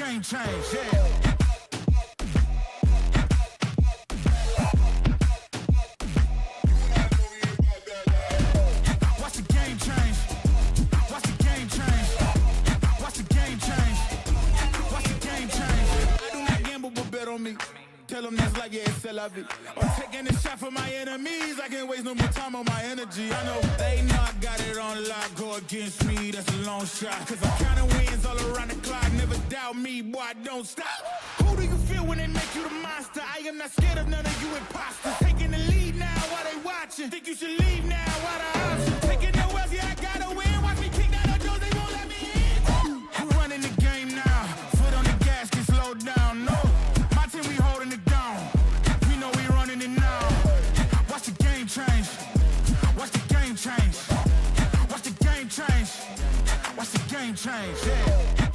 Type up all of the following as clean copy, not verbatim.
game change, yeah. Watch the game change. Watch the game change. Watch the game change. Watch the game change. I do not gamble, but bet on me. Tell them that's like, yeah, it's c'est la vie. I'm taking a shot for my enemies. I can't waste no more time on my energy. I know they know I got it on lock. Go against me, that's a long shot. Cause I'm counting wins all around the clock. Never doubt me, boy, I don't stop. Who do you feel when they make you the monster? I am not scared of none of you imposters. Taking the lead now while they watching. Think you should leave now while the option. Taking no else, yeah, I gotta win. Watch me kick down the doors, they won't let me in. I'm running the game now. Foot on the gas, can slow down, no. My team, we holding it down. We know we running it now. Watch the game change. Watch the game change. Watch the game change. Watch the game change, yeah.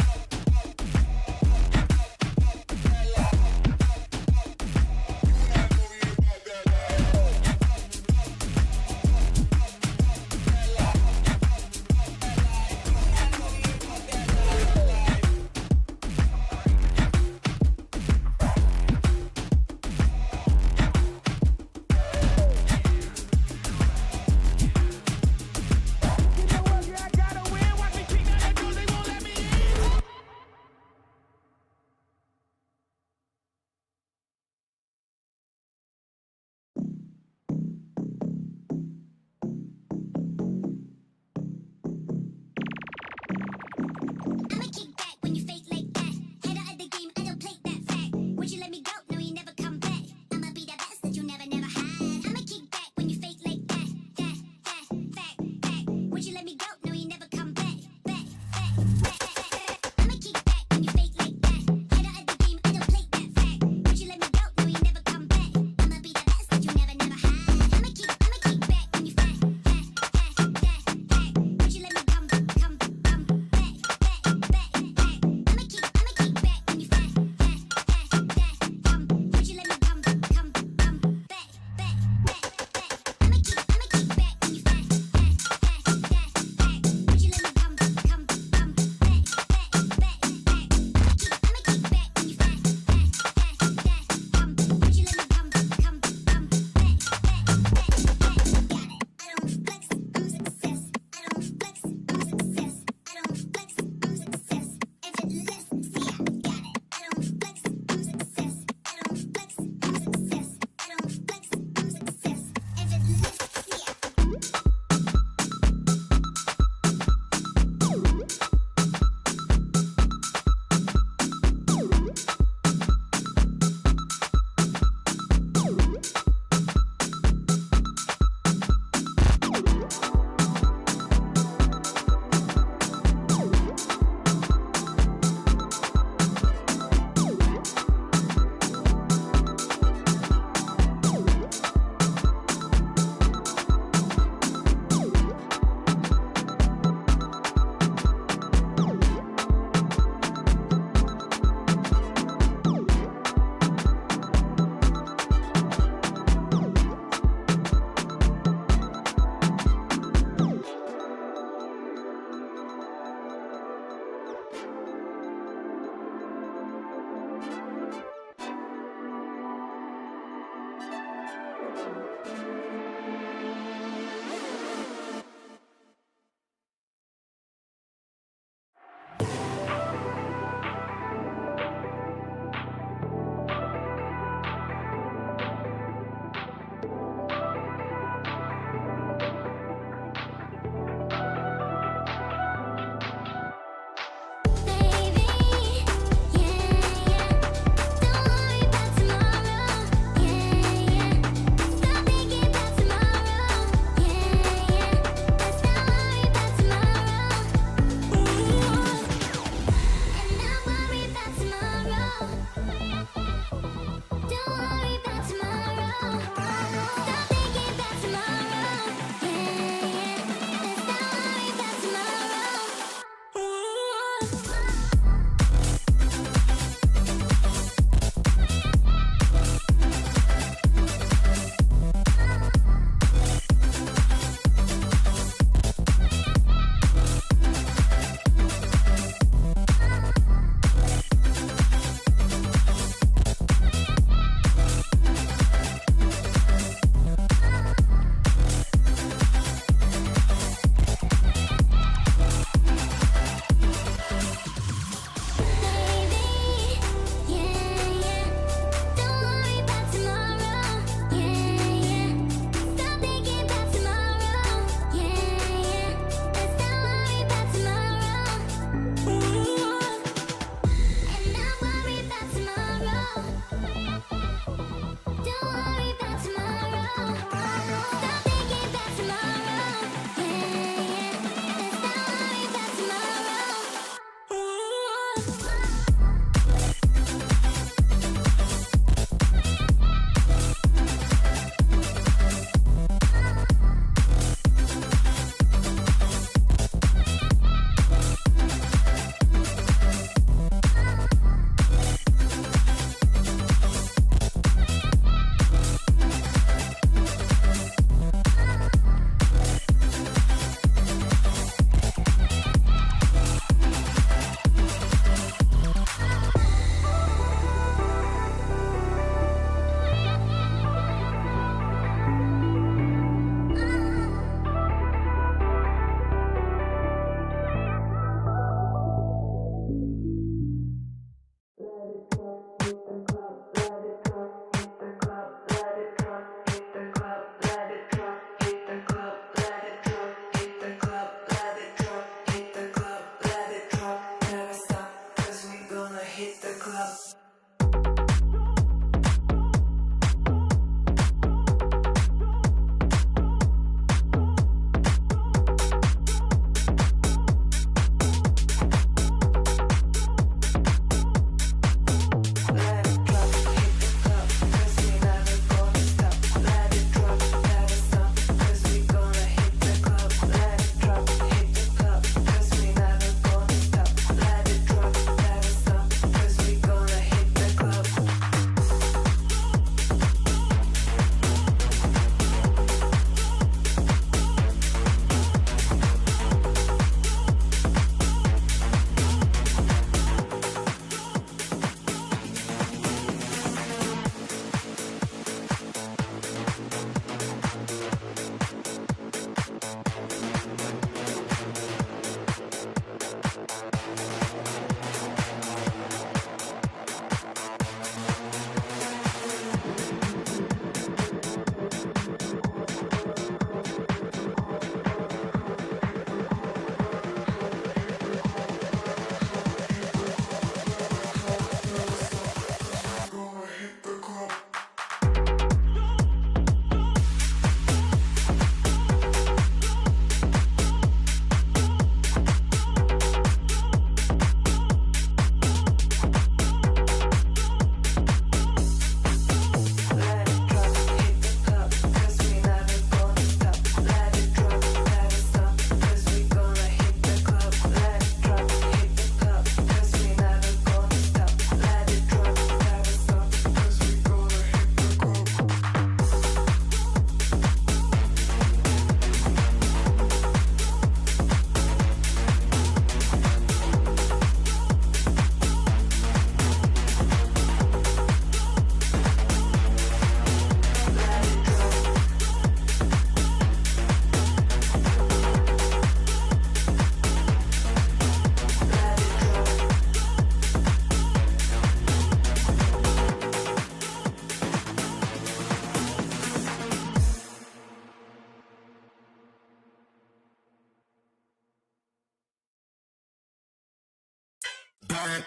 back,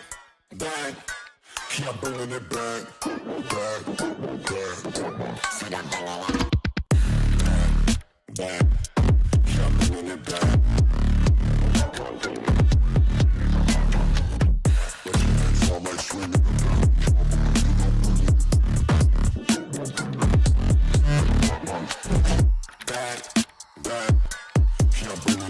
back. Keep bringing it back, back, back. Keep bringing it back. It's all like swinging it back. Back, back. Keep bringing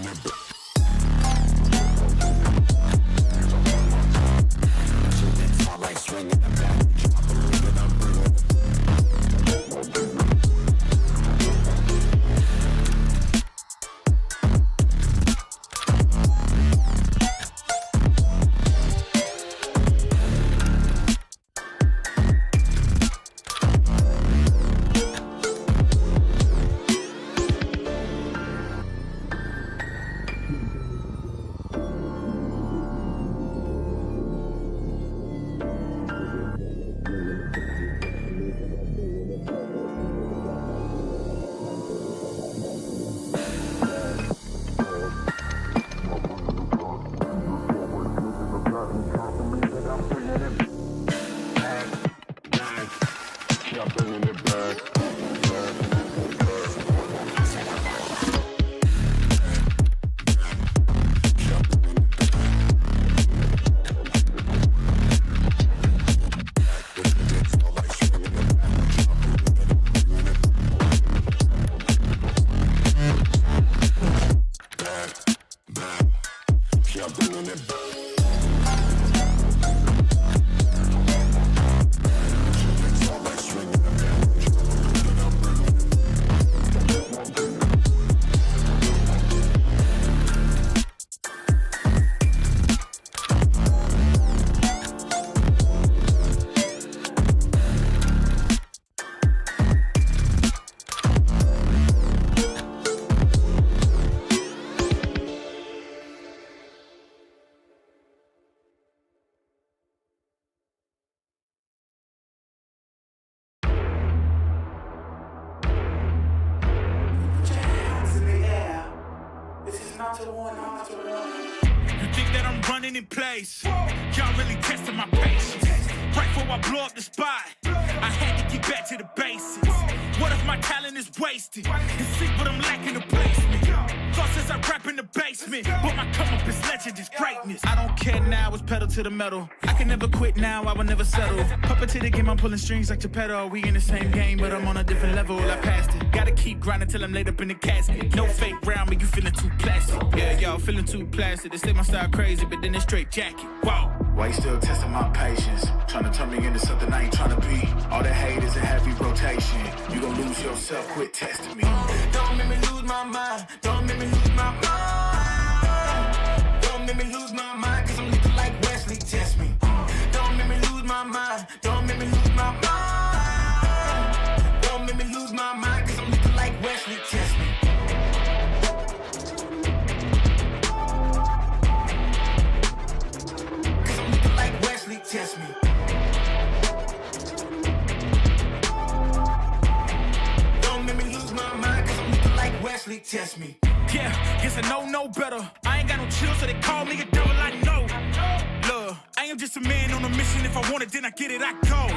it back. You think that I'm running in place? Y'all really testing my patience. Right before I blow up the spot, I had to get back to the basics. What if my talent is wasted? It's sick, but I'm lacking the placement. Thought since I rap in the basement, but my come up is legend, is greatness. I don't care now, it's pedal to the metal. I can never quit now, I will never settle. Puppet to the game, I'm pulling strings like Geppetto. We in the same game, but I'm on a different level. I passed it. Gotta keep grinding till I'm laid up in the casket. No fake round, but you feeling too plastic. Yeah, y'all feeling too plastic. They say my style crazy, but then it's straight jacket. Wow. Why you still testing my patience? Trying to turn me into something I ain't trying to be. All the hate is a heavy rotation. You gon' lose yourself, quit testing me. Don't make me lose my mind. Don't make me lose my mind. Don't make me lose my mind, cause I'm looking like Wesley, test me. Don't make me lose my mind. Don't make me lose my mind. Don't make me lose my mind, cause I'm looking like Wesley, test me. Cause I'm looking like Wesley, test me. Wesley, test me. Yeah, guess I know no better. I ain't got no chill, so they call me a devil, I know. Look, I am just a man on a mission. If I want it, then I get it, I go.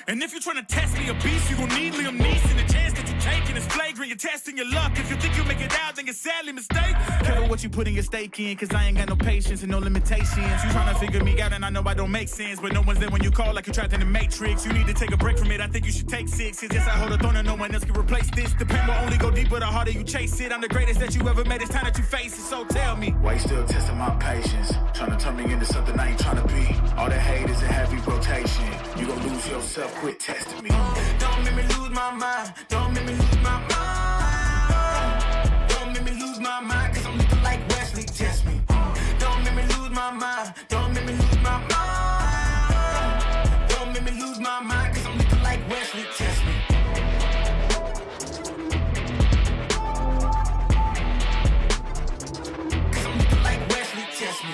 And if you're trying to test me a beast, you gon' need Liam Neeson. The chance that you're taking is flagrant. You're testing your luck. If you think you'll make it out, then you're sadly mistaken. Careful what you putting your stake in, cause I ain't got no patience and no limitations. You trying to figure me out, and I know I don't make sense, but no one's there when you call like you're trapped in the Matrix. You need to take a break from it. I think you should take 6. Cause yes, I hold a throne and no one else can replace this. The pain will only go deeper the harder you chase it. I'm the greatest that you ever made. It's time that you face it. So tell me, why you still testing my patience? Trying to turn me into something I ain't trying to be. All the hate is a heavy rotation. You gon' lose yourself, quit testing me. Don't make me lose my mind. Don't make me lose my mind. Don't make me lose my mind, cause I'm looking like Wesley, test me. Don't make me lose my mind. Don't make me lose my mind. Don't make me lose my mind, cause I'm looking like Wesley, test me. Cause I'm looking like Wesley, test me.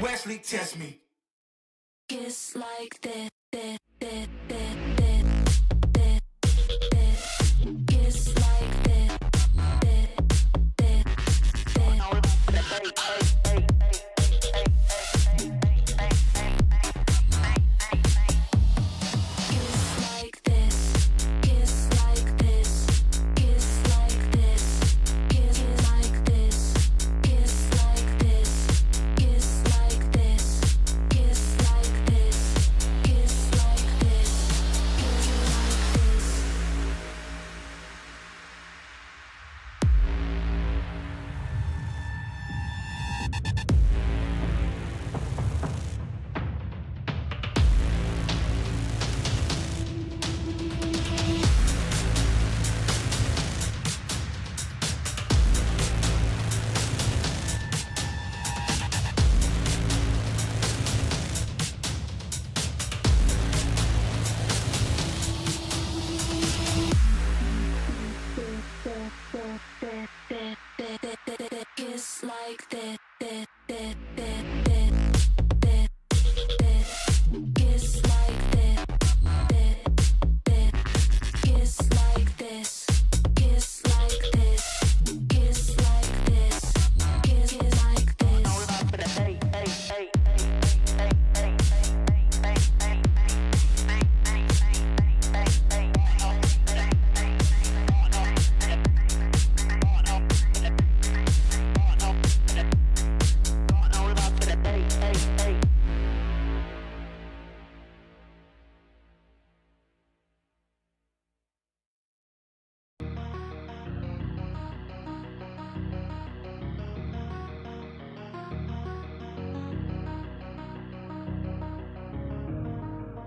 Wesley, test me. Kiss like that, Kiss like that,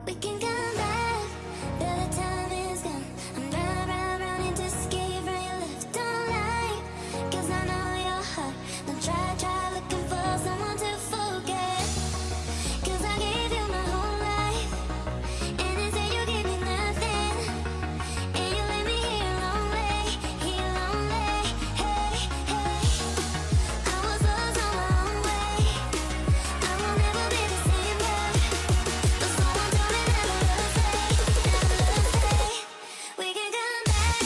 We can come back, but the time is gone. I'm running to escape from your left. Don't lie, 'cause I know your heart. Don't try looking for someone to forget. 'Cause I gave you my whole life, and instead you gave me nothing. And you left me here lonely, hey, hey. I was lost on my own way. I will never be the same girl. But someone told me never to stay. We can come back.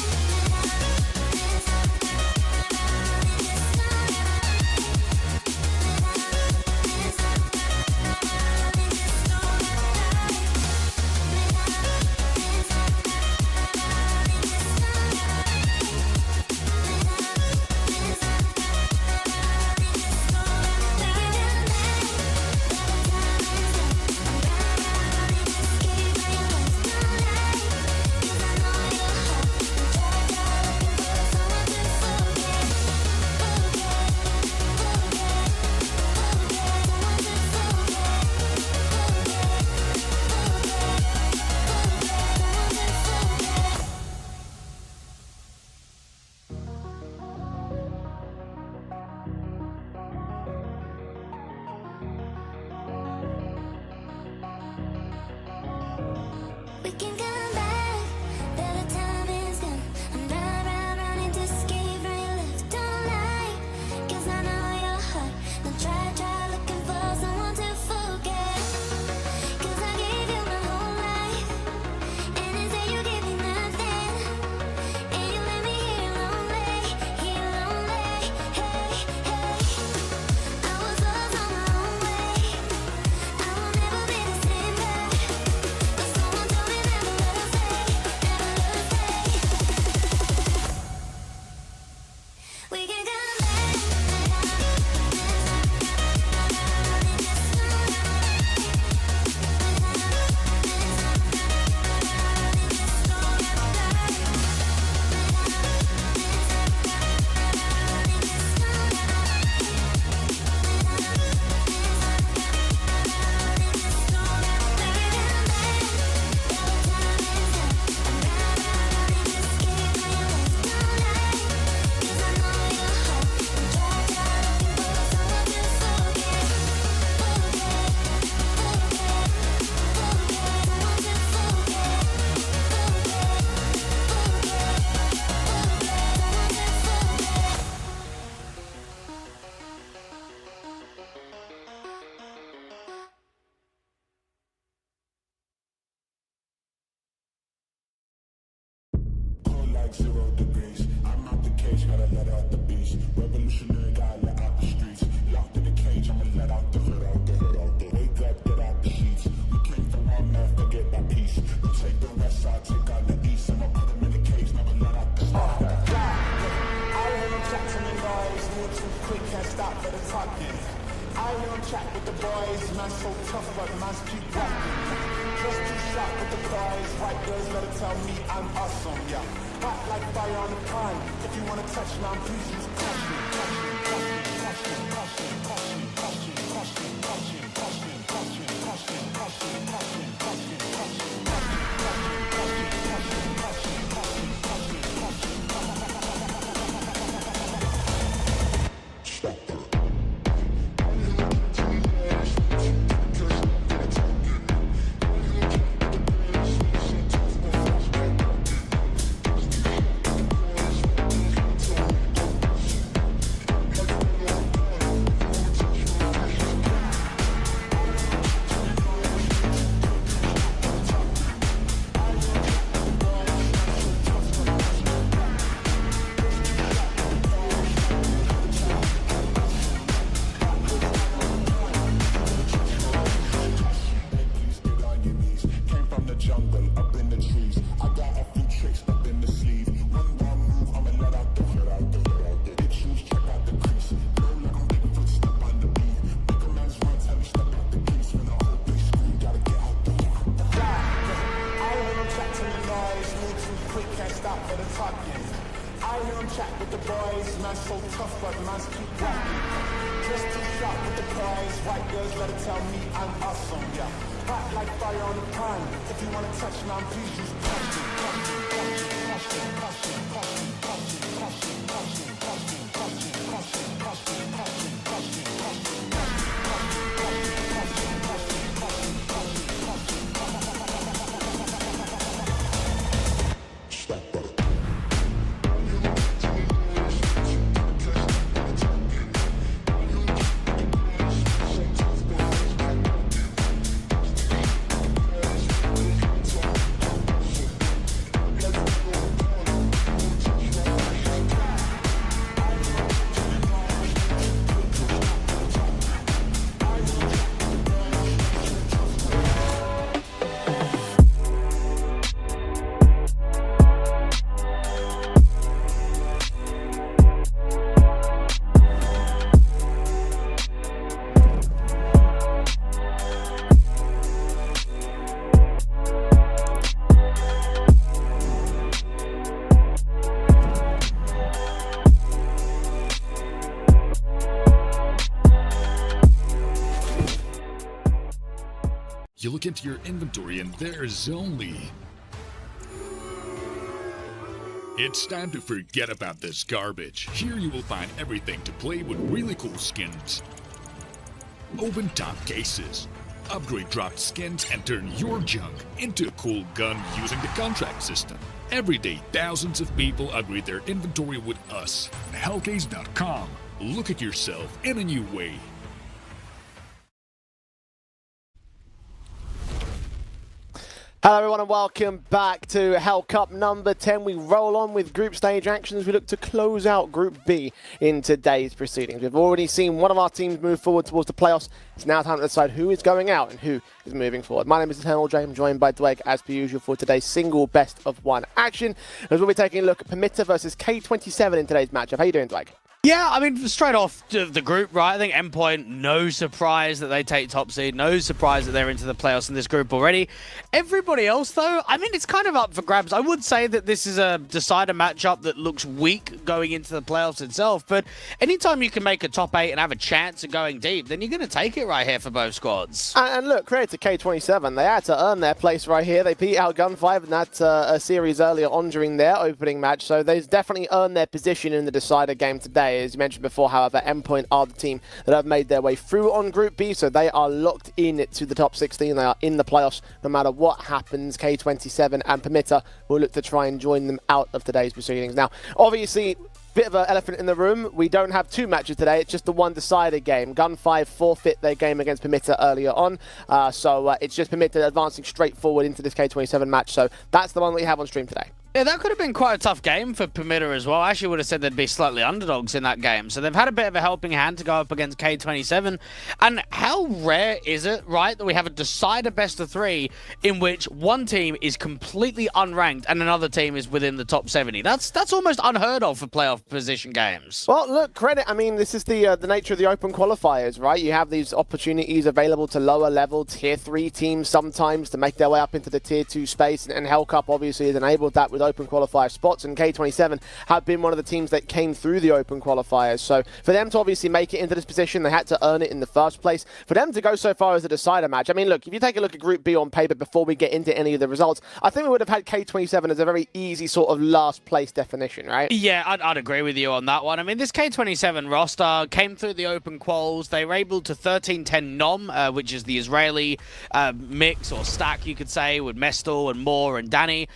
We can come back, but the time is gone. I'm running to escape from your left. Don't lie, 'cause I know your heart. Don't try looking for someone to forget. 'Cause I gave you my whole life, and instead you gave me nothing. And you left me here lonely, hey, hey. I was lost on my own way. I will never be the same girl. But someone told me never to stay. We can come back. Cold like 0 degrees. I'm out the cage, gotta let out the beast. Revolutionary, gotta let out the streets. Locked in the cage, I'ma let out the hood, out the hood, out the wake up, get out the sheets. We came from one man, forget that peace. We take the west side, take out the east. I'ma put them in the cage, never let out the stuff. I hear him chat to me boys, move too quick, can't stop for the talking. I hear him chat with the boys, man's so tough, but man's keep rocking. Just too sharp with the prize, white girls better tell me I'm awesome, yeah. Hot like fire on the pine, if you wanna touch me, I'm please use caution, caution, caution, caution, caution, caution, caution, caution, caution, caution, caution, caution, caution, caution, caution, man's so tough, but man's keep rocking. Just too sharp with the prize. White girls better tell me I'm awesome, yeah. back like fire on the pan. If you wanna touch man, please use passion, passion, passion, passion, passion, passion, passion, passion, passion, passion, passion, passion, passion, passion, passion, passion. You look into your inventory and there's only... It's time to forget about this garbage. Here you will find everything to play with really cool skins. Open top cases. Upgrade dropped skins and turn your junk into a cool gun using the contract system. Every day, thousands of people upgrade their inventory with us. Hellcase.com. Look at yourself in a new way. Hello everyone and welcome back to Hellcup number 10. We roll on with group stage action as we look to close out Group B in today's proceedings. We've already seen one of our teams move forward towards the playoffs. It's now time to decide who is going out and who is moving forward. My name is Eternal J. I'm joined by Dweg as per usual for today's single best of one action, as we'll be taking a look at Permitter versus K27 in today's matchup. How you doing, Dweg? Yeah, I mean, straight off the group, right? I think Endpoint, no surprise that they take top seed. No surprise that they're into the playoffs in this group already. Everybody else, though, I mean, it's kind of up for grabs. I would say that this is a decider matchup that looks weak going into the playoffs itself. But anytime you can make a top 8 and have a chance of going deep, then you're going to take it right here for both squads. And look, credit to K27. They had to earn their place right here. They beat out Gun5 in that series earlier on during their opening match. So they've definitely earned their position in the decider game today. As you mentioned before, however, Endpoint are the team that have made their way through on Group B, so they are locked in to the top 16. They are in the playoffs no matter what happens. K27 and Permitter will look to try and join them out of today's proceedings. Now, obviously, bit of an elephant in the room. We don't have two matches today. It's just the one decider game. Gun5 forfeit their game against Permitter earlier on. So it's just Permitter advancing straight forward into this K27 match. So that's the one that we have on stream today. Yeah, that could have been quite a tough game for Permitter as well. I actually would have said they'd be slightly underdogs in that game. So they've had a bit of a helping hand to go up against K27. And how rare is it, right, that we have a decider best of 3 in which one team is completely unranked and another team is within the top 70? That's almost unheard of for playoff position games. Well, look, credit. I mean, this is the nature of the open qualifiers, right? You have these opportunities available to lower level tier 3 teams sometimes to make their way up into the tier 2 space. And Hellcup obviously has enabled that with open qualifier spots, and K27 have been one of the teams that came through the open qualifiers. So for them to obviously make it into this position, they had to earn it in the first place. For them to go so far as a decider match, I mean, look, if you take a look at Group B on paper before we get into any of the results, I think we would have had K27 as a very easy sort of last place definition, right? Yeah, I'd agree with you on that one. I mean, this K27 roster came through the open quals. They were able to 13-10 Nom, which is the Israeli mix or stack, you could say, with Mestel and Moore and Danny.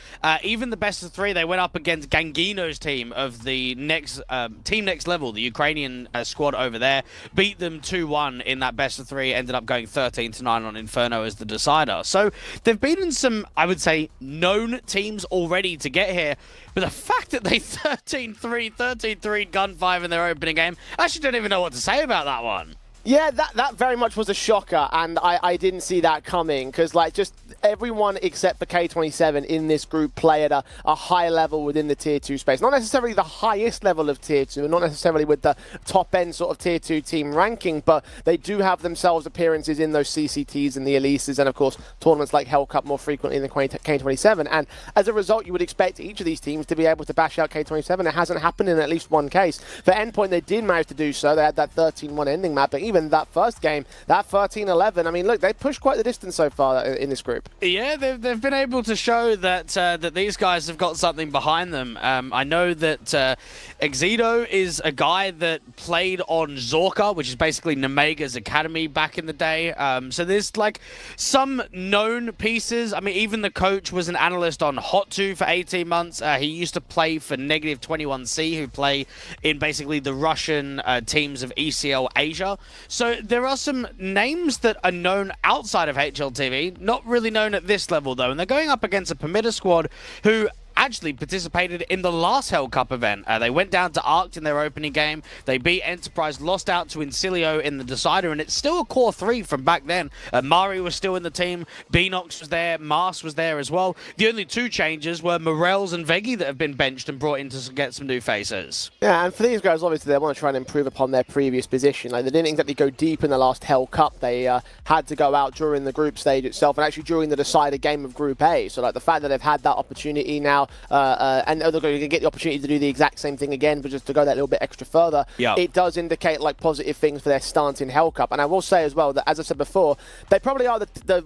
Even the best of 3, they went up against Gangino's team of the next team next level, the Ukrainian squad over there, beat them 2-1 in that best of 3, ended up going 13-9 on Inferno as the decider. So they've beaten some, I would say, known teams already to get here, but the fact that they 13-3 Gun5 in their opening game, I actually don't even know what to say about that one. Yeah, that very much was a shocker, and I didn't see that coming, because like just everyone except for K27 in this group play at a high level within the tier 2 space. Not necessarily the highest level of tier 2, not necessarily with the top end sort of tier 2 team ranking, but they do have themselves appearances in those CCTs and the Elises, and of course tournaments like Hellcup more frequently than K27. And as a result, you would expect each of these teams to be able to bash out K27. It hasn't happened in at least one case. For Endpoint, they did manage to do so. They had that 13-1 ending map, but even in that first game, that 13-11. I mean, look, they pushed quite the distance so far in this group. Yeah, they've been able to show that that these guys have got something behind them. I know that Exito is a guy that played on Zorka, which is basically Namega's academy back in the day. So there's like some known pieces. I mean, even the coach was an analyst on Hot 2 for 18 months. He used to play for Negative 21C, who play in basically the Russian teams of ECL Asia. So there are some names that are known outside of HLTV, not really known at this level though, and they're going up against a Permitter squad who actually participated in the last Hellcup event. They went down to Arct in their opening game. They beat Enterprise, lost out to Incilio in the decider, and it's still a core 3 from back then. Mari was still in the team, Beanox was there, Mars was there as well. The only 2 changes were Morels and Veggie that have been benched and brought in to get some new faces. Yeah, and for these guys, obviously, they want to try and improve upon their previous position. Like, they didn't exactly go deep in the last Hellcup. They had to go out during the group stage itself and actually during the decider game of Group A. So, like, the fact that they've had that opportunity now, and they're going to get the opportunity to do the exact same thing again, but just to go that little bit extra further, it does indicate like positive things for their stance in Hellcup. And I will say as well that, as I said before, they probably are the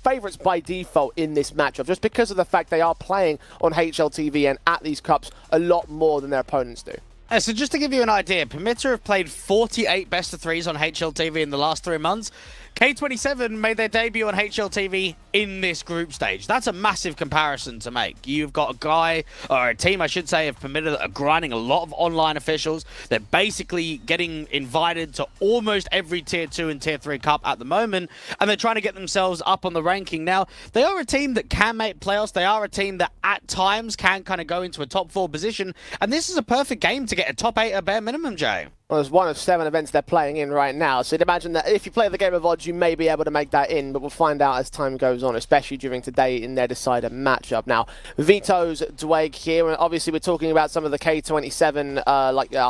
favourites by default in this matchup, just because of the fact they are playing on HLTV and at these cups a lot more than their opponents do. So just to give you an idea, Permitter have played 48 best of 3s on HLTV in the last 3 months. K27 made their debut on HLTV in this group stage. That's a massive comparison to make. You've got a guy, or a team I should say, of Permitter that are grinding a lot of online officials. They're basically getting invited to almost every Tier 2 and Tier 3 Cup at the moment, and they're trying to get themselves up on the ranking. Now, they are a team that can make playoffs. They are a team that at times can kind of go into a top 4 position, and this is a perfect game to get a top 8 at bare minimum, Jay. Well, there's one of 7 events they're playing in right now, so you'd imagine that if you play the game of odds, you may be able to make that in, but we'll find out as time goes on, especially during today in their decider matchup. Now, Veto's Dwayne here, and obviously we're talking about some of the K27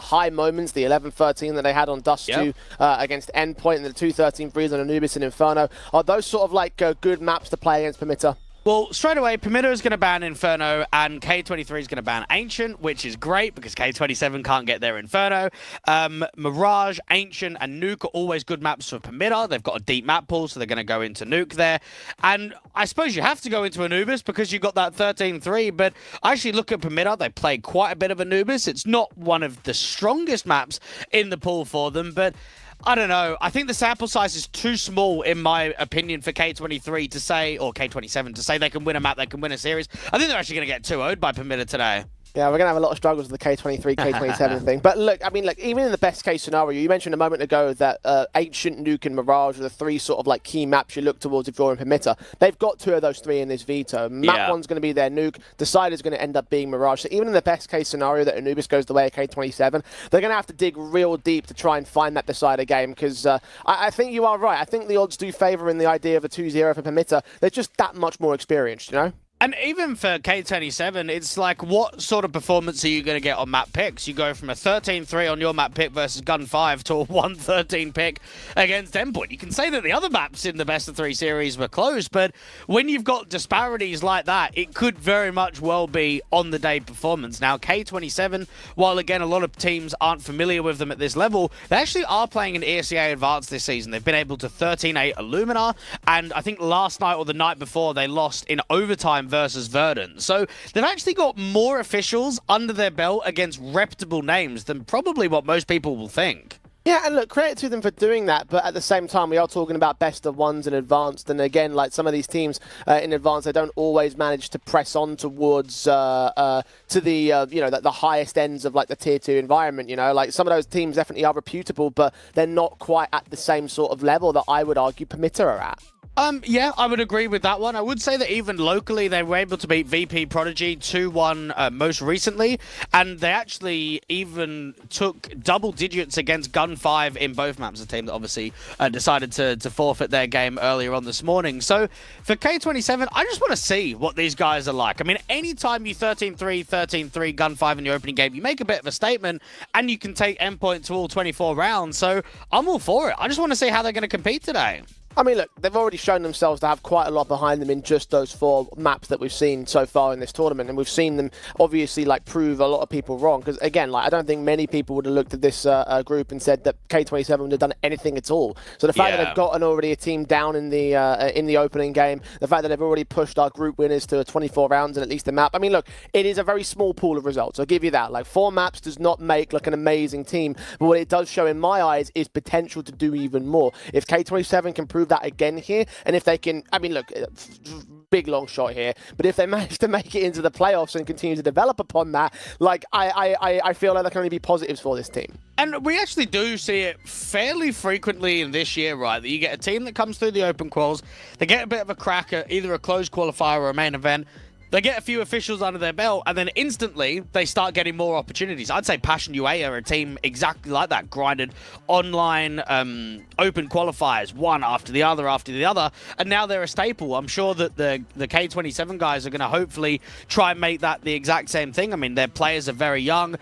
high moments, the 11-13 that they had on Dust 2 against Endpoint, and the 2-13 freeze on Anubis and Inferno. Are those sort of like good maps to play against Permitter? Well, straight away, Permitter is going to ban Inferno, and K23 is going to ban Ancient, which is great because K27 can't get their Inferno. Mirage, Ancient, and Nuke are always good maps for Permitter. They've got a deep map pool, so they're going to go into Nuke there. And I suppose you have to go into Anubis because you've got that 13-3, but I actually look at Permitter. They play quite a bit of Anubis. It's not one of the strongest maps in the pool for them, but I don't know. I think the sample size is too small, in my opinion, for K23 to say, or K27 to say they can win a map, they can win a series. I think they're actually going to get 2-0'd by Permitter today. Yeah, we're going to have a lot of struggles with the K23, K27 thing. But look, I mean, like, even in the best case scenario, you mentioned a moment ago that Ancient, Nuke, and Mirage are the 3 sort of like key maps you look towards if you're in Permitter. They've got 2 of those 3 in this veto. Map 1's going to be their Nuke. Decider's going to end up being Mirage. So even in the best case scenario that Anubis goes the way of K27, they're going to have to dig real deep to try and find that decider game, because I think you are right. I think the odds do favour in the idea of a 2-0 for Permitter. They're just that much more experienced, you know? And even for K27, it's like, what sort of performance are you going to get on map picks? You go from a 13-3 on your map pick versus Gun 5 to a 1-13 pick against Endpoint. You can say that the other maps in the best of 3 series were close, but when you've got disparities like that, it could very much well be on-the-day performance. Now, K27, while again a lot of teams aren't familiar with them at this level, they actually are playing in ESEA Advanced this season. They've been able to 13-8 Illumina, and I think last night or the night before, they lost in overtime versus Verdant. So they've actually got more officials under their belt against reputable names than probably what most people will think. Yeah, and look, credit to them for doing that, but at the same time, we are talking about best of ones in advanced, and again, like some of these teams in advanced, they don't always manage to press on towards to the the highest ends of like the tier 2 environment. You know, like some of those teams definitely are reputable, but they're not quite at the same sort of level that I would argue Permitter are at. Yeah, I would agree with that one. I would say that even locally, they were able to beat VP Prodigy 2-1 most recently, and they actually even took double digits against Gun 5 in both maps, a team that obviously decided to forfeit their game earlier on this morning. So for K27, I just want to see what these guys are like. I mean, anytime you 13-3 Gun 5 in your opening game, you make a bit of a statement, and you can take Endpoint to all 24 rounds, so I'm all for it. I just want to see how they're going to compete today. I mean, look, they've already shown themselves to have quite a lot behind them in just those 4 maps that we've seen so far in this tournament, and we've seen them obviously like prove a lot of people wrong. Because again, like I don't think many people would have looked at this group and said that K27 would have done anything at all. So the fact that they've gotten already a team down in the opening game, the fact that they've already pushed our group winners to 24 rounds and at least a map. I mean, look, it is a very small pool of results. I'll give you that. Like 4 maps does not make like an amazing team, but what it does show in my eyes is potential to do even more. If K27 can prove that again here, and if they can, I mean, look, big long shot here, but if they manage to make it into the playoffs and continue to develop upon that, like I feel like there can only be positives for this team. And we actually do see it fairly frequently in this year, right? That you get a team that comes through the open quals, they get a bit of a crack at either a closed qualifier or a main event. They get a few officials under their belt, and then instantly they start getting more opportunities. I'd say Passion UA are a team exactly like that, grinded online open qualifiers, one after the other, and now they're a staple. I'm sure that the K27 guys are going to hopefully try and make that the exact same thing. I mean, their players are very young.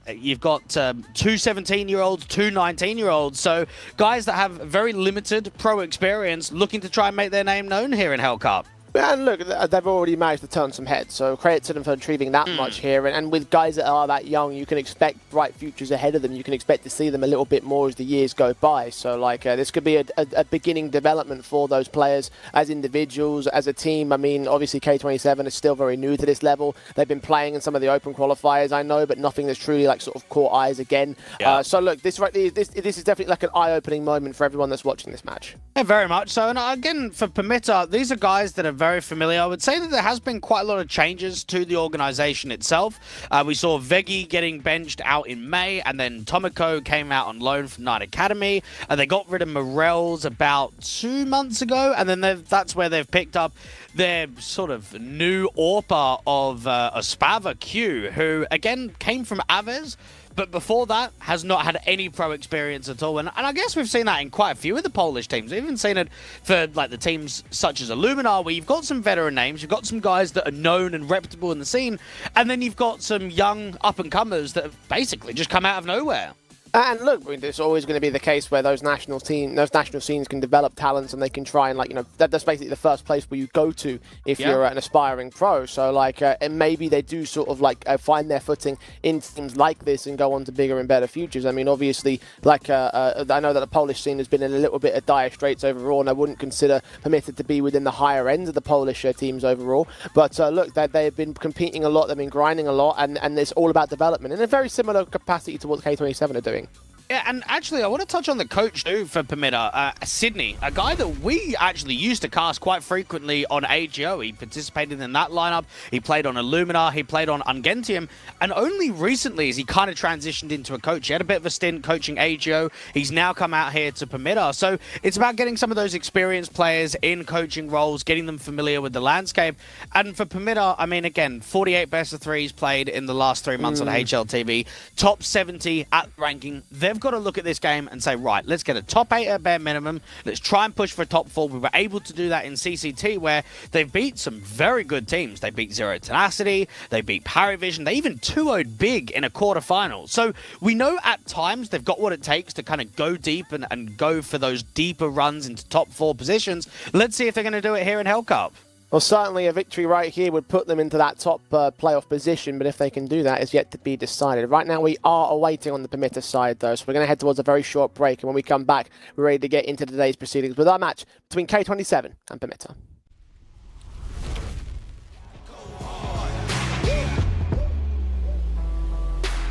You've got 2 17-year-olds, 2 19-year-olds, so guys that have very limited pro experience looking to try and make their name known here in Hellcup. And look, they've already managed to turn some heads, so credit to them for achieving that much here. And with guys that are that young, you can expect bright futures ahead of them. You can expect to see them a little bit more as the years go by. So, like, this could be a beginning development for those players as individuals, as a team. I mean, obviously, K27 is still very new to this level. They've been playing in some of the open qualifiers, I know, but nothing that's truly, like, sort of caught eyes again. Yeah. So, look, this is definitely, like, an eye-opening moment for everyone that's watching this match. Yeah, very much so. And again, for Permitter, these are guys that are very familiar. I would say that there has been quite a lot of changes to the organization itself. We saw Veggie getting benched out in May, and then Tomiko came out on loan from Night Academy. They got rid of Morels about 2 months ago, and then that's where they've picked up their sort of new AWPA of Ospava Q, who again came from Aves, but before that has not had any pro experience at all. And I guess we've seen that in quite a few of the Polish teams. We've even seen it for like the teams such as Illumina, where you've got some veteran names, you've got some guys that are known and reputable in the scene, and then you've got some young up-and-comers that have basically just come out of nowhere. And look, I mean, it's always going to be the case where those national scenes can develop talents, and they can try and, like, you know, that's basically the first place where you go to if you're an aspiring pro. So, like, and maybe they do sort of like find their footing in teams like this and go on to bigger and better futures. I mean, obviously, like, I know that the Polish scene has been in a little bit of dire straits overall, and I wouldn't consider Permitted to be within the higher ends of the Polish teams overall. But look, they've been competing a lot, they've been grinding a lot, and it's all about development in a very similar capacity to what K27 are doing. Yeah, and actually, I want to touch on the coach, too, for Permitter, Sydney, a guy that we actually used to cast quite frequently on AGO. He participated in that lineup. He played on Illumina. He played on Ungentium. And only recently has he kind of transitioned into a coach. He had a bit of a stint coaching AGO. He's now come out here to Permitter. So it's about getting some of those experienced players in coaching roles, getting them familiar with the landscape. And for Permitter, I mean, again, 48 best of threes played in the last 3 months on HLTV. Top 70 at ranking. They've got to look at this game and say, right, let's get a top 8 at bare minimum. Let's try and push for a top 4. We were able to do that in CCT, where they beat some very good teams. They beat Zero Tenacity, they beat Paravision, they even 2-0'd Big in a quarterfinal. So we know at times they've got what it takes to kind of go deep and go for those deeper runs into top 4 positions. Let's see if they're going to do it here in Hellcup. Well, certainly a victory right here would put them into that top playoff position, but if they can do that is yet to be decided. Right now we are awaiting on the Permitter side, though, so we're going to head towards a very short break, and when we come back, we're ready to get into today's proceedings with our match between K27 and Permitter.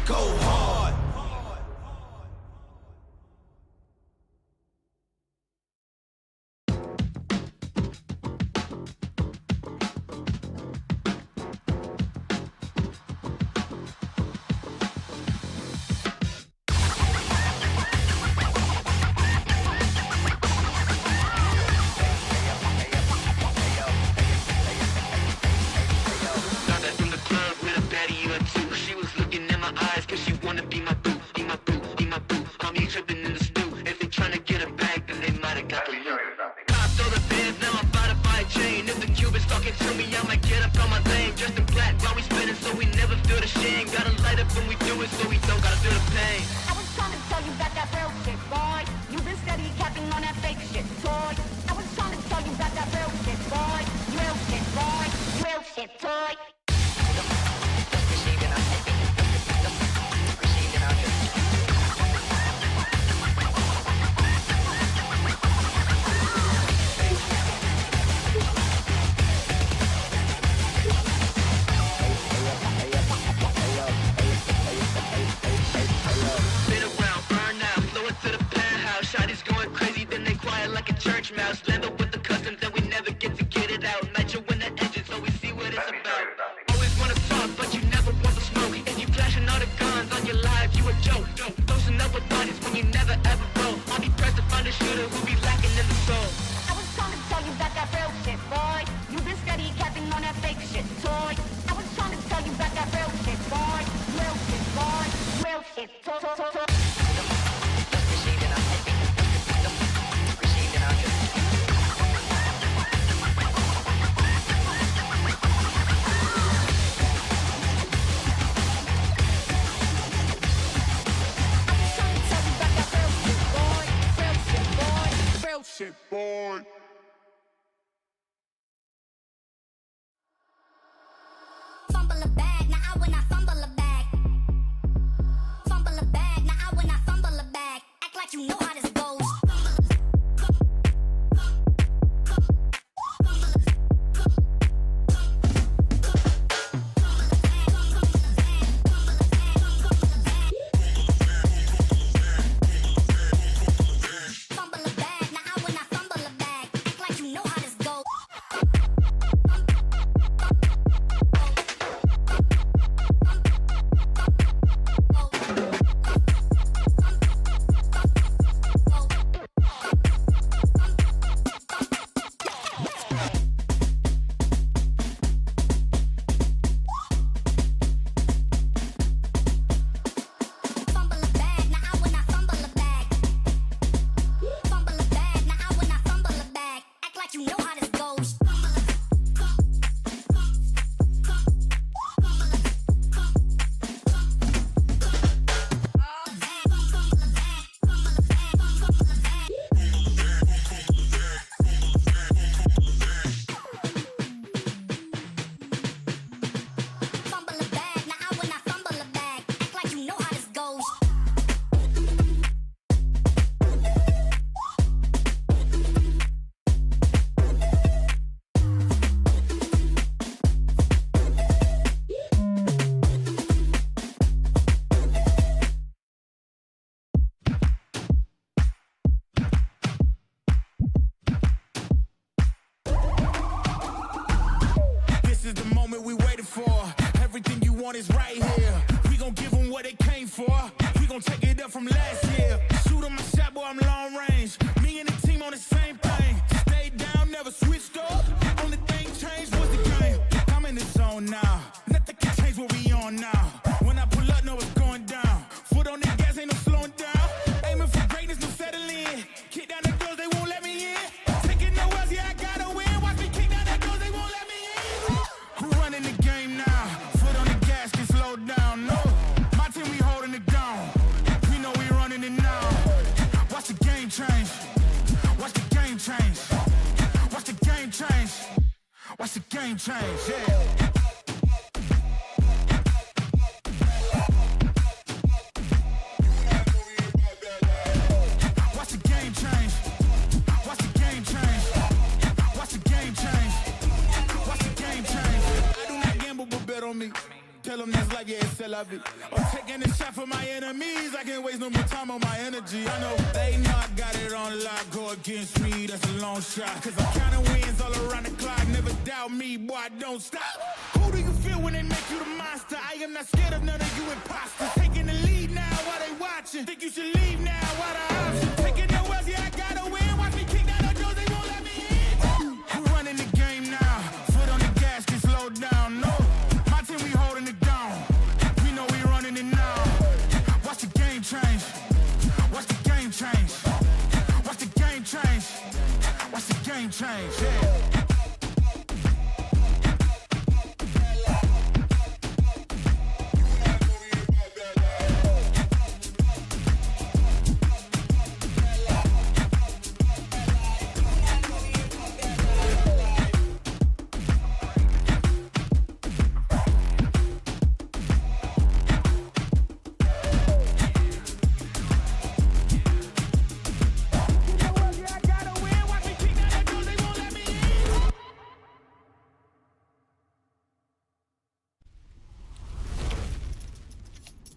Go hard. To me, I might get up on my lane, just in black while we spinning, so we never feel the shame. Gotta light up when we do it, so we don't gotta feel the pain. I was trying to tell you about that real shit, boy. You been steady capping on that fake shit, toy. Shit, boy. Fumble a bag, now I when I fumble a bag. Fumble a bag, now I when I fumble a bag. Act like you know how this goes. Fumble a bag, now I when I fumble a bag. Act like you know how this goes. Fumble a bag, now I when I fumble a bag. Fumble a bag, now I when I fumble a bag. Act like you know how this goes. Fumble a bag, now I when I fumble a bag. Act like you know how this goes. This is the moment we waited for. Everything you want is right here. We gon' give them what they came for. We gon' take it up from last year. Shoot 'em my shot, boy, I'm long range. Me and the team on the same thing. Stayed down, never switched up. Only thing changed was the game. I'm in the zone now. Nothing can change what we on now. When I pull up, know it's going down. Foot on the gas, ain't no slowing down. Aiming for greatness, no settling in. Kick down the doors, they won't let me in. Taking no else, yeah, I gotta win. Watch me kick down the doors, they won't let me in. Who running the game now? Foot on the gas, can slow down. No, my team, we holding it down. We know we running it now. Watch the game change. Watch the game change. Watch the game change. Watch the game change, yeah. Watch the game change. Watch the game change. Watch the game change. Watch the game change. I do not gamble, but bet on me. Tell them that's like, yeah, c'est la vie. I'm taking a shot for my enemies. I can't waste no more time on my energy. I know they know I got it on lock. Go against me, that's a long shot. Cause I'm counting wins all around the clock. Never doubt me, boy, don't stop. Who do you feel when they make you the monster? I am not scared of none of you imposters. Taking the lead now while they watching. Think you should leave now while the option. Taking no else, yeah, I gotta win. Watch me kick down the doors, they won't let me in. Who running the game now? Foot on the gas, can slow down. No, my team, we holding it down. We know we running it now. Watch the game change. Watch the game change. Watch the game change. Watch the game change, yeah.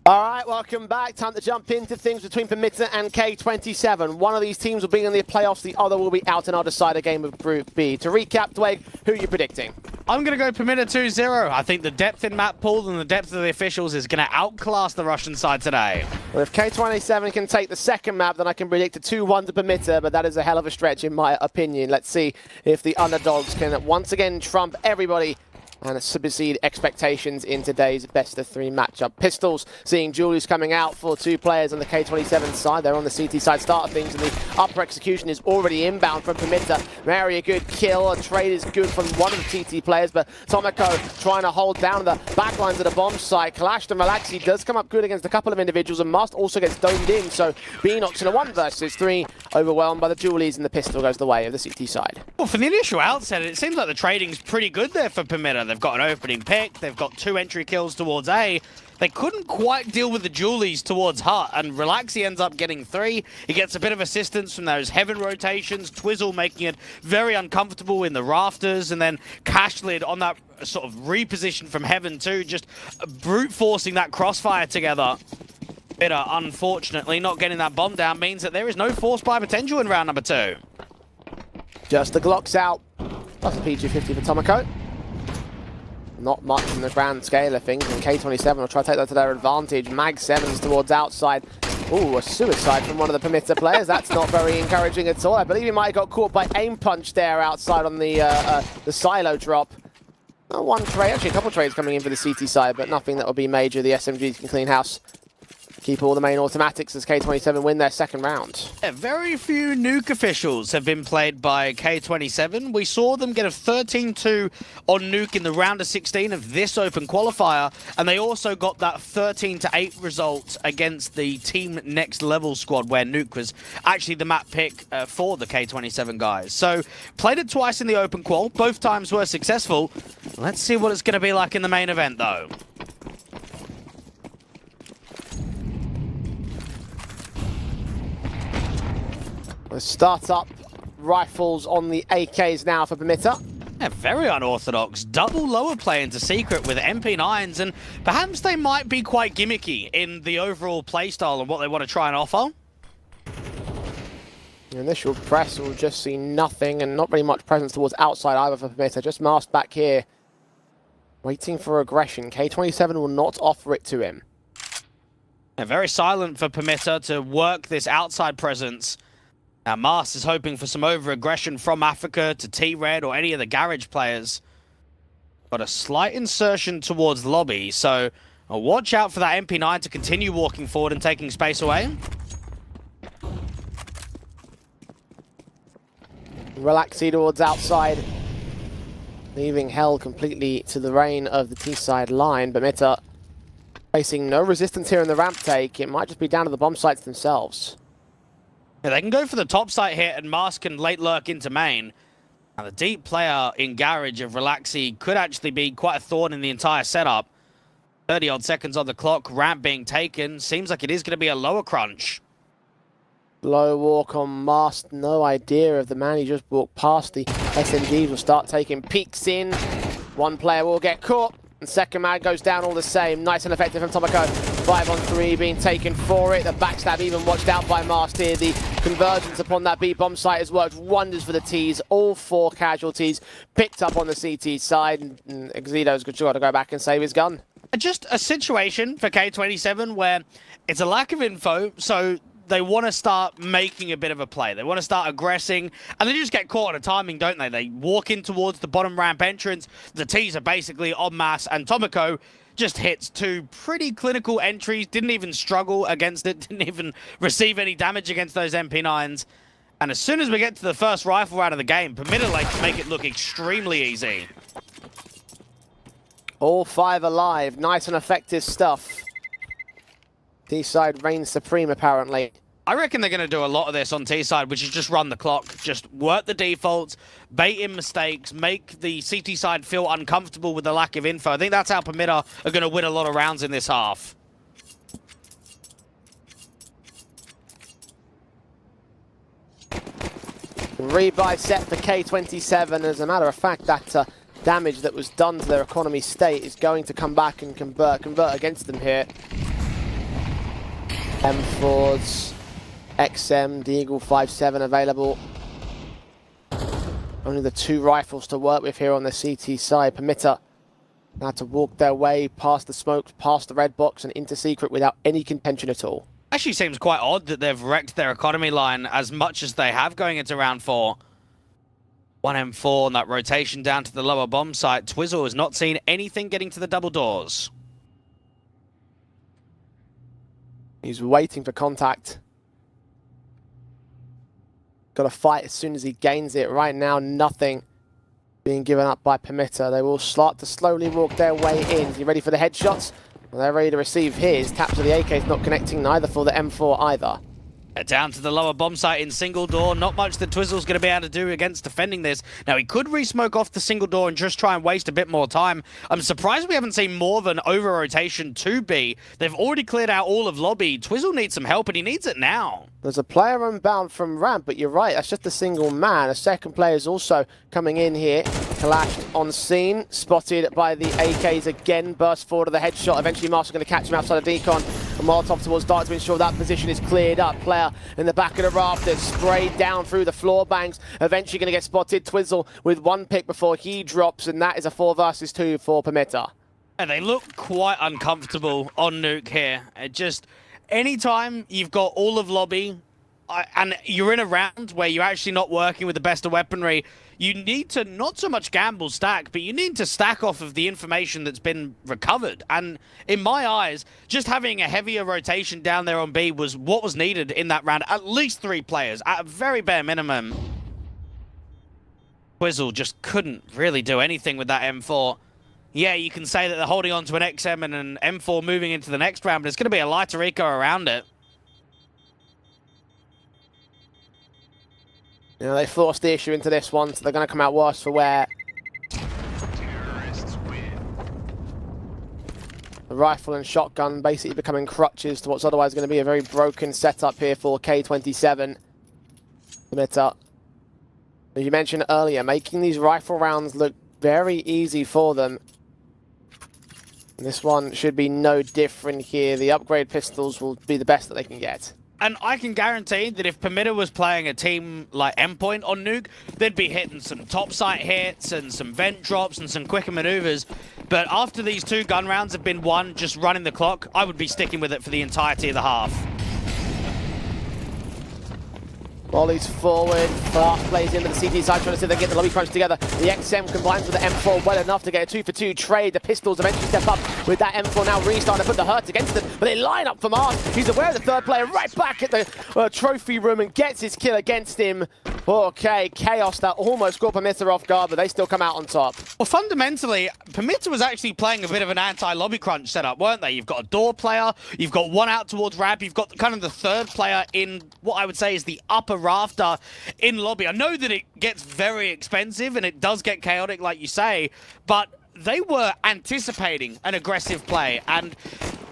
All right, welcome back. Time to jump into things between Permitter and K27. One of these teams will be in the playoffs, the other will be out in our decider game of Group B. To recap, Dwayne, who are you predicting? I'm going to go Permitter 2-0. I think the depth in map pool and the depth of the officials is going to outclass the Russian side today. Well, if K27 can take the second map, then I can predict a 2-1 to Permitter, but that is a hell of a stretch in my opinion. Let's see if the underdogs can once again trump everybody and supersede expectations in today's best-of-3 matchup. Pistols seeing Julius coming out for 2 players on the K27 side. They're on the CT side start of things, and the upper execution is already inbound from Permitter. Mary, a good kill. A trade is good from one of the TT players, but Tomoko trying to hold down the backlines of the bomb site. Clash and Relaxi does come up good against a couple of individuals, and Must also gets domed in, so Beanox in a 1 versus 3, overwhelmed by the Julies, and the pistol goes the way of the CT side. Well, from the initial outset, it seems like the trading's pretty good there for Permitter. They've got an opening pick, they've got 2 entry kills towards A. They couldn't quite deal with the Julies towards Hut, and Relaxi ends up getting 3. He gets a bit of assistance from those Heaven rotations, Twizzle making it very uncomfortable in the rafters, and then Cashlid on that sort of reposition from Heaven too, just brute forcing that crossfire together. Bitter, unfortunately, not getting that bomb down means that there is no force buy potential in round number 2. Just the Glocks out. Plus the P250 for Tomoko. Not much in the grand scale of things, and K27 will try to take that to their advantage. Mag 7s towards outside. Ooh, a suicide from one of the Permitter players. That's not very encouraging at all. I believe he might have got caught by aim punch there outside on the silo drop. One trade, actually a couple of trades coming in for the CT side, but nothing that will be major. The SMGs can clean house. Keep all the main automatics as K27 win their second round. Yeah, very few Nuke officials have been played by K27. We saw them get a 13-2 on Nuke in the round of 16 of this open qualifier, and they also got that 13-8 result against the Team Next Level squad, where Nuke was actually the map pick for the K27 guys. So, played it twice in the open qual. Both times were successful. Let's see what it's going to be like in the main event, though. The start-up rifles on the AKs now for Permitter. Yeah, very unorthodox. Double lower play into Secret with MP9s, and perhaps they might be quite gimmicky in the overall playstyle and what they want to try and offer. The initial press will just see nothing, and not very much presence towards outside either for Permitter. Just masked back here, waiting for aggression. K27 will not offer it to him. Yeah, very silent for Permitter to work this outside presence. Now, Mars is hoping for some over-aggression from Africa to T-Red or any of the Garage players. Got a slight insertion towards lobby, so watch out for that MP9 to continue walking forward and taking space away. Relaxi towards outside, leaving Hell completely to the reign of the T-side line. But Permitter facing no resistance here in the ramp take. It might just be down to the bomb sites themselves. Yeah, they can go for the top site here, and Mars can late lurk into main. Now, the deep player in Garage of Relaxi could actually be quite a thorn in the entire setup. 30-odd seconds on the clock, ramp being taken. Seems like it is going to be a lower crunch. Low walk on Mast, no idea of the man he just walked past. The SMGs will start taking peeks in. One player will get caught, and second man goes down all the same. Nice and effective from Tomoko. 5-on-3 being taken for it. The backstab even watched out by Mast here. The convergence upon that B bomb site has worked wonders for the T's. All 4 casualties picked up on the CT side, and Exito's got to go back and save his gun. Just a situation for K27 where it's a lack of info, so they want to start making a bit of a play. They want to start aggressing, and they just get caught on a timing, don't they? They walk in towards the bottom ramp entrance. The T's are basically en masse, and Tomoko just hits 2 pretty clinical entries. Didn't even struggle against it. Didn't even receive any damage against those MP9s. And as soon as we get to the first rifle round of the game, Permitter make it look extremely easy. All 5 alive. Nice and effective stuff. T-side reigns supreme, apparently. I reckon they're going to do a lot of this on T-side, which is just run the clock, just work the defaults, bait in mistakes, make the CT side feel uncomfortable with the lack of info. I think that's how Permitter are going to win a lot of rounds in this half. Rebuy set for K27. As a matter of fact, that damage that was done to their economy state is going to come back and convert against them here. M4s, XM, Deagle 5.7 available. Only the 2 rifles to work with here on the CT side. Permitter had to walk their way past the smokes, past the red box and into Secret without any contention at all. Actually seems quite odd that they've wrecked their economy line as much as they have going into round 4. One M4 on that rotation down to the lower bomb site. Twizzle has not seen anything getting to the double doors. He's waiting for contact. Got to fight as soon as he gains it. Right now, nothing being given up by Permitter. They will start to slowly walk their way in. Is he ready for the headshots? Well, they're ready to receive his. Tap to the AK is not connecting, neither for the M4 either. Down to the lower bomb site in single door. Not much that Twizzle's going to be able to do against defending this. Now, he could re-smoke off the single door and just try and waste a bit more time. I'm surprised we haven't seen more of an over-rotation to B. They've already cleared out all of lobby. Twizzle needs some help, and he needs it now. There's a player unbound from ramp, but you're right, that's just a single man. A second player is also coming in here. Clashed on scene, spotted by the AKs again, burst forward to the headshot. Eventually, Master going to catch him outside of Decon. A Molotov towards Dark to ensure that position is cleared up. Player in the back of the rafters, sprayed down through the floor banks. Eventually going to get spotted. Twizzle with one pick before he drops, and that is a 4 versus 2 for Permitter. And they look quite uncomfortable on Nuke here. It just, anytime you've got all of lobby, and you're in a round where you're actually not working with the best of weaponry, you need to not so much gamble stack, but you need to stack off of the information that's been recovered. And in my eyes, just having a heavier rotation down there on B was what was needed in that round. At least 3 players, at a very bare minimum. Twizzle just couldn't really do anything with that M4. Yeah, you can say that they're holding on to an XM and an M4 moving into the next round, but it's going to be a lighter eco around it. You know, they forced the issue into this one, so they're going to come out worse for wear. The rifle and shotgun basically becoming crutches to what's otherwise going to be a very broken setup here for K27. Permitter, as you mentioned earlier, making these rifle rounds look very easy for them. And this one should be no different here. The upgrade pistols will be the best that they can get. And I can guarantee that if Permitter was playing a team like Endpoint on Nuke, they'd be hitting some top site hits and some vent drops and some quicker maneuvers. But after these 2 gun rounds have been won, just running the clock, I would be sticking with it for the entirety of the half. Volleys forward, fast plays into the CT side, trying to see if they get the lobby crunch together. The XM combines with the M4 well enough to get a 2-for-2 trade. The pistols eventually step up with that M4 now restarting to put the hurt against them, but they line up for Mars. He's aware of the 3rd player right back at the trophy room and gets his kill against him. Okay, Chaos that almost got Permitter off guard, but they still come out on top. Well, fundamentally, Permitter was actually playing a bit of an anti-lobby crunch setup, weren't they? You've got a door player, you've got one out towards Rab, you've got kind of the 3rd player in what I would say is the upper rafter in lobby. I know that it gets very expensive and it does get chaotic, like you say, but they were anticipating an aggressive play, and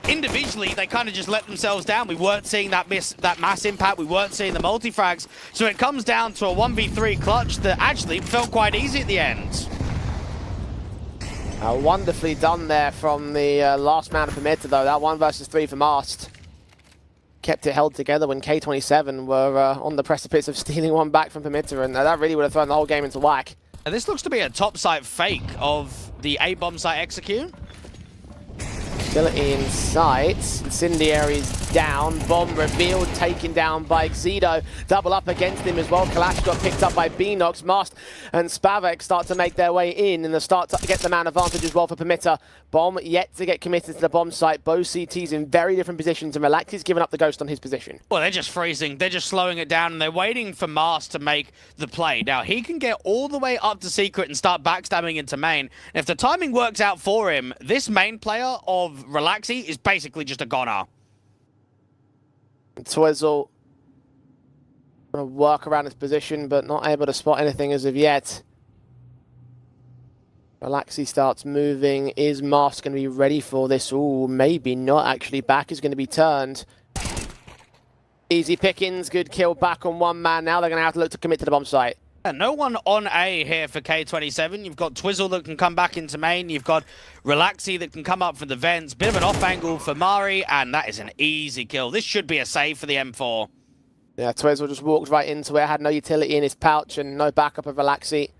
individually they kind of just let themselves down. We weren't seeing that mass impact, we weren't seeing the multi-frags, so it comes down to a 1v3 clutch that actually felt quite easy at the end. Wonderfully done there from the last man of Permitter, though. That 1 versus 3 for Mast kept it held together when K27 were on the precipice of stealing one back from Permitter, and that really would have thrown the whole game into whack. And this looks to be a top site fake of the A bomb site execute. Still in sight. Incendiary's down. Bomb revealed, taken down by Xedo. Double up against him as well. Kalash got picked up by Beanox. Mast and Spavek start to make their way in, and they start to get the man advantage as well for Permitter. Bomb yet to get committed to the bomb site. Both CTs in very different positions, and Relax is giving up the ghost on his position. Well, they're just freezing. They're just slowing it down, and they're waiting for Mast to make the play. Now, he can get all the way up to secret and start backstabbing into main. And if the timing works out for him, this main player of Relaxy is basically just a goner. Twizzle going to work around his position, but not able to spot anything as of yet. Relaxy starts moving. Is Mast going to be ready for this? Ooh, maybe not actually. Back is going to be turned. Easy pickings, good kill back on one man. Now they're going to have to look to commit to the bomb site. And no one on A here for K27. You've got Twizzle that can come back into main. You've got Relaxy that can come up from the vents. Bit of an off angle for Mari, and that is an easy kill. This should be a save for the M4. Yeah, Twizzle just walked right into it, had no utility in his pouch and no backup of Relaxy.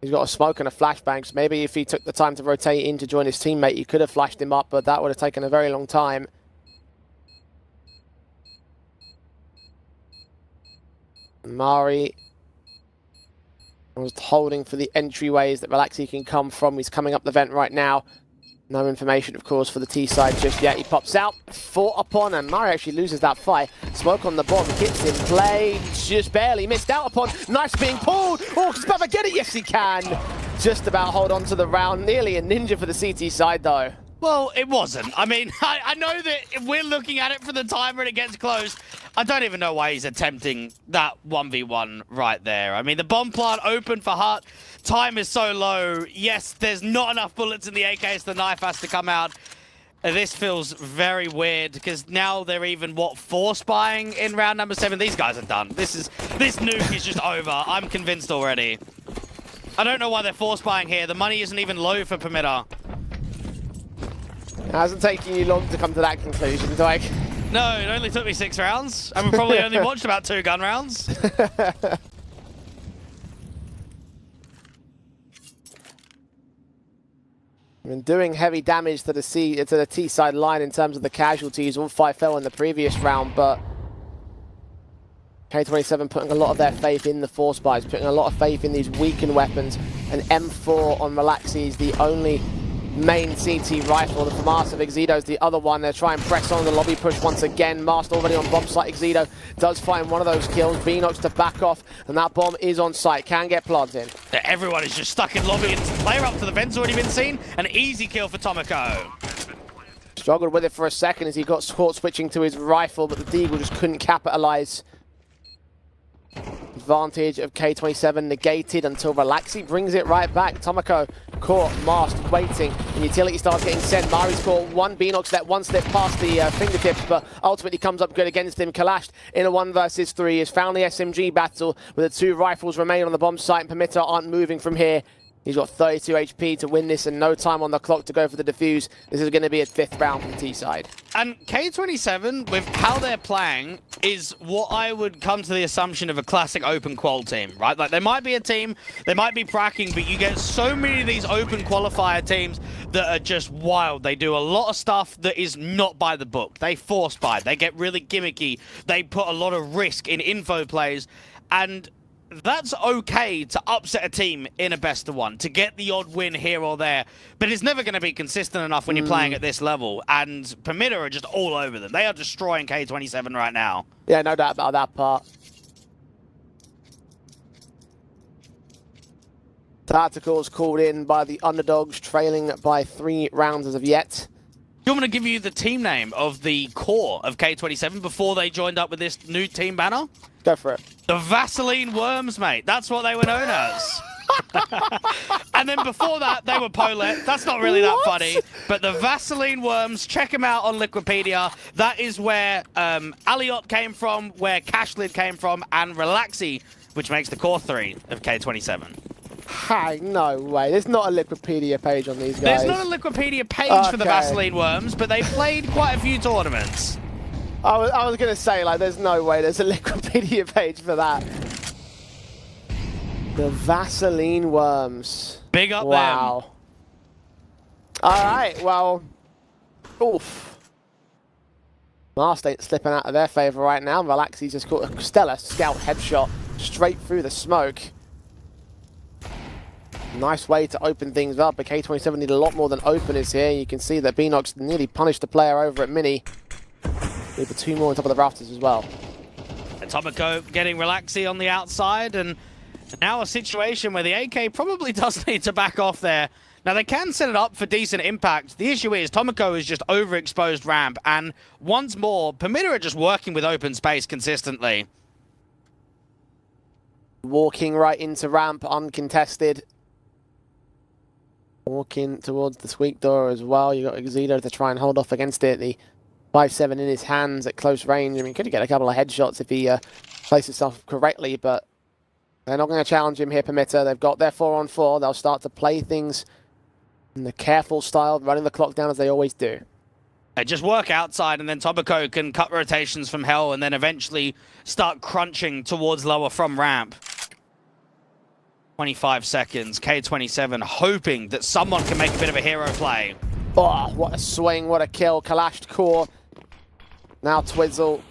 He's got a smoke and a flashbang, so maybe if he took the time to rotate in to join his teammate, he could have flashed him up, but that would have taken a very long time. Mari I was holding for the entryways that Relaxi can come from. He's coming up the vent right now. No information, of course, for the T side just yet. He pops out, fought upon, and Mari actually loses that fight. Smoke on the bomb, Kit's in play, just barely missed out upon. Knife being pulled. Oh, he's about to get it. Yes, he can. Just about hold on to the round. Nearly a ninja for the CT side, though. Well, it wasn't. I mean, I know that if we're looking at it for the timer and it gets close, I don't even know why he's attempting that 1v1 right there. I mean, the bomb plant open for Hut. Time is so low. Yes, there's not enough bullets in the AK, so the knife has to come out. This feels very weird because now they're even, what, 4 spying in round number 7? These guys are done. This nuke is just over. I'm convinced already. I don't know why they're 4 spying here. The money isn't even low for Permitter. It hasn't taken you long to come to that conclusion, Dyke. No, it only took me 6 rounds, and we probably only watched about 2 gun rounds. Been doing heavy damage to the T side line in terms of the casualties. All 5 fell in the previous round, but K27 putting a lot of their faith in the force buys, putting a lot of faith in these weakened weapons. And M4 on Relaxi is the only main CT rifle. The FAMAS of Exido's the other one. They're trying to press on the lobby push once again. Master already on bomb site. Exido does find one of those kills. Beanox to back off, and that bomb is on site. Can get planted. Everyone is just stuck in lobby, and player up to the vent's already been seen. An easy kill for Tomoko. Struggled with it for a second as he got caught switching to his rifle, but the Deagle just couldn't capitalize. Advantage of K27 negated until Relaxi brings it right back. Tomoko caught, masked, waiting, and utility starts getting sent. Mari's caught one Beanox that one slip past the fingertips, but ultimately comes up good against him. Kalash in a 1 versus 3 has found the SMG battle, with the 2 rifles remain on the bomb site, and Permitter aren't moving from here. He's got 32 HP to win this and no time on the clock to go for the defuse. This is going to be a 5th round from the T side. And K27, with how they're playing, is what I would come to the assumption of a classic open qual team, right? Like, they might be a team, they might be cracking, but you get so many of these open qualifier teams that are just wild. They do a lot of stuff that is not by the book. They force buy, they get really gimmicky, they put a lot of risk in info plays, and that's okay to upset a team in a best of 1, to get the odd win here or there, but it's never going to be consistent enough when you're playing at this level, and Permitter are just all over them. They are destroying K27 right now. Yeah, no doubt about that part. Tacticals called in by the underdogs, trailing by 3 rounds as of yet. Do you want me to give you the team name of the core of K27 before they joined up with this new team banner? Go for it. The Vaseline Worms, mate. That's what they were known as. And then before that, they were Polet. That's not really that funny. But the Vaseline Worms, check them out on Liquipedia. That is where Aliot came from, where Cashlid came from, and Relaxi, which makes the core 3 of K27. Hi, no way. There's not a Liquipedia page on these guys. There's not a Liquipedia page for the Vaseline Worms, but they played quite a few tournaments. I was going to say, like, there's no way there's a Liquipedia page for that. The Vaseline Worms. Big up wow. All right, well, oof. Mast ain't slipping out of their favor right now. Relaxi's just caught a stellar scout headshot straight through the smoke. Nice way to open things up, but K27 need a lot more than openers here. You can see that Beanox nearly punished the player over at Mini. Need the 2 more on top of the rafters as well. And Tomoko getting Relaxi on the outside, and now a situation where the AK probably does need to back off there. Now, they can set it up for decent impact. The issue is Tomoko is just overexposed ramp, and once more, Permitter are just working with open space consistently. Walking right into ramp, uncontested. Walking towards the squeak door as well. You got Exido to try and hold off against it. The 5.7 in his hands at close range. I mean, could get a couple of headshots if he places himself correctly, but they're not going to challenge him here, Permitter. They've got their 4-on-4. They'll start to play things in the careful style, running the clock down as they always do. They just work outside, and then Tomoko can cut rotations from hell and then eventually start crunching towards lower from ramp. 25 seconds. K27 hoping that someone can make a bit of a hero play. Oh, what a swing, what a kill. Kalashed core. Now Twizzle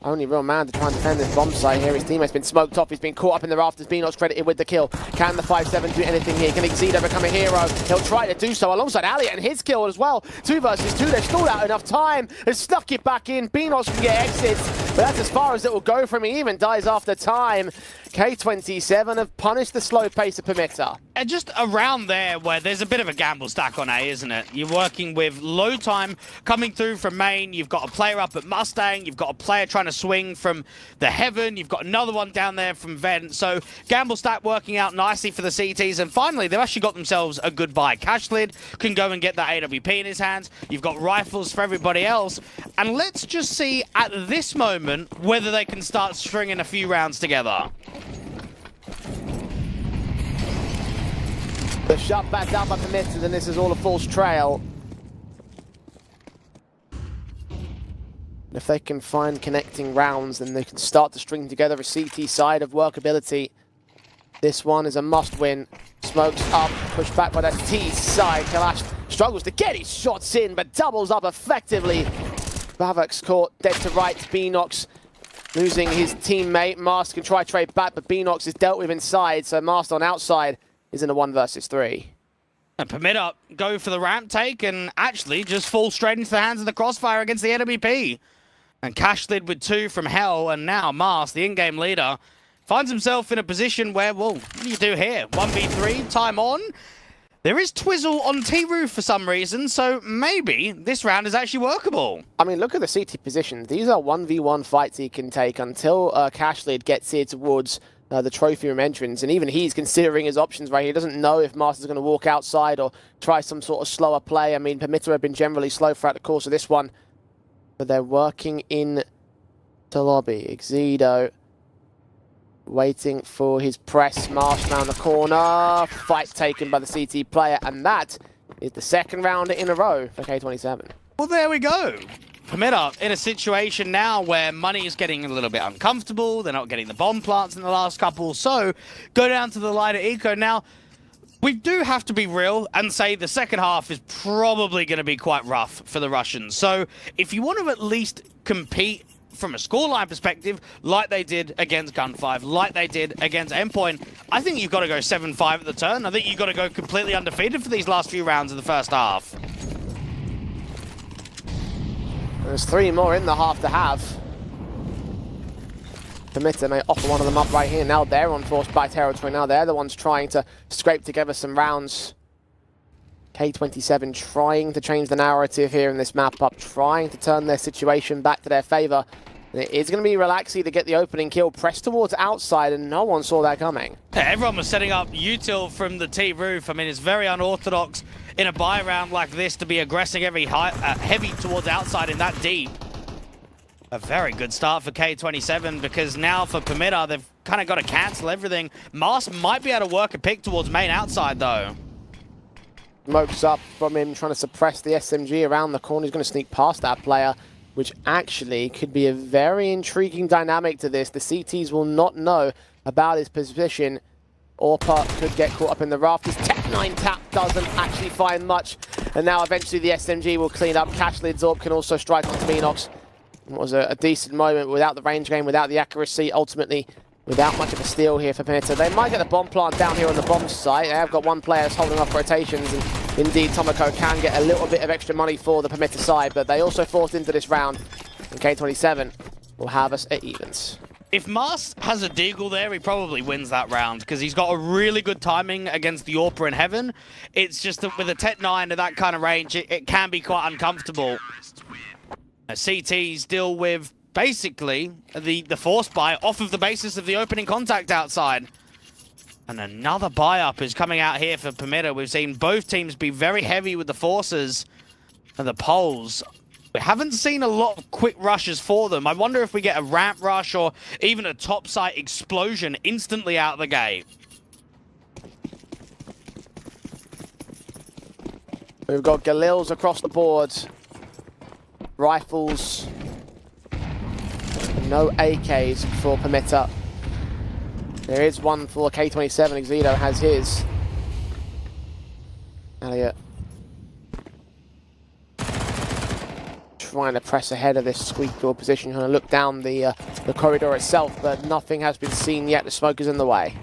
only real man to try and defend this bomb site here. His teammate's been smoked off. He's been caught up in the rafters. Beanox credited with the kill. Can the 5-7 do anything here? Can Exedo become a hero? He'll try to do so alongside Elliot and his kill as well. 2 versus 2. They've stalled out enough time. They've snuck it back in. Beanox can get exits, but that's as far as it will go from him. He even dies after time. K27 have punished the slow pace of Permitter. And just around there where there's a bit of a gamble stack on A, isn't it? You're working with low time coming through from main. You've got a player up at Mustang. You've got a player trying to swing from the Heaven. You've got another one down there from Vent. So gamble stack working out nicely for the CTs. And finally, they've actually got themselves a good buy. Cashlid can go and get that AWP in his hands. You've got rifles for everybody else. And let's just see at this moment whether they can start stringing a few rounds together. The shot back down by Permitter, and this is all a false trail. If they can find connecting rounds, then they can start to string together a CT side of workability. This one is a must-win. Smokes up, pushed back by that T side. Kalash struggles to get his shots in, but doubles up effectively. Bavak's caught dead to right. Beanox losing his teammate. Master can try trade back, but Beanox is dealt with inside, so Master on outside is in a 1 versus 3. And Permitter go for the ramp take and actually just fall straight into the hands of the crossfire against the NWP. And Cashlid with 2 from Hell, and now Mars, the in-game leader, finds himself in a position where, well, what do you do here? 1v3, time on. There is Twizzle on T-Roof for some reason, so maybe this round is actually workable. I mean, look at the CT positions. These are 1v1 fights he can take until Cashlid gets here towards the trophy room entrance, and even he's considering his options right here. He doesn't know if Master's going to walk outside or try some sort of slower play. I mean, Permitter have been generally slow throughout the course of this one, but they're working in the lobby. Exedo waiting for his press. Marsh around the corner. Fight taken by the CT player, and that is the second round in a row for K27. Well, there we go. Permitter in a situation now where money is getting a little bit uncomfortable. They're not getting the bomb plants in the last couple. So go down to the lighter eco. Now, we do have to be real and say the second half is probably going to be quite rough for the Russians. So if you want to at least compete from a scoreline perspective, like they did against Gun5, like they did against Endpoint, I think you've got to go 7-5 at the turn. I think you've got to go completely undefeated for these last few rounds of the first half. There's 3 more in the half to have. Permitter may offer one of them up right here. Now they're on forced by territory. Now they're the ones trying to scrape together some rounds. K27 trying to change the narrative here in this map up, trying to turn their situation back to their favor. And it is going to be Relaxy to get the opening kill, pressed towards outside, and no one saw that coming. Yeah, everyone was setting up util from the T-Roof. I mean, it's very unorthodox in a buy round like this to be aggressing heavy towards outside in that deep. A very good start for K27, because now for Permitter, they've kind of got to cancel everything. Mars might be able to work a pick towards main outside, though. Smokes up from him, trying to suppress the SMG around the corner. He's going to sneak past that player, which actually could be a very intriguing dynamic to this. The CTs will not know about his position. Orpa could get caught up in the rafters. Tech-9 tap doesn't actually find much. And now eventually the SMG will clean up. Cashlid's Orb can also strike onto Beanox. It was a decent moment without the range game, without the accuracy, ultimately without much of a steal here for Permitter. They might get the bomb plant down here on the bomb site. They have got one player holding off rotations, and indeed Tomoko can get a little bit of extra money for the Permitter side, but they also forced into this round, and K27 will have us at evens. If Mars has a deagle there, he probably wins that round, because he's got a really good timing against the Orpa in Heaven. It's just that with a Tech-9 at that kind of range, it can be quite uncomfortable. CTs deal with basically the force buy off of the basis of the opening contact outside. And another buy-up is coming out here for Permitter. We've seen both teams be very heavy with the forces and the poles. We haven't seen a lot of quick rushes for them. I wonder if we get a ramp rush or even a top site explosion instantly out of the gate. We've got Galils across the board. Rifles. No AKs for Permitter. There is one for K27. Exedo has his. Elliot trying to press ahead of this squeak door position, trying to look down the corridor itself, but nothing has been seen yet. The smoke is in the way.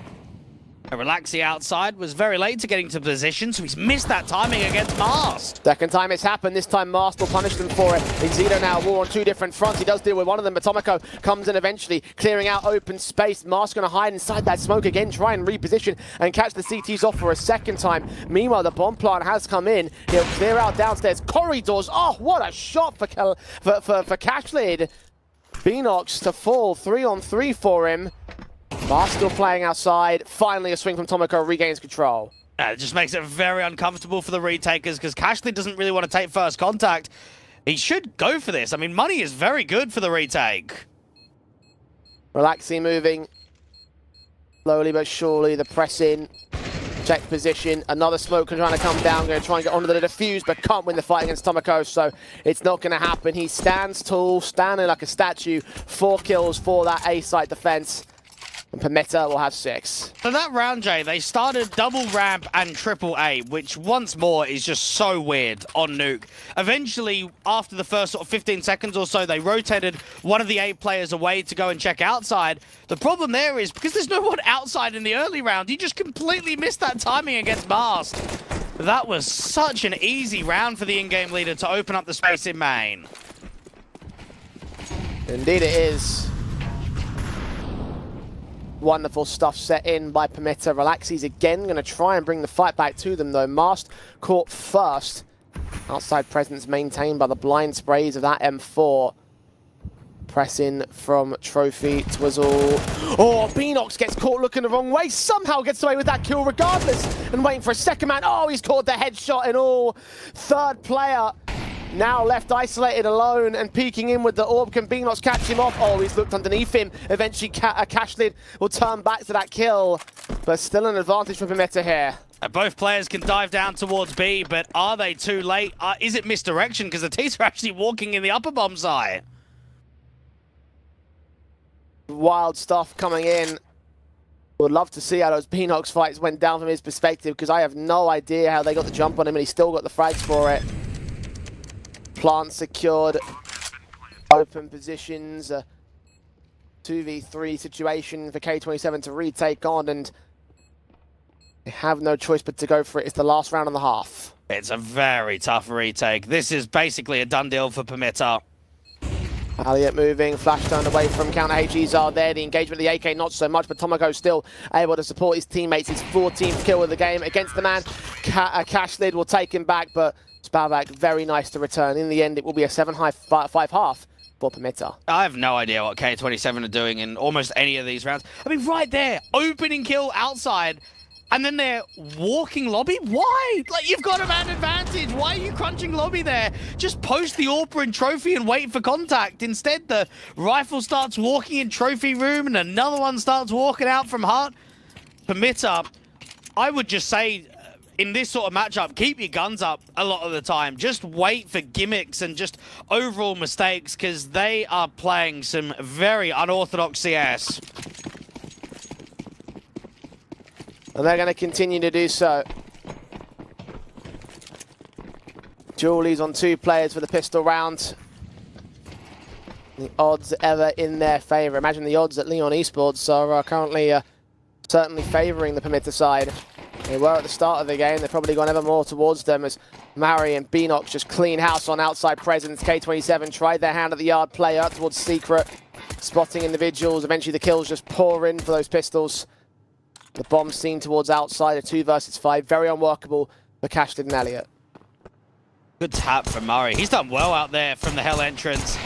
Relaxi outside was very late to getting to position, so he's missed that timing against Mast. Second time it's happened, this time Mast will punish them for it. Xedo now war on two different fronts. He does deal with one of them, but Tomoko comes in eventually, clearing out open space. Mast going to hide inside that smoke again, try and reposition and catch the CTs off for a second time. Meanwhile, the bomb plant has come in. He'll clear out downstairs corridors. Oh, what a shot for Cashlid. Beanox to fall, 3-on-3 for him. Mast still playing outside. Finally, a swing from Tomoko regains control. It just makes it very uncomfortable for the retakers because Cashley doesn't really want to take first contact. He should go for this. I mean, money is very good for the retake. Relaxi moving. Slowly but surely, the press in. Check position. Another smoke trying to come down. Going to try and get onto the defuse, but can't win the fight against Tomoko, so it's not going to happen. He stands tall, standing like a statue. 4 kills for that A-site defense. And Permetta will have 6. For that round, Jay, they started double ramp and triple A, which once more is just so weird on Nuke. Eventually, after the first sort of 15 seconds or so, they rotated one of the A players away to go and check outside. The problem there is, because there's no one outside in the early round, you just completely missed that timing against Mast. That was such an easy round for the in-game leader to open up the space in main. Indeed it is. Wonderful stuff set in by Permetta. Relaxi's again going to try and bring the fight back to them, though. Mast caught first. Outside presence maintained by the blind sprays of that M4. Press in from Trophy, Twizzle. Oh, Beanox gets caught looking the wrong way. Somehow gets away with that kill regardless. And waiting for a second man. Oh, he's caught the headshot and all. Third player now left isolated alone and peeking in with the orb. Can Beanox catch him off? Oh, he's looked underneath him. Eventually, Cashlid will turn back to that kill. But still an advantage for Permetta here. Both players can dive down towards B, but are they too late? Is it misdirection? Because the T's are actually walking in the upper bomb site. Wild stuff coming in. Would love to see how those Beanox fights went down from his perspective, because I have no idea how they got the jump on him and he still got the frags for it. Plant secured. Open positions. 2v3 situation for K27 to retake on, and they have no choice but to go for it. It's the last round and a half. It's a very tough retake. This is basically a done deal for Permetta. Elliot moving, flash turned away from counter HEs are there. The engagement of the AK not so much, but Tomoko still able to support his teammates. His 14th kill of the game against the man. Cashlid will take him back, but Spalvac very nice to return. In the end, it will be a 7-5 for Permetta. I have no idea what K27 are doing in almost any of these rounds. I mean, right there, opening kill outside, and then they're walking lobby? Why? Like, you've got a man advantage. Why are you crunching lobby there? Just post the AWPer and trophy and wait for contact. Instead, the rifle starts walking in trophy room and another one starts walking out from hut. Permetta, I would just say, in this sort of matchup, keep your guns up a lot of the time. Just wait for gimmicks and just overall mistakes, because they are playing some very unorthodox CS. And they're going to continue to do so. Julie's on 2 players for the pistol round. The odds ever in their favor. Imagine the odds at Leon Esports are currently certainly favoring the Permetta side. They were at the start of the game. They've probably gone ever more towards them as Mari and Beanox just clean house on outside presence. K27 tried their hand at the yard play up towards Secret, spotting individuals. Eventually the kills just pour in for those pistols. The bomb seen towards outside, a 2 versus 5. Very unworkable for Cashlid and Elliot. Good tap from Murray. He's done well out there from the Hell entrance.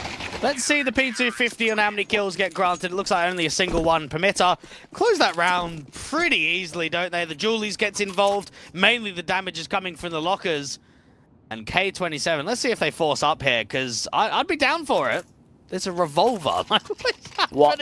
Let's see the P250 and how many kills get granted. It looks like only a single one. Permetta close that round pretty easily, don't they? The Julies gets involved. Mainly the damage is coming from the lockers. And K27, let's see if they force up here, because I'd be down for it. There's a revolver. What's happening? What?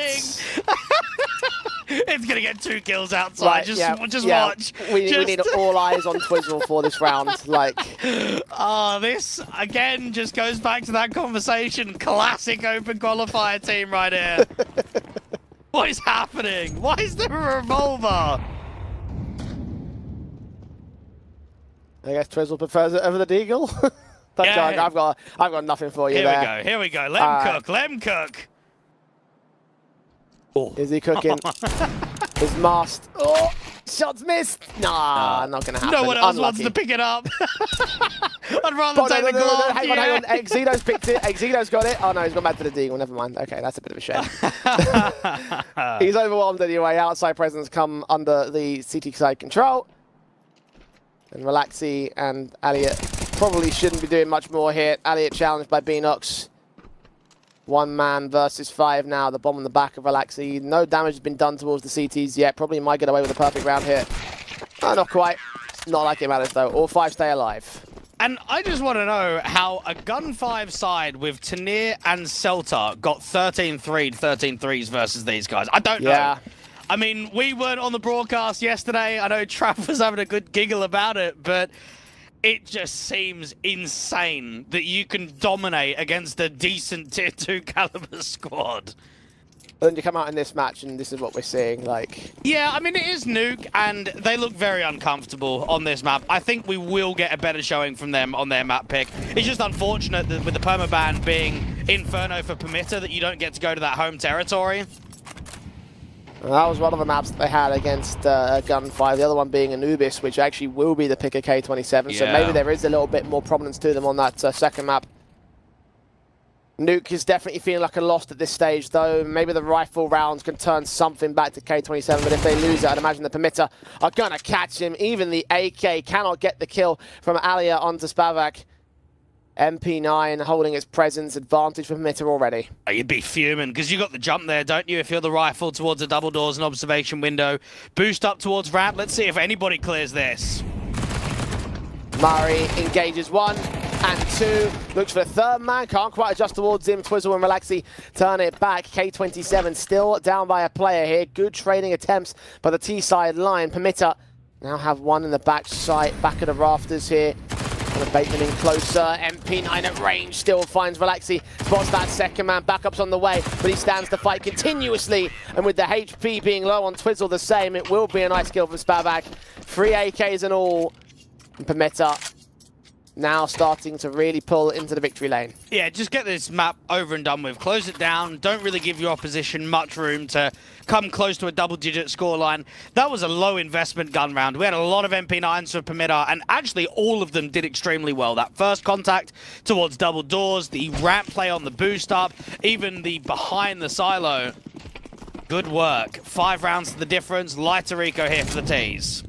It's going to get 2 kills outside. Right, just watch. We need all eyes on Twizzle for this round. Like, this, again, just goes back to that conversation. Classic open qualifier team right here. What is happening? Why is there a revolver? I guess Twizzle prefers it over the Deagle. Don't Yeah. joke. I've got nothing for you there. Here we go. Let him cook. Oh. Is he cooking? His mast. Oh, shots missed. Nah, not going to happen. No one else Unlucky. wants to pick it up. I'd rather Oh, take the glove. hang on. Exito's picked it. Exito's got it. Oh, no, he's gone back to the deagle. Never mind. Okay, that's a bit of a shame. He's overwhelmed anyway. Outside presence come under the CT side control. And Relaxi and Elliot probably shouldn't be doing much more here. Elliot challenged by Beanox. 1 man versus 5 now. The bomb on the back of Relaxi. No damage has been done towards the CTs yet. Probably might get away with a perfect round here. Oh, not quite. Not like it matters though. All 5 stay alive. And I just want to know how a Gun 5 side with Tanir and Celta got 13-3, 13-3s versus these guys. I don't know. Yeah. I mean, we weren't on the broadcast yesterday. I know Trav was having a good giggle about it, but it just seems insane that you can dominate against a decent Tier 2 caliber squad. But then you come out in this match and this is what we're seeing, like... Yeah, I mean, it is Nuke, and they look very uncomfortable on this map. I think we will get a better showing from them on their map pick. It's just unfortunate that with the permaban being Inferno for Permitter that you don't get to go to that home territory. And that was one of the maps that they had against Gun 5, the other one being Anubis, which actually will be the pick of K27, so maybe there is a little bit more prominence to them on that second map. Nuke is definitely feeling like a loss at this stage, though. Maybe the rifle rounds can turn something back to K27, but if they lose it, I'd imagine the Permitter are going to catch him. Even the AK cannot get the kill from Alia onto Spavak. MP9 holding its presence, advantage for Permitter already. You'd be fuming, because you got the jump there, don't you? If you're the rifle towards the double doors and observation window. Boost up towards ramp. Let's see if anybody clears this. Murray engages 1 and 2. Looks for the third man. Can't quite adjust towards him. Twizzle and Relaxi turn it back. K27 still down by a player here. Good trading attempts by the T-side line. Permitter now have 1 in the back sight. Back of the rafters here. And Bateman in closer. MP9 at range. Still finds Relaxi. Spots that second man. Backup's on the way. But he stands to fight continuously. And with the HP being low on Twizzle the same, it will be a nice kill from Spavak. 3 AKs and all. And Permitter now starting to really pull into the victory lane. Yeah, just get this map over and done with. Close it down. Don't really give your opposition much room to come close to a double-digit scoreline. That was a low-investment gun round. We had a lot of MP9s for Permitter, and actually all of them did extremely well. That first contact towards double doors, the ramp play on the boost up, even the behind the silo. Good work. 5 rounds to the difference. Lighter Rico here for the T's.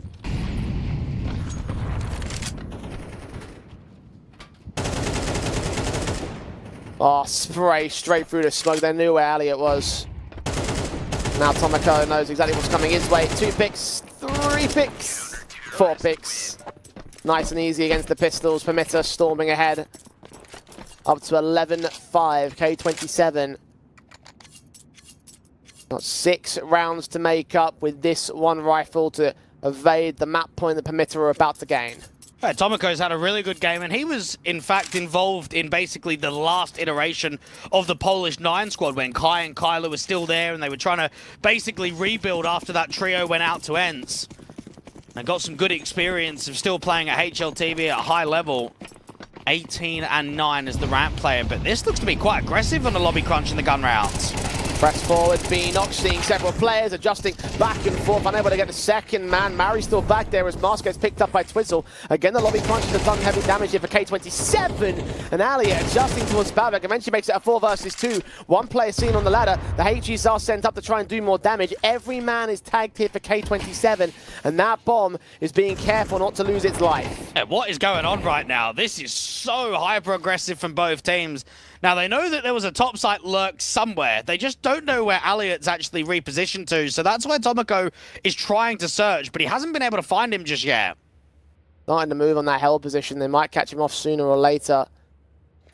Oh, spray straight through the smoke. They knew where Elliot was. Now Tomoko knows exactly what's coming his way. 2 picks, 3 picks, 4 picks. Nice and easy against the pistols. Permitter storming ahead. Up to 11-5. K27. Got 6 rounds to make up with this 1 rifle to evade the map point that Permitter are about to gain. Tomoko's had a really good game, and he was, in fact, involved in basically the last iteration of the Polish 9 squad when Kai and Kyla were still there, and they were trying to basically rebuild after that trio went out to ENCE. And got some good experience of still playing at HLTV at a high level. 18-9 as the ramp player, but this looks to be quite aggressive on the lobby crunch in the gun rounds. Press forward, Beanox seeing several players adjusting back and forth, unable to get the second man. Mary's still back there as Mask gets picked up by Twizzle. Again, the lobby crunches have done heavy damage here for K27. And Alia adjusting towards Spavak, eventually makes it a 4 versus 2. 1 player seen on the ladder. The HGs are sent up to try and do more damage. Every man is tagged here for K27, and that bomb is being careful not to lose its life. Yeah, what is going on right now? This is so hyper-aggressive from both teams. Now, they know that there was a top site lurk somewhere. They just don't know where Elliot's actually repositioned to, so that's where Tomoko is trying to search, but he hasn't been able to find him just yet. Starting to move on that hell position. They might catch him off sooner or later.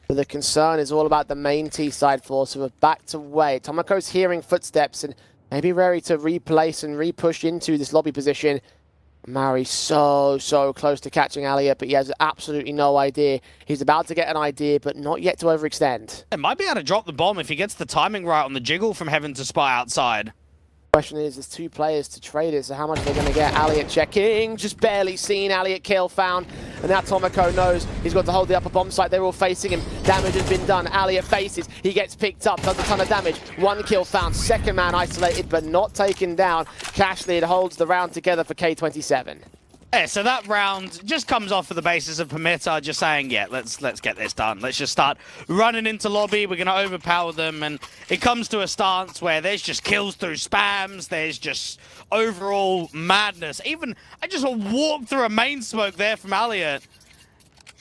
But the concern is all about the main T-side force who are back to wait. Tomoko's hearing footsteps and maybe ready to replace and re-push into this lobby position. Murray so close to catching Elliot, but he has absolutely no idea. He's about to get an idea, but not yet to overextend. It might be able to drop the bomb if he gets the timing right on the jiggle from Heaven to Spy outside. Question is, there's 2 players to trade it, so how much are they going to get? Alliot checking, just barely seen. Alliot kill found, and now Tomoko knows he's got to hold the upper bomb site. They're all facing him. Damage has been done. Alliot faces, he gets picked up, does a ton of damage. 1 kill found, second man isolated, but not taken down. Cashlead holds the round together for K27. Yeah, so that round just comes off for the basis of Permitter just saying, yeah, let's get this done. Let's just start running into lobby. We're going to overpower them. And it comes to a stance where there's just kills through spams. There's just overall madness. Even, I just walked through a main smoke there from Alliot.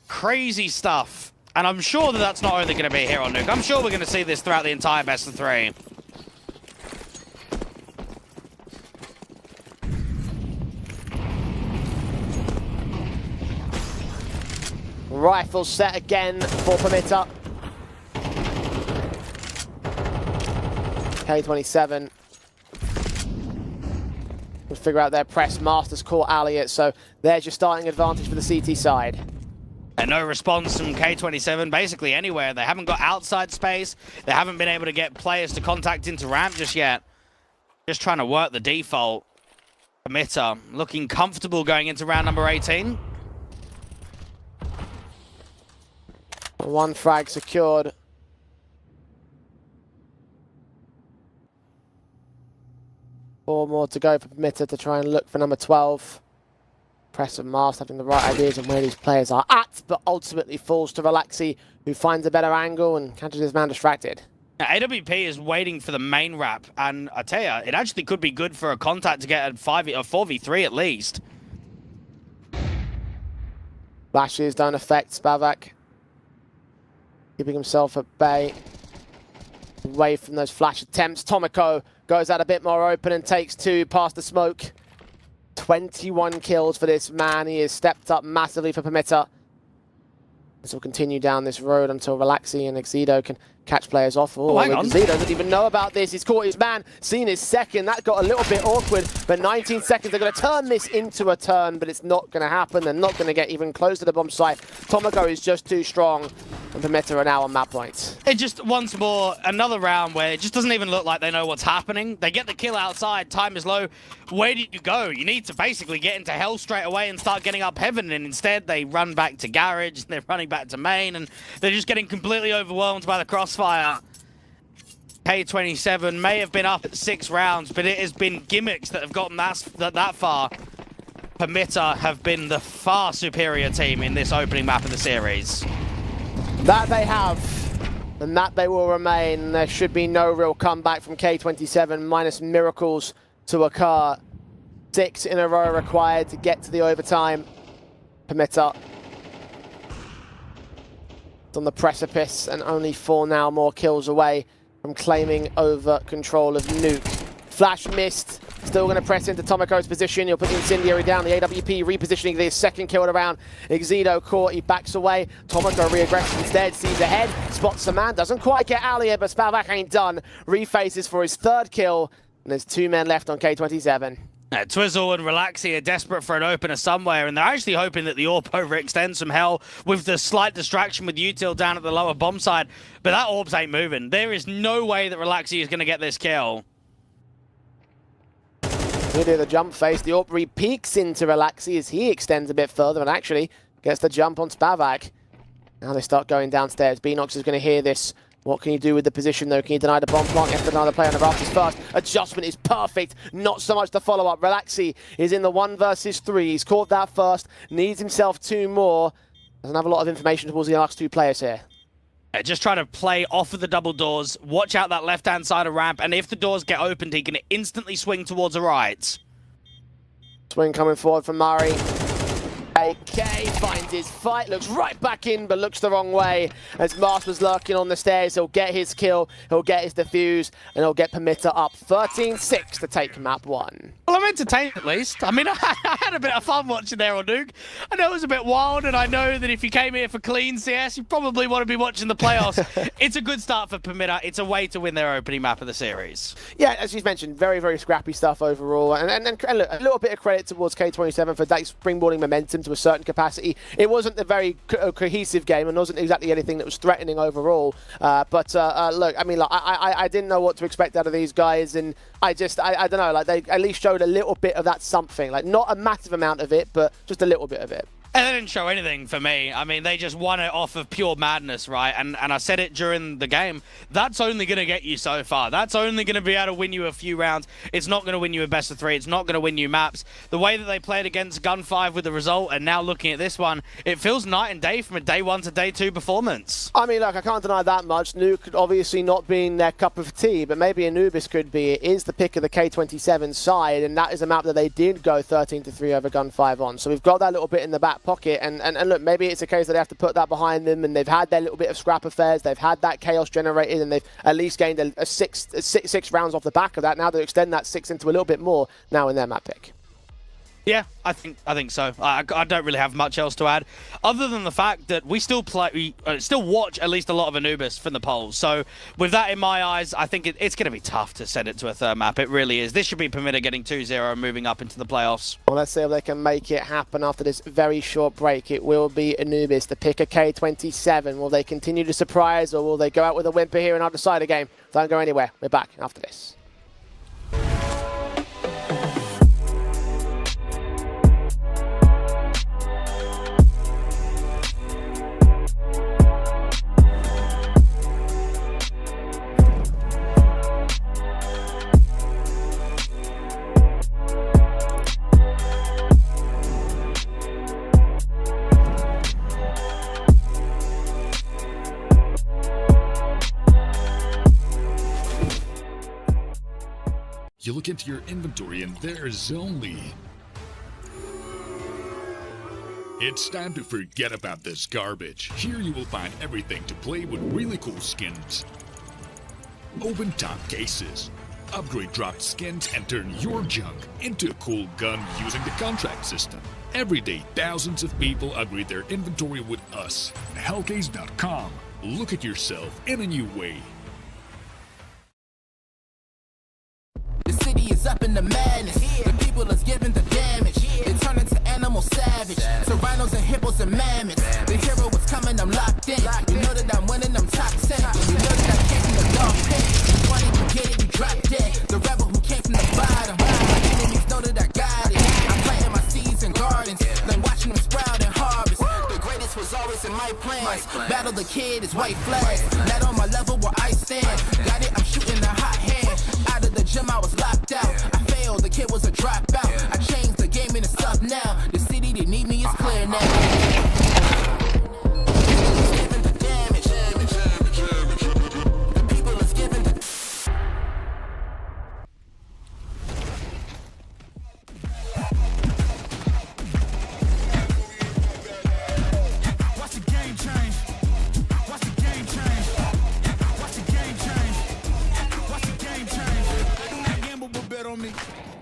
Crazy stuff. And I'm sure that that's not only going to be here on Nuke. I'm sure we're going to see this throughout the entire best of 3. Rifle set again for Permitter. K27 will figure out their press. Masters caught Alliot, so there's your starting advantage for the CT side. And no response from K27 basically anywhere. They haven't got outside space. They haven't been able to get players to contact into ramp just yet. Just trying to work the default. Permitter looking comfortable going into round number 18. 1 frag secured. Four more to go for Permitter to try and look for number 12. Press and Mast having the right ideas on where these players are at, but ultimately falls to Relaxi, who finds a better angle and catches his man distracted. Now, AWP is waiting for the main wrap, and I tell you, it actually could be good for a contact to get a 4v3 at least. Flashes don't affect Spavak. Keeping himself at bay. Away from those flash attempts. Tomoko goes out a bit more open and takes 2 past the smoke. 21 kills for this man. He has stepped up massively for Permitter. This will continue down this road until Relaxi and Exido can catch players off. Oh, hang on. Exido doesn't even know about this. He's caught his man, seen his second. That got a little bit awkward, but 19 seconds. They're going to turn this into a turn, but it's not going to happen. They're not going to get even close to the bomb site. Tomoko is just too strong, and Permitter are now on map points. It just, once more, another round where it just doesn't even look like they know what's happening. They get the kill outside, time is low. Where did you go? You need to basically get into hell straight away and start getting up heaven, and instead they run back to garage, they're running back to main, and they're just getting completely overwhelmed by the crossfire. K27 may have been up at 6 rounds, but it has been gimmicks that have gotten that far. Permitter have been the far superior team in this opening map of the series. That they have, and that they will remain. There should be no real comeback from K27, minus miracles to occur. 6 in a row required to get to the overtime. Permitter on the precipice, and only 4 now more kills away from claiming over control of Nuke. Flash missed. Still going to press into Tomoko's position. He'll put the Incendiary down. The AWP repositioning the second kill around. Exido caught. He backs away. Tomoko re-aggresses instead. Sees ahead. Spots the man. Doesn't quite get Alliot, but Spavak ain't done. Refaces for his 3rd kill. And there's 2 men left on K27. Twizzle and Relaxi are desperate for an opener somewhere, and they're actually hoping that the AWP overextends some hell with the slight distraction with Util down at the lower bomb side. But that AWPs ain't moving. There is no way that Relaxi is going to get this kill. We do the jump face. The AWP re-peeks into Relaxi as he extends a bit further and actually gets the jump on Spavak. Now they start going downstairs. Beanox is going to hear this. What can you do with the position, though? Can you deny the bomb plant? You have to deny the play on the rafters first. Adjustment is perfect. Not so much the follow-up. Relaxi is in the 1 versus 3. He's caught that first. Needs himself 2 more. Doesn't have a lot of information towards the last 2 players here. Just try to play off of the double doors. Watch out that left-hand side of ramp. And if the doors get opened, he can instantly swing towards the right. Swing coming forward from Murray. AK finds his fight, looks right back in, but looks the wrong way. As Mast was lurking on the stairs, he'll get his kill, he'll get his defuse, and he'll get Permitter up 13-6 to take map 1. Well, I'm entertained at least. I mean, I had a bit of fun watching there on Nuke. I know it was a bit wild, and I know that if you came here for clean CS, you probably want to be watching the playoffs. It's a good start for Permitter. It's a way to win their opening map of the series. Yeah, as you mentioned, very, very scrappy stuff overall. And look, a little bit of credit towards K27 for that springboarding momentum to a certain capacity. It wasn't a very cohesive game and wasn't exactly anything that was threatening overall. But look, I mean, like, I didn't know what to expect out of these guys, and I don't know, like, they at least showed a little bit of that something. Like, not a massive amount of it, but just a little bit of it. And they didn't show anything for me. I mean, they just won it off of pure madness, right? And I said it during the game. That's only going to get you so far. That's only going to be able to win you a few rounds. It's not going to win you a best of 3. It's not going to win you maps. The way that they played against Gun 5 with the result, and now looking at this one, it feels night and day from a day 1 to day 2 performance. I mean, look, I can't deny that much. Nuke obviously not being their cup of tea, but maybe Anubis could be. It is the pick of the K27 side, and that is a map that they did go 13-3 over Gun 5 on. So we've got that little bit in the back pocket, and look, maybe it's a case that they have to put that behind them, and they've had their little bit of scrap affairs, they've had that chaos generated, and they've at least gained a six rounds off the back of that. Now they extend that 6 into a little bit more now in their map pick. Yeah, I think so. I don't really have much else to add, other than the fact that we still watch at least a lot of Anubis from the polls. So with that in my eyes, I think it's going to be tough to send it to a third map. It really is. This should be Permitter getting 2-0 and moving up into the playoffs. Well, let's see if they can make it happen after this very short break. It will be Anubis, the pick of K27. Will they continue to surprise, or will they go out with a whimper here in our decider game? Don't go anywhere. We're back after this. You look into your inventory and there's only... It's time to forget about this garbage. Here you will find everything to play with really cool skins. Open top cases. Upgrade dropped skins and turn your junk into a cool gun using the contract system. Every day, thousands of people upgrade their inventory with us. Hellcase.com. Look at yourself in a new way. The city is up in the madness. The people is giving the damage. They turn into animal savage. So rhinos and hippos and mammoths. The hero is coming, I'm locked in. You know that I'm winning, I'm top 10. You know that I came from the dog pit. You want it, you get it, you drop dead. The rebel who came from the bottom. My enemies know that I got it. I'm planting my seeds and gardens. Then watching them sprout and harvest. The greatest was always in my plans. Battle the kid is white flags. Not on my level where I stand. Got it, I'm shooting a hot hand. Out of the gym, I was locked out. I failed, the kid was a dropout. I changed the game and it's up now. The city that need me is clear now. Giving the damage. The people is giving the... Watch the game change. Watch the game change. Watch the game change. Watch the game change. I do not gamble, but bet on me.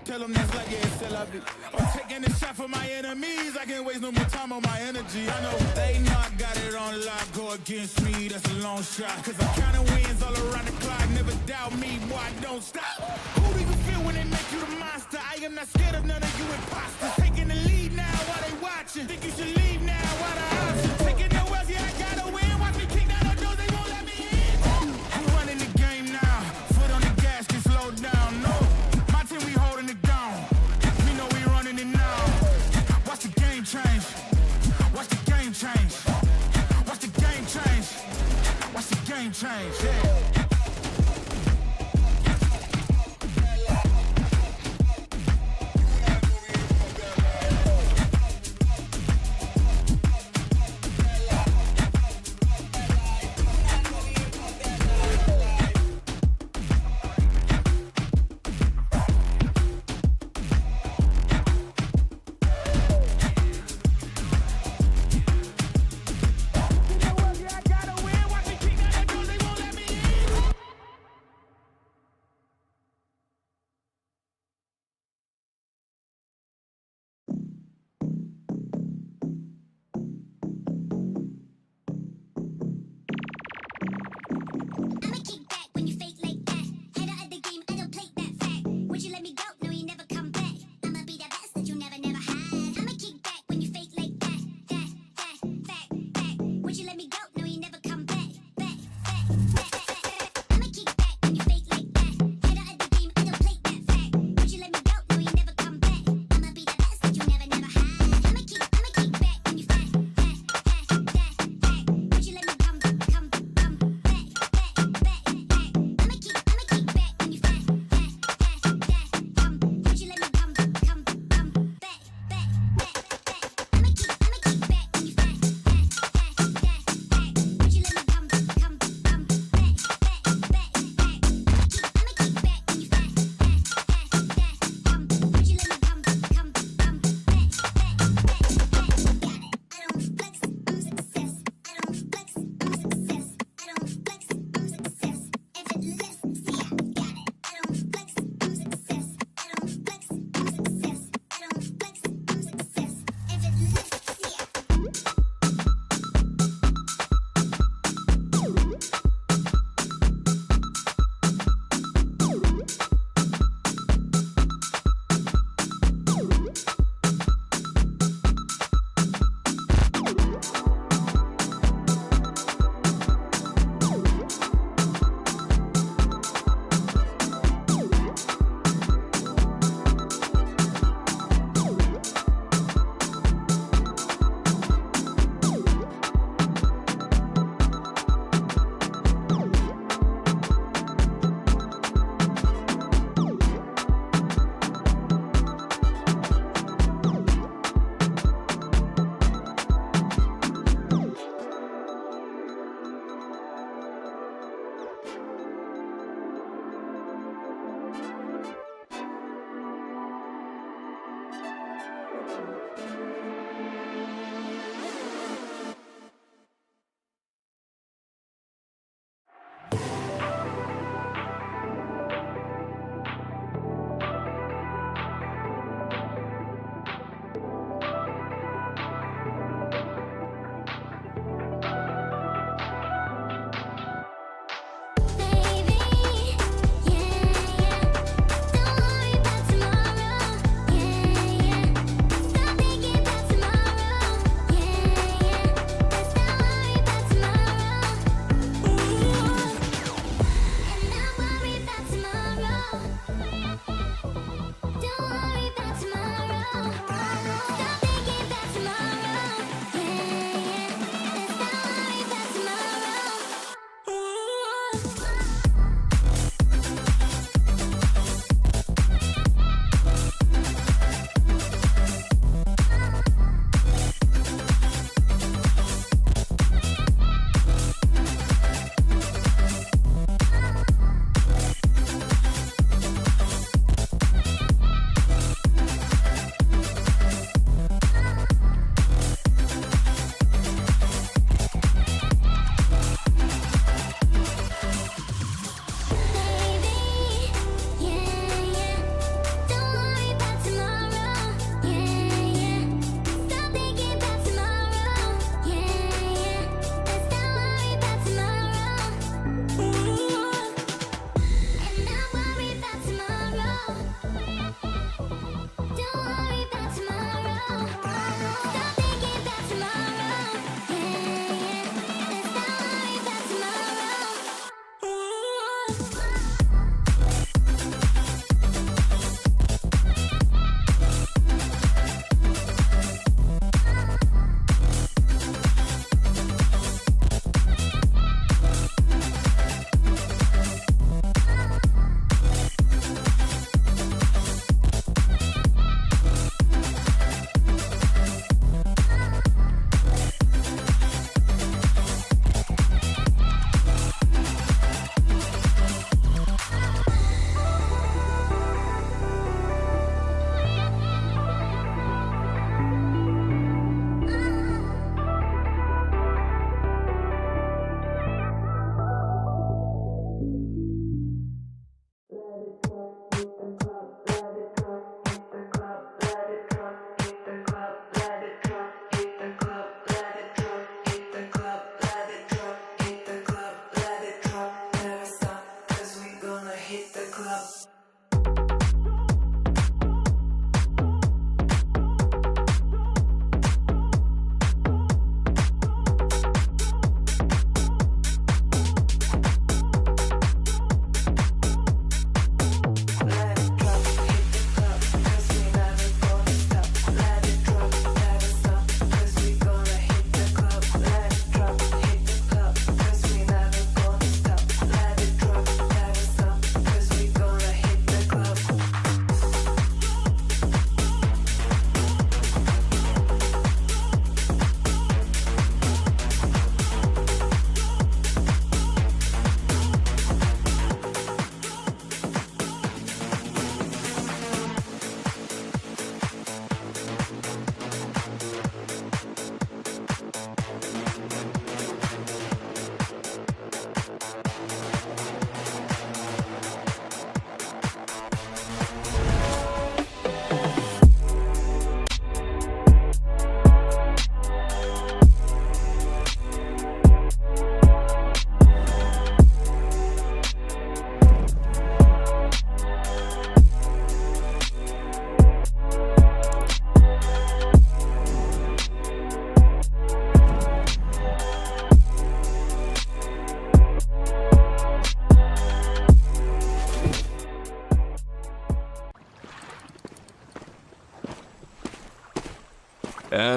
Tell them that's like, yeah, it's LIV. I'm taking a shot for my enemies. I can't waste no more time on my energy. I know they not got it on lock. Go against me, that's a long shot. Cause I'm counting wins all around the clock. Never doubt me, boy, don't stop. Who do you feel when they make you the monster? I am not scared of none of you imposters. Taking the lead now while they watching. Think you should leave now while the options. Taking no else, yeah, I gotta win. Watch me kick down the doors, they won't let me in. I'm running the game now. Foot on the gas, can slow down. No, my team, we holding it down. We know we running it now. Watch the game change. Watch the game change. Watch the game change. Watch the game change. Yeah.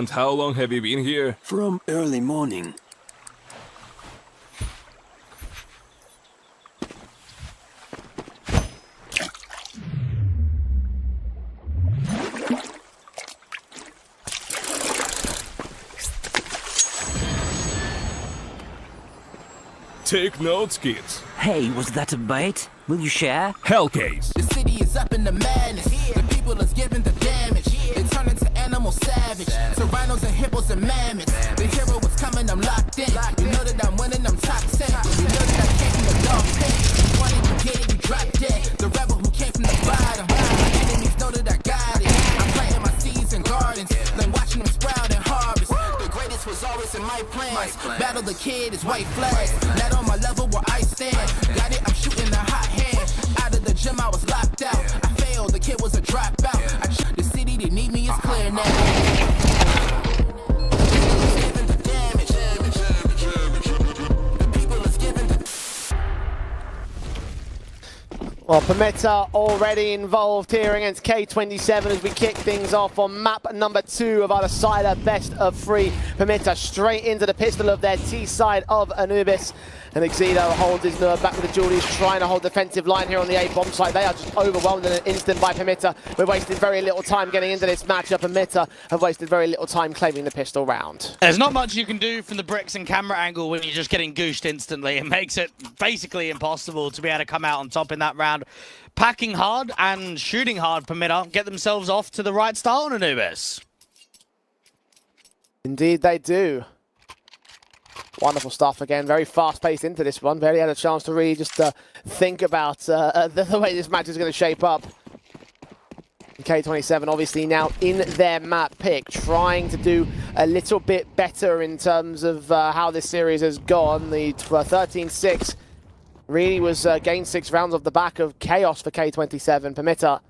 And how long have you been here? From early morning. Take notes, kids. Hey, was that a bite? Will you share? Hellcase. The city is up in the madness. The people is giving the damage. They turn into animal savage. So rhinos and hippos and mammoths. The hero was coming, I'm locked in. You know that I'm winning, I'm top 10. You know that I came from the dog pit. You wanted to get it, you dropped dead. The rebel who came from the bottom. My enemies know that I got it. I'm planting my seeds and gardens. Then watching them sprout and harvest. The greatest was always in my plans. Battle the kid is white flags. Not on my level where I stand. Got it, I'm shooting a hot hand. Out of the gym, I was locked out. I failed, the kid was a dropout. The city, they need me, it's clear now. Well, Permitta already involved here against K27 as we kick things off on map number 2 of our decider best of 3. Permitta straight into the pistol of their T side of Anubis. And Exedo holds his nerve back with the Julies, trying to hold defensive line here on the A-bomb side. They are just overwhelmed in an instant by Permitta. We're wasting very little time getting into this matchup. Permitta have wasted very little time claiming the pistol round. There's not much you can do from the bricks and camera angle when you're just getting goosed instantly. It makes it basically impossible to be able to come out on top in that round. Packing hard and shooting hard, Permitta get themselves off to the right start on Anubis. Indeed they do. Wonderful stuff again, very fast-paced into this one. Barely had a chance to really just think about the way this match is going to shape up. K27 obviously now in their map pick, trying to do a little bit better in terms of how this series has gone. The 13-6 really was gained 6 rounds off the back of chaos for K27. Permitta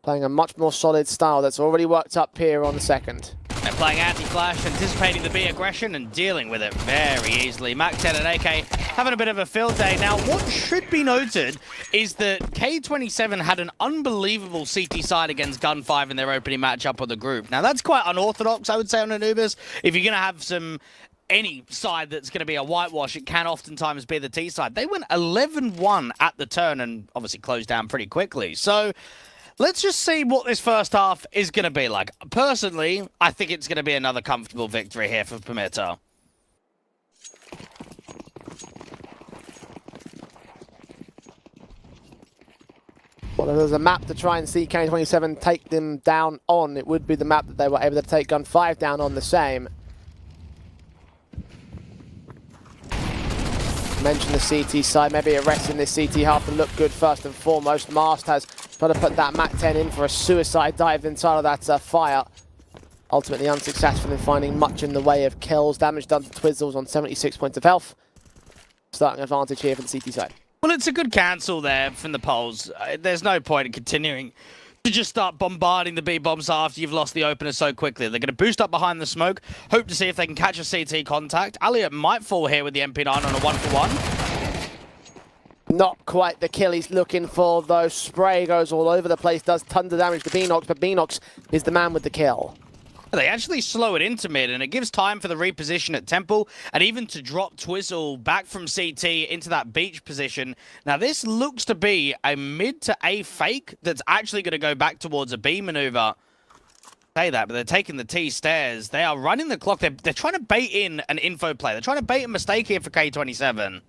playing a much more solid style that's already worked up here on the second. They're playing anti-flash, anticipating the B aggression and dealing with it very easily. Mac-10 and AK having a bit of a field day. Now, what should be noted is that K27 had an unbelievable CT side against Gun 5 in their opening matchup of the group. Now, that's quite unorthodox, I would say, on Anubis. If you're going to have any side that's going to be a whitewash, it can oftentimes be the T side. They went 11-1 at the turn and obviously closed down pretty quickly. So let's just see what this first half is going to be like. Personally, I think it's going to be another comfortable victory here for Permitta. Well, if there's a map to try and see K27 take them down on, it would be the map that they were able to take Gun 5 down on the same. Mentioned the CT side, maybe arresting this CT half and look good first and foremost. Mast has tried to put that Mac-10 in for a suicide dive inside of that fire. Ultimately unsuccessful in finding much in the way of kills. Damage done to Twizzles on 76 points of health. Starting advantage here for the CT side. Well, it's a good cancel there from the Poles. There's no point in continuing to just start bombarding the B bombs after you've lost the opener so quickly. They're going to boost up behind the smoke, hope to see if they can catch a CT contact. Elliot might fall here with the MP9 on a 1-for-1. Not quite the kill he's looking for, though. Spray goes all over the place, does tons of damage to Beanox, but Beanox is the man with the kill. They actually slow it into mid, and it gives time for the reposition at Temple, and even to drop Twizzle back from CT into that beach position. Now, this looks to be a mid to A fake that's actually going to go back towards a B maneuver. Say that, but they're taking the T stairs. They are running the clock. They're trying to bait in an info play. They're trying to bait a mistake here for K27.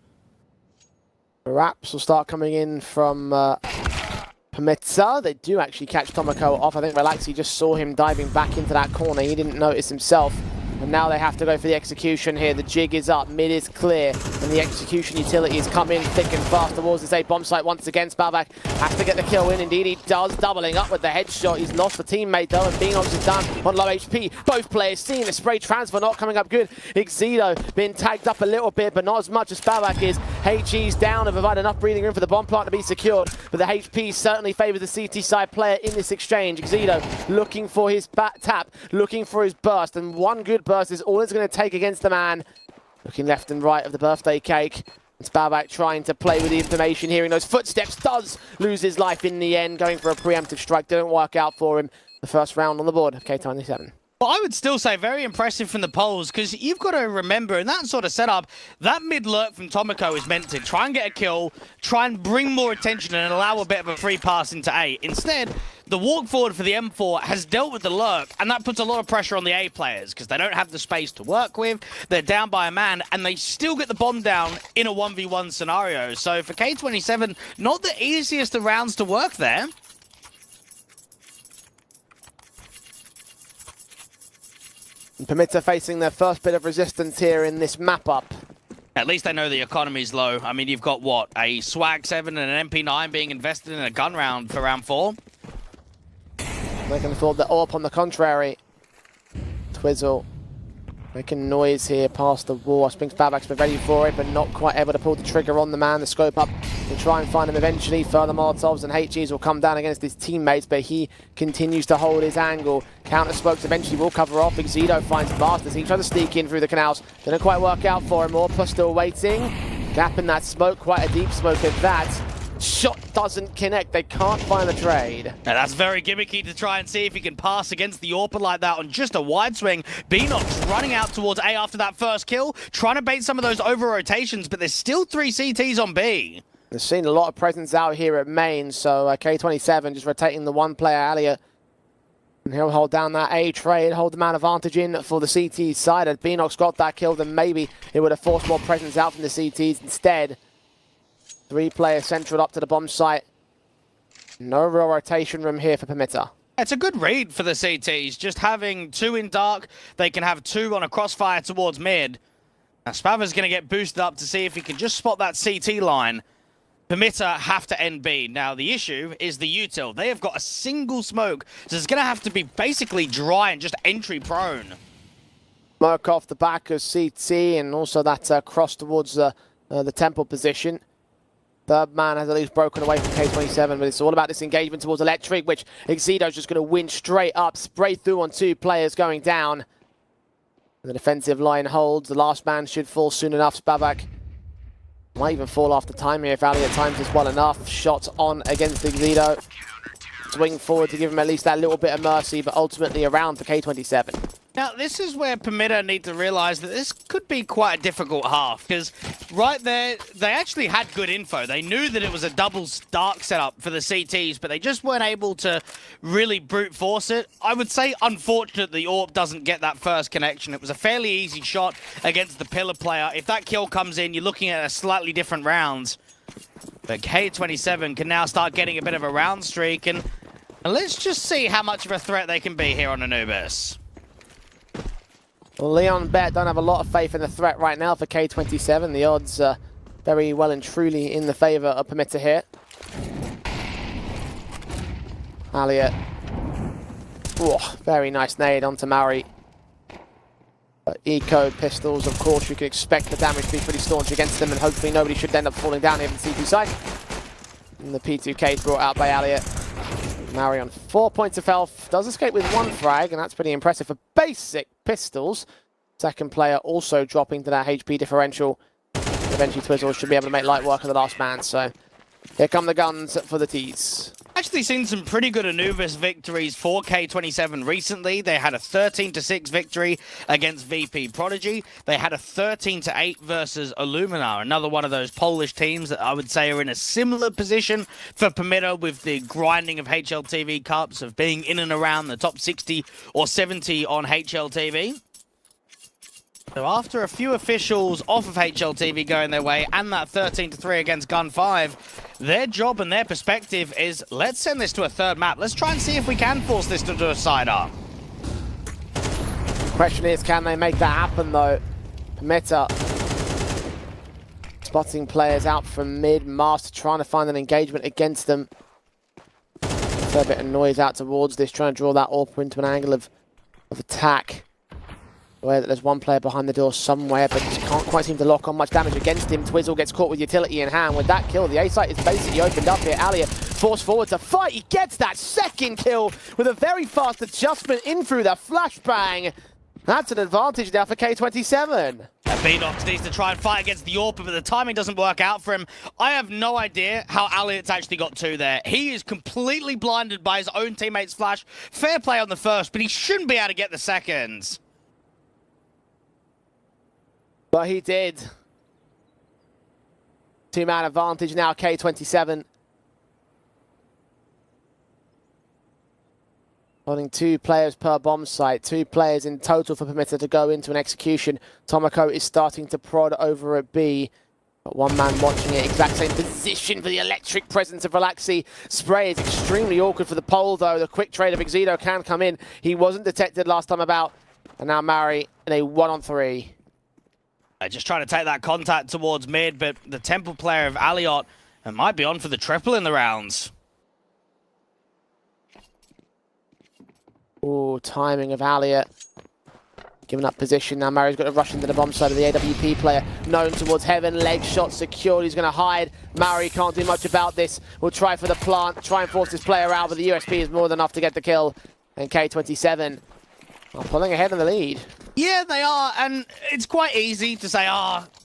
Raps will start coming in from Permitta. They do actually catch Tomoko off. I think Relaxi just saw him diving back into that corner. He didn't notice himself. And now they have to go for the execution here. The jig is up, mid is clear, and the execution utility has come in thick and fast towards this A-bomb site once again. Spalbak has to get the kill in. Indeed, he does, doubling up with the headshot. He's lost a teammate though, and Beanox is down on low HP. Both players seeing the spray transfer not coming up good. Exedo being tagged up a little bit, but not as much as Spalbak is. HE's down and provide enough breathing room for the bomb plant to be secured, but the HP certainly favours the CT side player in this exchange. Exedo looking for his tap, looking for his burst, and one good burst is all it's going to take against the man. Looking left and right of the birthday cake. And Spalbak trying to play with the information, hearing those footsteps, does lose his life in the end, going for a preemptive strike. Didn't work out for him. The first round on the board of K27. Well, I would still say very impressive from the Poles, because you've got to remember, in that sort of setup, that mid-lurk from Tomoko is meant to try and get a kill, try and bring more attention and allow a bit of a free pass into A. Instead, the walk forward for the M4 has dealt with the lurk, and that puts a lot of pressure on the A players, because they don't have the space to work with, they're down by a man, and they still get the bomb down in a 1v1 scenario. So for K27, not the easiest of rounds to work there. Permitter facing their first bit of resistance here in this map-up. At least they know the economy's low. I mean, you've got, what, a Swag 7 and an MP9 being invested in a gun round for round 4? They can afford the AWP on the contrary. Twizzle making noise here past the wall. I think Spavak's been ready for it, but not quite able to pull the trigger on the man. The scope up to try and find him eventually. Further Molotovs and HGs will come down against his teammates, but he continues to hold his angle. Counter smokes eventually will cover off. Exedo finds Masters. He tries to sneak in through the canals. Didn't quite work out for him. Orpa still waiting. Gap in that smoke, quite a deep smoke at that. Shot doesn't connect. They can't find the trade. Now that's very gimmicky to try and see if he can pass against the AWP like that on just a wide swing. Beanox running out towards A after that first kill, trying to bait some of those over rotations, but there's still 3 CTs on B. They've seen a lot of presence out here at main, so K27 just rotating the one player, Alia. And he'll hold down that A trade, hold the man advantage in for the CT side. Had Beanox got that kill, then maybe it would have forced more presence out from the CTs instead. 3 players central up to the bomb site. No real rotation room here for Permitter. It's a good read for the CTs. Just having 2 in dark, they can have 2 on a crossfire towards mid. Now Spava's going to get boosted up to see if he can just spot that CT line. Permitter have to end B. Now the issue is the util. They have got a single smoke, so it's going to have to be basically dry and just entry prone. Smoke off the back of CT and also that cross towards the temple position. Third man has at least broken away from K27, but it's all about this engagement towards Electric, which Exedo's just going to win straight up, spray through on 2 players going down. The defensive line holds. The last man should fall soon enough. Spavak might even fall after time here if Ali at times is well enough. Shots on against Exedo. Swing forward to give him at least that little bit of mercy, but ultimately around for K27. Now, this is where Permitter need to realize that this could be quite a difficult half, because right there, they actually had good info. They knew that it was a double dark setup for the CTs, but they just weren't able to really brute force it. I would say, unfortunately, the AWP doesn't get that first connection. It was a fairly easy shot against the pillar player. If that kill comes in, you're looking at a slightly different round. But K27 can now start getting a bit of a round streak, and let's just see how much of a threat they can be here on Anubis. Well, Leon Bet don't have a lot of faith in the threat right now for K27. The odds are very well and truly in the favour of Permitter here. Elliot. Oh, very nice nade onto Maori. Eco pistols, of course, you can expect the damage to be pretty staunch against them, and hopefully nobody should end up falling down here from the CT side. And the P2K is brought out by Elliot. Maori on 4 points of health, does escape with 1 frag, and that's pretty impressive for basic pistols. Second player also dropping to that HP differential. Eventually Twizzle should be able to make light work of the last man, so here come the guns for the T's. Actually seen some pretty good Anubis victories for K27 recently. They had a 13-6 victory against VP Prodigy. They had a 13-8 versus Illumina, another one of those Polish teams that I would say are in a similar position for Permitter with the grinding of HLTV Cups, of being in and around the top 60 or 70 on HLTV. So after a few officials off of HLTV going their way and that 13-3 against Gun 5, their job and their perspective is, let's send this to a third map. Let's try and see if we can force this to do a side-up. Question is, can they make that happen though? Permitter spotting players out from mid. Master trying to find an engagement against them. A fair bit of noise out towards this, trying to draw that AWP into an angle of attack. Where there's one player behind the door somewhere, but just can't quite seem to lock on much damage against him. Twizzle gets caught with utility in hand. With that kill, the A site is basically opened up here. Alia forced forward to fight. He gets that second kill with a very fast adjustment in through the flashbang. That's an advantage now for K27. Veenox needs to try and fight against the AWP, but the timing doesn't work out for him. I have no idea how Elliot's actually got 2 there. He is completely blinded by his own teammate's flash. Fair play on the first, but he shouldn't be able to get the seconds. But he did. 2-man advantage now, K27. Holding 2 players per bomb site, 2 players in total for Permitter to go into an execution. Tomoko is starting to prod over at B. But one man watching it, exact same position for the electric presence of Relaxi. Spray is extremely awkward for the pole though. The quick trade of Exedo can come in. He wasn't detected last time about. And now Mari in a 1-on-3. Just trying to take that contact towards mid, but the Temple player of Aliot might be on for the triple in the rounds. Oh, timing of Aliot. Giving up position. Now Mari's got to rush into the bomb side of the AWP player. Known towards heaven. Leg shot secured. He's going to hide. Mari can't do much about this. We'll try for the plant. Try and force this player out, but the USP is more than enough to get the kill. And K27 are pulling ahead in the lead. Yeah, they are, and it's quite easy to say,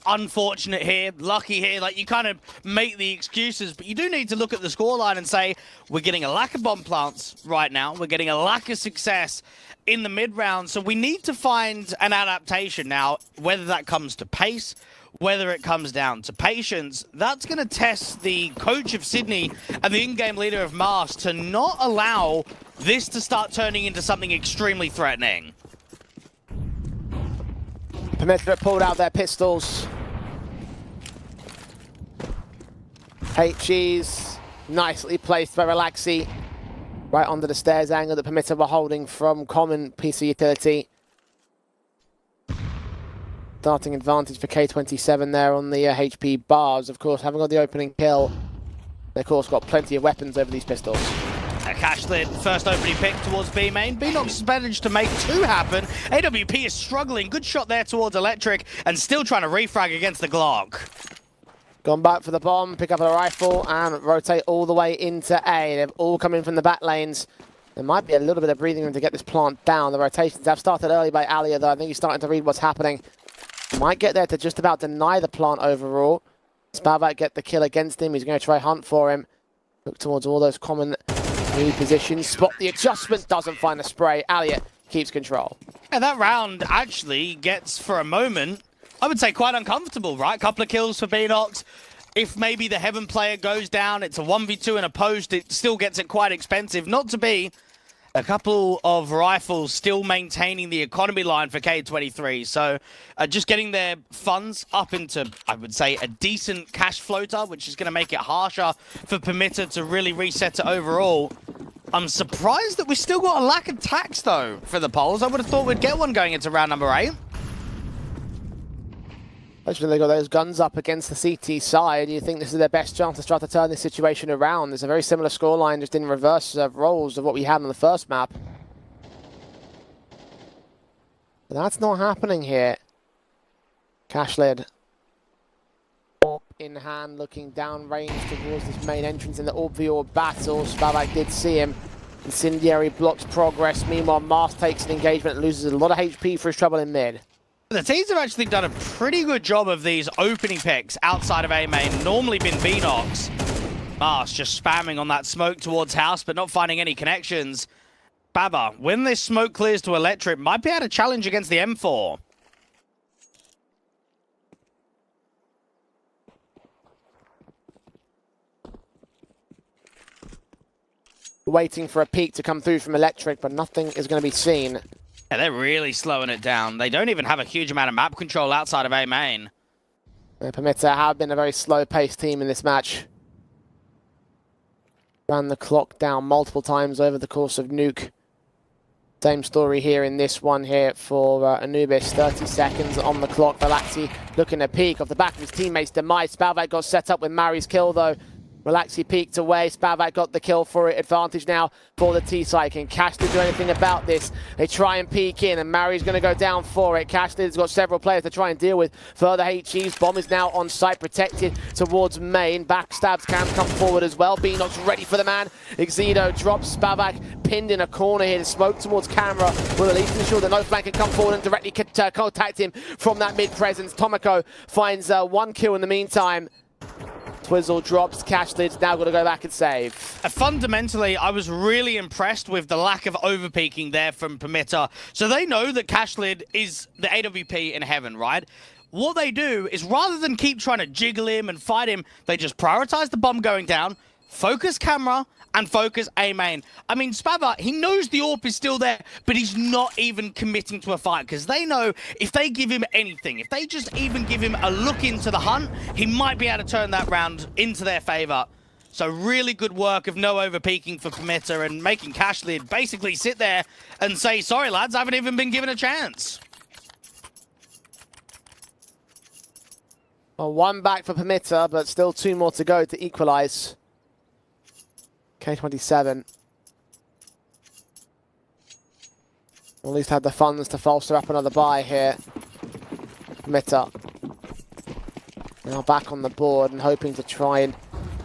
unfortunate here, lucky here. Like, you kind of make the excuses, but you do need to look at the scoreline and say, we're getting a lack of bomb plants right now. We're getting a lack of success in the mid-round, so we need to find an adaptation now, whether that comes to pace, whether it comes down to patience. That's going to test the coach of Sydney and the in-game leader of Mars to not allow this to start turning into something extremely threatening. Permitter pulled out their pistols. HG's nicely placed by Relaxi. Right under the stairs angle that Permitter were holding from common PC utility. Starting advantage for K27 there on the HP bars. Of course, having got the opening kill. They, of course, got plenty of weapons over these pistols. Cashlid, first opening pick towards B main. Veenox has managed to make 2 happen. AWP is struggling. Good shot there towards Electric and still trying to refrag against the Glock. Gone back for the bomb, pick up a rifle and rotate all the way into A. They've all come in from the back lanes. There might be a little bit of breathing room to get this plant down. The rotations have started early by Alia though. I think he's starting to read what's happening. Might get there to just about deny the plant overall. Spavak get the kill against him. He's going to try hunt for him. Look towards all those common new positions. Spot the adjustment. Doesn't find the spray. Aliot keeps control. And that round actually gets, for a moment, I would say quite uncomfortable, right? Couple of kills for Veenox. If maybe the Heaven player goes down, it's a 1v2 in a post, it still gets it quite expensive. Not to be. A couple of rifles still maintaining the economy line for K23. So just getting their funds up into, I would say, a decent cash floater, which is going to make it harsher for Permitter to really reset it overall. I'm surprised that we've still got a lack of tax, though, for the polls. I would have thought we'd get one going into round number 8. Actually, they got those guns up against the CT side. You think this is their best chance to try to turn this situation around. There's a very similar scoreline, just in reverse roles of what we had on the first map. But that's not happening here. Cashlid. Orb in hand, looking down range towards this main entrance in the Orb v Orb battle. Spavak did see him. Incendiary blocks progress. Meanwhile, Mars takes an engagement and loses a lot of HP for his trouble in mid. The teams have actually done a pretty good job of these opening picks outside of A main. Normally been Veenox. Mars just spamming on that smoke towards house, but not finding any connections. Baba, when this smoke clears to Electric, might be able to challenge against the M4. Waiting for a peek to come through from Electric, but nothing is going to be seen. Yeah, they're really slowing it down. They don't even have a huge amount of map control outside of A main. Permitter have been a very slow-paced team in this match. Ran the clock down multiple times over the course of Nuke. Same story here in this one here for Anubis. 30 seconds on the clock. Valaxi looking to peek off the back of his teammate's demise. Spalvak got set up with Mari's kill though. Relaxi peeked away. Spavac got the kill for it. Advantage now for the T-side. Can Cashlid do anything about this? They try and peek in, and Mari's going to go down for it. Cashlid's got several players to try and deal with. Further HEs. Bomb is now on site, protected towards main. Backstabs can come forward as well. Beanox ready for the man. Exedo drops. Spavac pinned in a corner here. The smoke towards camera will at least ensure that no flank can come forward and directly contact him from that mid-presence. Tomoko finds one kill in the meantime. Twizzle drops, Cashlid's now got to go back and save. Fundamentally, I was really impressed with the lack of overpeaking there from Permitter. So they know that Cashlid is the AWP in heaven, right? What they do is rather than keep trying to jiggle him and fight him, they just prioritize the bomb going down, focus camera, and focus A main. I mean, Spava, he knows the AWP is still there, but he's not even committing to a fight because they know if they give him anything, if they just even give him a look into the hunt, he might be able to turn that round into their favor. So really good work of no overpeaking for Permitter and making Cashlid basically sit there and say, sorry lads, I haven't even been given a chance. Well, one back for Permitter, but still 2 more to go to equalize. K27 at least had the funds to bolster up another buy here. Permitter now back on the board and hoping to try and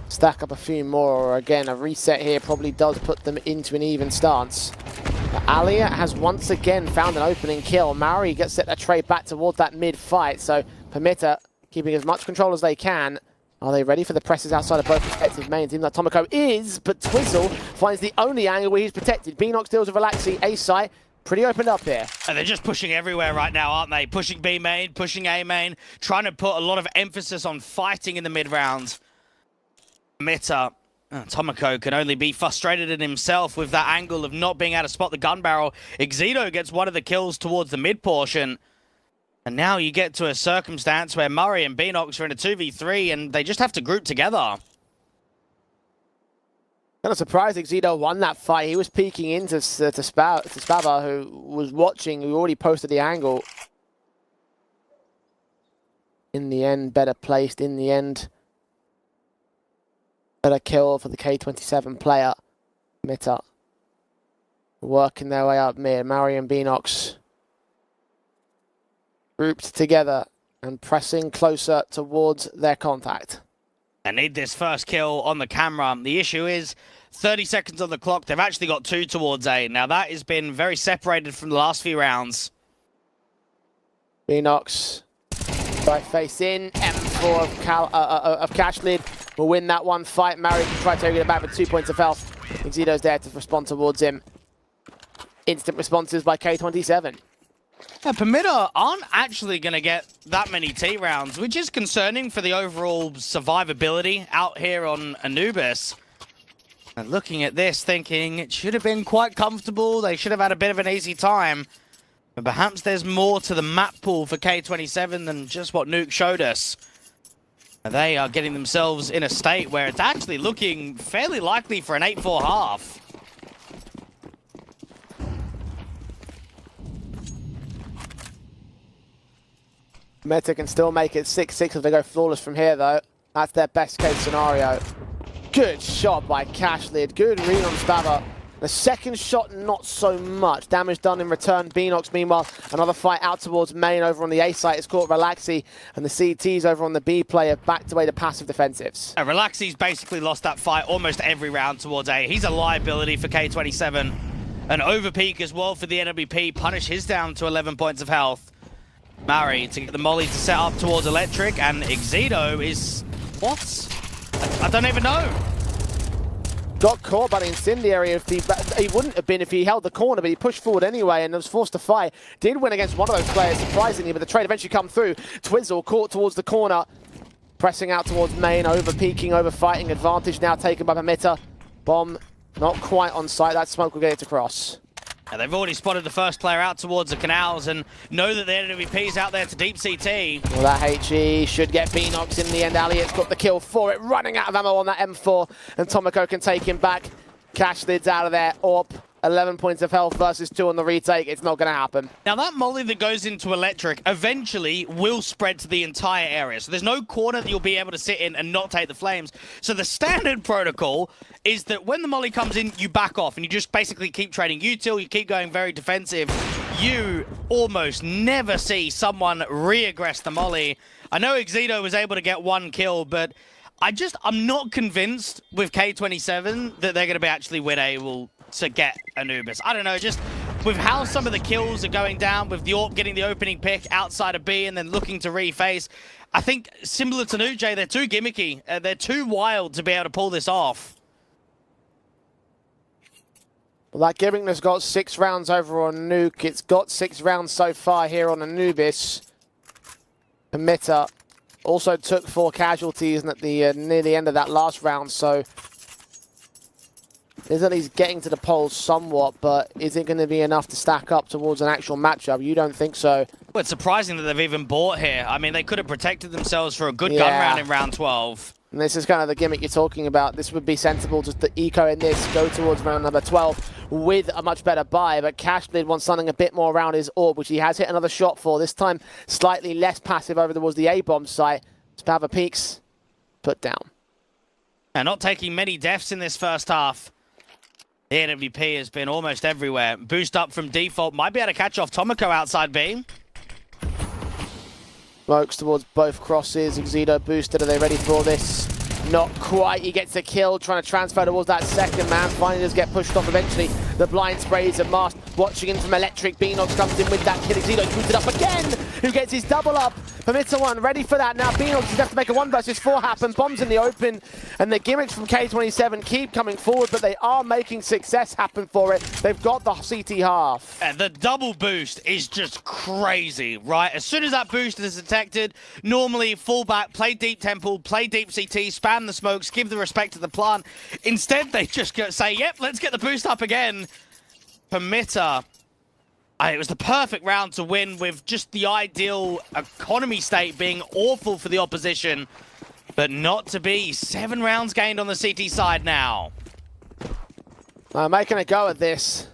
stack up a few more, or again a reset here probably does put them into an even stance. But Alia has once again found an opening kill. Maori gets set a trade back towards that mid fight, so Permitter keeping as much control as they can. Are they ready for the presses outside of both respective mains? Even though Tomoko is, but Twizzle finds the only angle where he's protected. Beanox deals with Relaxi. A site pretty opened up here. And they're just pushing everywhere right now, aren't they? Pushing B main, pushing A main, trying to put a lot of emphasis on fighting in the mid round. Permitter, Tomoko can only be frustrated in himself with that angle of not being able to spot the gun barrel. Exedo gets one of the kills towards the mid portion. And now you get to a circumstance where Murray and Beanox are in a 2v3 and they just have to group together. Kind of surprised Exedo won that fight. He was peeking into Spava, who was watching, who already posted the angle. In the end, better placed. In the end, better kill for the K27 player. Mitta working their way up mid. Murray and Beanox grouped together and pressing closer towards their contact. They need this first kill on the camera. The issue is 30 seconds on the clock. They've actually got 2 towards A. Now that has been very separated from the last few rounds. Beanox right face in. M4 of Cashlid will win that one fight. Murray can try to take it back with 2 points of health. Exedo's there to respond towards him. Instant responses by K27. Yeah, Permitter aren't actually going to get that many T rounds, which is concerning for the overall survivability out here on Anubis. And looking at this, thinking it should have been quite comfortable. They should have had a bit of an easy time. But perhaps there's more to the map pool for K27 than just what Nuke showed us. And they are getting themselves in a state where it's actually looking fairly likely for an 8-4 half. Meta can still make it 6-6 if they go flawless from here, though. That's their best case scenario. Good shot by Cashlid. Good read on Spava. The second shot, not so much. Damage done in return. Beanox, meanwhile, another fight out towards main over on the A site. It's caught Relaxi, and the CTs over on the B player backed away to passive defensives. Relaxi's basically lost that fight almost every round towards A. He's a liability for K27. An overpeak as well for the NWP. Punish his down to 11 points of health. Murray to get the molly to set up towards Electric, and Exedo is... what? I don't even know. Got caught by the incendiary. He wouldn't have been if he held the corner, but he pushed forward anyway and was forced to fight. Did win against one of those players, surprisingly, but the trade eventually come through. Twizzle caught towards the corner, pressing out towards main, over-peaking, over-fighting. Advantage now taken by Permitter. Bomb not quite on site. That smoke will get it across. And they've already spotted the first player out towards the canals and know that the NWP's out there to deep CT. Well, that HE should get Beanox in the end. Aliot's got the kill for it, running out of ammo on that M4, and Tomoko can take him back. Cashlid's out of there. Orp 11 points of health versus 2 on the retake. It's not going to happen. Now, that molly that goes into electric eventually will spread to the entire area. So there's no corner that you'll be able to sit in and not take the flames. So the standard protocol is that when the molly comes in, you back off and you just basically keep trading util, you keep going very defensive. You almost never see someone re-aggress the molly. I know Exido was able to get 1 kill, but I'm not convinced with K27 that they're going to be actually able to get Anubis. I don't know, just with how some of the kills are going down, with the AWP getting the opening pick outside of B and then looking to reface, I think similar to Nuke, they're too gimmicky. They're too wild to be able to pull this off. Well, that gimmick has got 6 rounds over on Nuke. It's got 6 rounds so far here on Anubis. Emitter also took 4 casualties at the near the end of that last round, so is at least getting to the polls somewhat, but is it going to be enough to stack up towards an actual matchup? You don't think so? Well, it's surprising that they've even bought here. I mean, they could have protected themselves for a good gun round in round 12. And this is kind of the gimmick you're talking about. This would be sensible just to eco in this, go towards round number 12 with a much better buy, but Cashlid wants something a bit more around his AWP, which he has hit another shot for, this time slightly less passive over towards the A-bomb site. Spava peaks, put down. And not taking many deaths in this first half. The AWP has been almost everywhere. Boost up from default. Might be able to catch off Tomoko outside B. Smokes towards both crosses. Exido boosted. Are they ready for this? Not quite. He gets a kill, trying to transfer towards that second man. Finally does get pushed off eventually. The blind sprays of Mast. Watching him from electric. Beanox comes in with that kill. Exido booted up again. Who gets his double up? Permitter one ready for that now. Beanox is have to make a 1 versus 4 happen. Bombs in the open. And the gimmicks from K27 keep coming forward, but they are making success happen for it. They've got the CT half. And the double boost is just crazy, right? As soon as that boost is detected, normally fall back, play deep temple, play deep CT, spam the smokes, give the respect to the plant. Instead, they just say, yep, let's get the boost up again. Permitter. It was the perfect round to win, with just the ideal economy state being awful for the opposition, but not to be. 7 rounds gained on the CT side now. Making a go at this.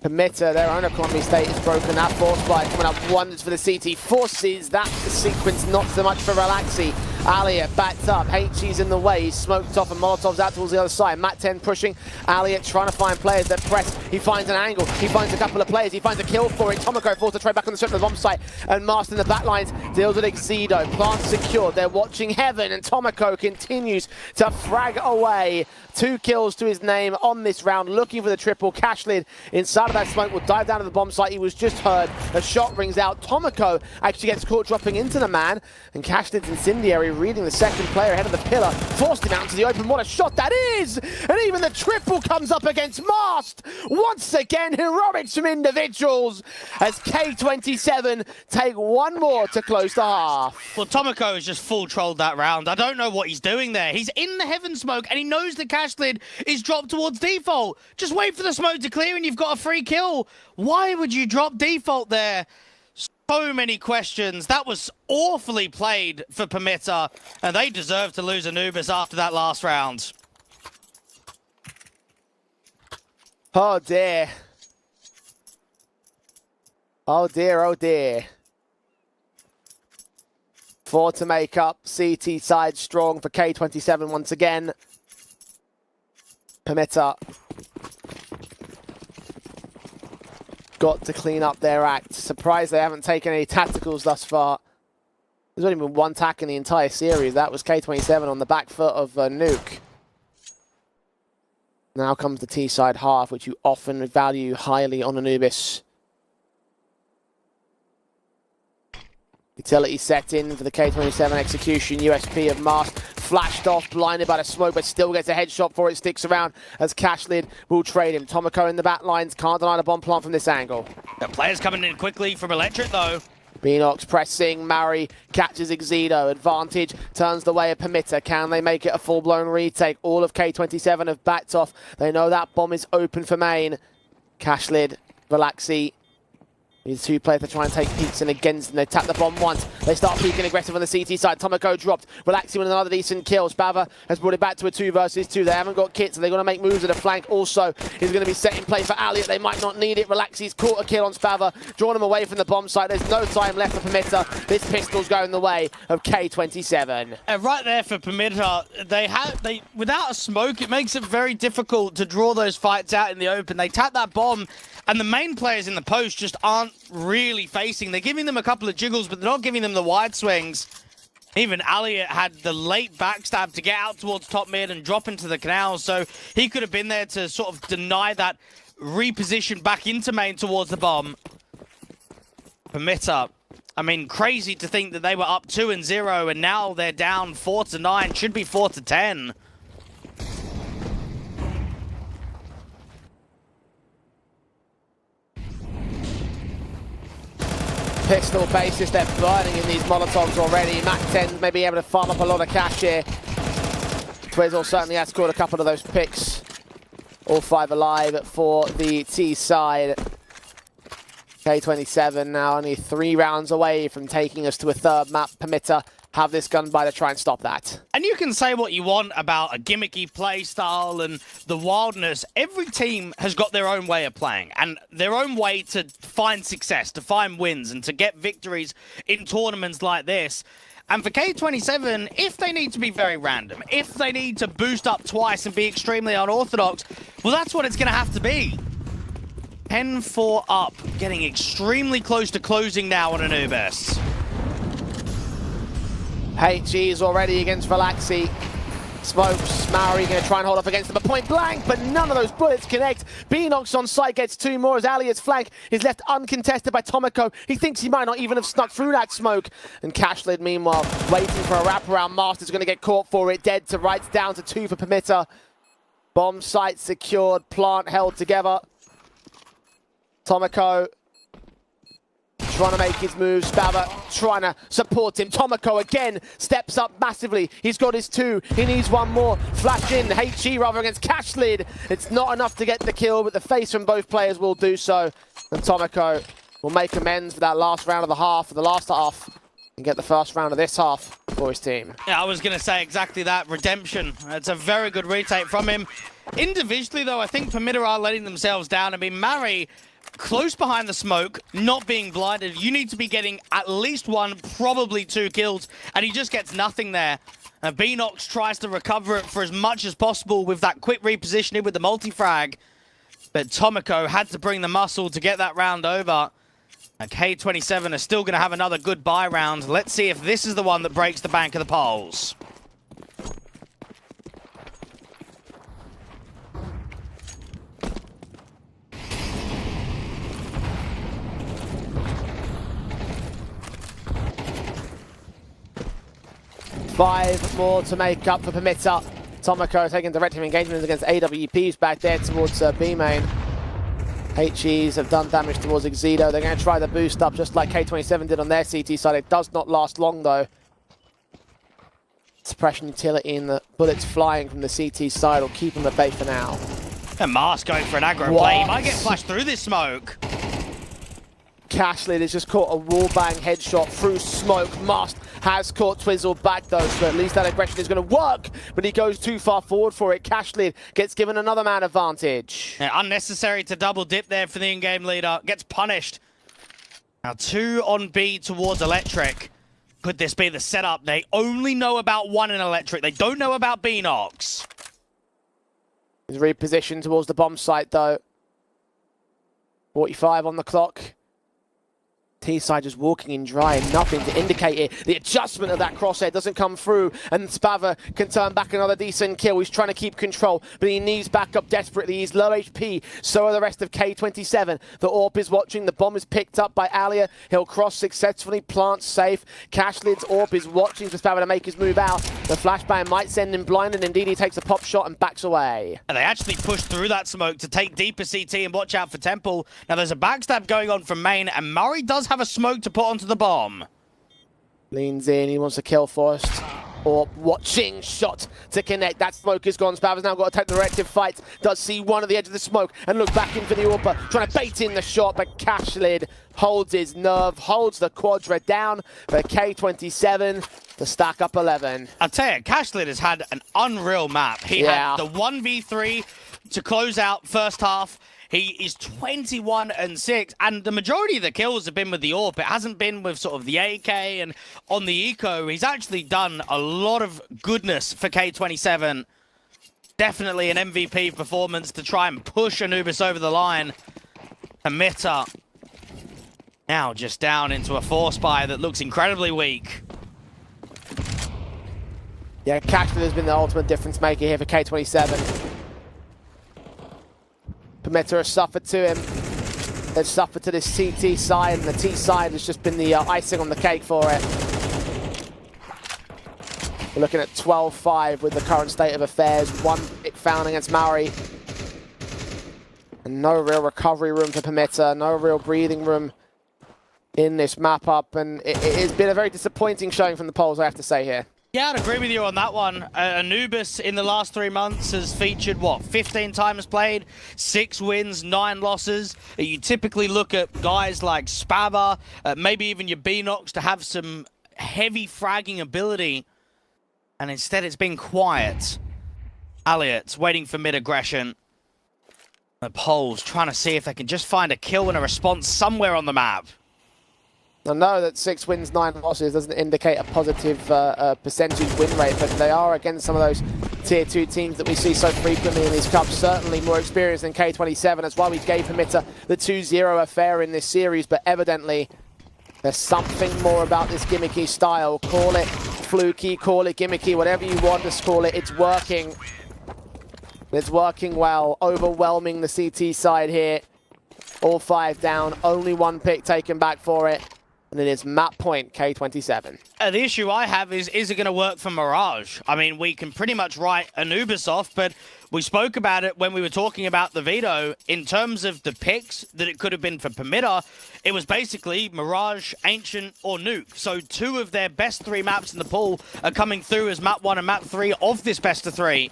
Permitter, their own economy state is broken. That force flight coming up wonders for the CT. Forces that sequence, not so much for Relaxi. Alia backed up, HG's in the way, he's smoked off and Molotov's out towards the other side. Matt 10 pushing, Alia trying to find players that press, he finds an angle, he finds a couple of players, he finds a kill for it. Tomoko forced to trade back on the strip of the bomb site, and Master in the back lines deals with Exido. Plant secured, they're watching heaven, and Tomoko continues to frag away. 2 kills to his name on this round, looking for the triple. Cashlid inside of that smoke will dive down to the bomb site. He was just heard, a shot rings out. Tomoko actually gets caught dropping into the man, and Cashlid's incendiary reading the second player ahead of the pillar, forced him out into the open. What a shot that is! And even the triple comes up against Mast. Once again, heroics from individuals as K27 take 1 more to close the half. Well, Tomoko has just full trolled that round. I don't know what he's doing there. He's in the heaven smoke and he knows the Cashlid is dropped towards default. Just wait for the smoke to clear and you've got a free kill. Why would you drop default there? So many questions. That was awfully played for Permitter, and they deserve to lose Anubis after that last round. Oh dear. Oh dear, oh dear. 4 to make up. CT side strong for K27 once again. Permitter got to clean up their act. Surprised they haven't taken any tacticals thus far. There's only been 1 tack in the entire series. That was K27 on the back foot of Nuke. Now comes the T-side half, which you often value highly on Anubis. Utility set in for the K27 execution. USP of Mast flashed off, blinded by the smoke, but still gets a headshot for it. Sticks around as Cashlid will trade him. Tomoko in the back lines, can't deny the bomb plant from this angle. The players coming in quickly from Electric though. Beanox pressing, Mari catches Exido. Advantage turns the way of Permitter. Can they make it a full-blown retake? All of K27 have backed off. They know that bomb is open for main. Cashlid, Relaxi, These two players to try and take peeks in against them. They tap the bomb once. They start peeking aggressive on the CT side. Tomoko dropped, relaxing with another decent kill. Spava has brought it back to a 2 versus 2. They haven't got kits, so they're going to make moves at the flank. Also, he's going to be set in play for Elliot. They might not need it. Relaxi's caught a kill on Spava, drawn him away from the bomb site. There's no time left for Permitter. This pistol's going the way of K27. Right there for Permitter, they without a smoke, it makes it very difficult to draw those fights out in the open. They tap that bomb, and the main players in the post just aren't really facing. They're giving them a couple of jiggles, but they're not giving them the wide swings. Even Elliot had the late backstab to get out towards top mid and drop into the canal, so he could have been there to sort of deny that reposition back into main towards the bomb. Permitter, I mean, crazy to think that they were up 2-0 and now they're down 4-9, should be 4-10. Pistol basis, they're burning in these Molotovs already. Mac 10 may be able to farm up a lot of cash here. Twizzle certainly has scored a couple of those picks. All 5 alive for the T side. K27 now only 3 rounds away from taking us to a 3rd map. Permitter have this gun by to try and stop that. And you can say what you want about a gimmicky play style and the wildness. Every team has got their own way of playing and their own way to find success, to find wins, and to get victories in tournaments like this. And for K27, if they need to be very random, if they need to boost up twice and be extremely unorthodox, well, that's what it's going to have to be. 10-4 up, getting extremely close to closing now on Anubis. HG is already against Relaxi. Smokes, Maori going to try and hold up against them at point blank, but none of those bullets connect. Beanox on site gets 2 more as Elliot's flank is left uncontested by Tomoko. He thinks he might not even have snuck through that smoke. And Cashlid, meanwhile, waiting for a wraparound. Master's going to get caught for it. Dead to rights, down to 2 for Permitter. Bomb site secured, plant held together. Tomoko trying to make his move. Spava trying to support him. Tomoko again steps up massively. He's got his 2. He needs 1 more. Flash in. HG rather against Cashlid. It's not enough to get the kill, but the face from both players will do so. And Tomoko will make amends for that last round of the half, for the last half, and get the first round of this half for his team. Yeah, I was going to say exactly that. Redemption. It's a very good retake from him. Individually, though, I think Permitter are letting themselves down. I mean, Mari, close behind the smoke, not being blinded. You need to be getting at least 1, probably 2 kills, and he just gets nothing there. Beanox tries to recover it for as much as possible with that quick repositioning with the multi-frag, but Tomoko had to bring the muscle to get that round over. And K27 are still going to have another good buy round. Let's see if this is the one that breaks the bank of the polls. Five more to make up for Permitter. Tomoko taking directive engagements against AWPs back there towards B main. HEs have done damage towards Exido. They're going to try the boost up just like K27 did on their CT side. It does not last long though. Suppression utility and the bullets flying from the CT side will keep them at bay for now. And Mars going for an aggro play. He might get flashed through this smoke. Cashlid has just caught a wallbang headshot through smoke. Mast has caught Twizzle back though, so at least that aggression is going to work, but he goes too far forward for it. Cashlid gets given another man advantage. Yeah, unnecessary to double dip there for the in-game leader. Gets punished. Now 2 on B towards Electric. Could this be the setup? They only know about 1 in Electric. They don't know about Beanox. He's repositioned towards the bomb site though. 45 on the clock. T-side just walking in dry and nothing to indicate it. The adjustment of that crosshair doesn't come through, and Spava can turn back another decent kill. He's trying to keep control, but he needs backup desperately. He's low HP, so are the rest of K27. The AWP is watching. The bomb is picked up by Alia. He'll cross successfully, plant safe. Cashlid's AWP is watching for Spava to make his move out. The flashbang might send him blind, and indeed he takes a pop shot and backs away. And they actually push through that smoke to take deeper CT and watch out for Temple. Now there's a backstab going on from main, and Murray does have a smoke to put onto the bomb. Leans in, he wants to kill first. Or watching shot to connect. That smoke is gone. Spav has now got to take the directive fight. Does see one at the edge of the smoke and look back in for the AWPer. Trying to bait in the shot, but Cashlid holds his nerve, holds the Quadra down for K27 to stack up 11. I'll tell you, Cashlid has had an unreal map. He had the 1v3 to close out first half. He is 21-6, and the majority of the kills have been with the AWP. It hasn't been with sort of the AK and on the eco. He's actually done a lot of goodness for K27. Definitely an MVP performance to try and push Anubis over the line. Emitter now just down into a 4-spy that looks incredibly weak. Yeah, Cashlid has been the ultimate difference maker here for K27. Emitter has suffered to him. They've suffered to this CT side, and the T side has just been the icing on the cake for it. We're looking at 12-5 with the current state of affairs. One pick found against Maori. And no real recovery room for Emitter, no real breathing room in this map up, and it has been a very disappointing showing from the polls, I have to say here. Yeah, I'd agree with you on that one. Anubis in the last 3 months has featured, 15 times played, 6 wins, 9 losses. You typically look at guys like Spabba, maybe even your Beanox to have some heavy fragging ability, and instead it's been quiet. Elliott waiting for mid-aggression. The Poles trying to see if they can just find a kill and a response somewhere on the map. I know that 6 wins, 9 losses doesn't indicate a positive percentage win rate, but they are against some of those tier 2 teams that we see so frequently in these cups. Certainly more experienced than K27. That's why we gave Emitter the 2-0 affair in this series, but evidently there's something more about this gimmicky style. Call it fluky, call it gimmicky, whatever you want to call it, it's working. It's working well, overwhelming the CT side here. All 5 down, only 1 pick taken back for it. And it is map point K27. The issue I have is it going to work for Mirage? I mean, we can pretty much write Anubis off, but we spoke about it when we were talking about the veto. In terms of the picks that it could have been for Emitter, it was basically Mirage, Ancient, or Nuke. So 2 of their best 3 maps in the pool are coming through as map 1 and map 3 of this best of 3.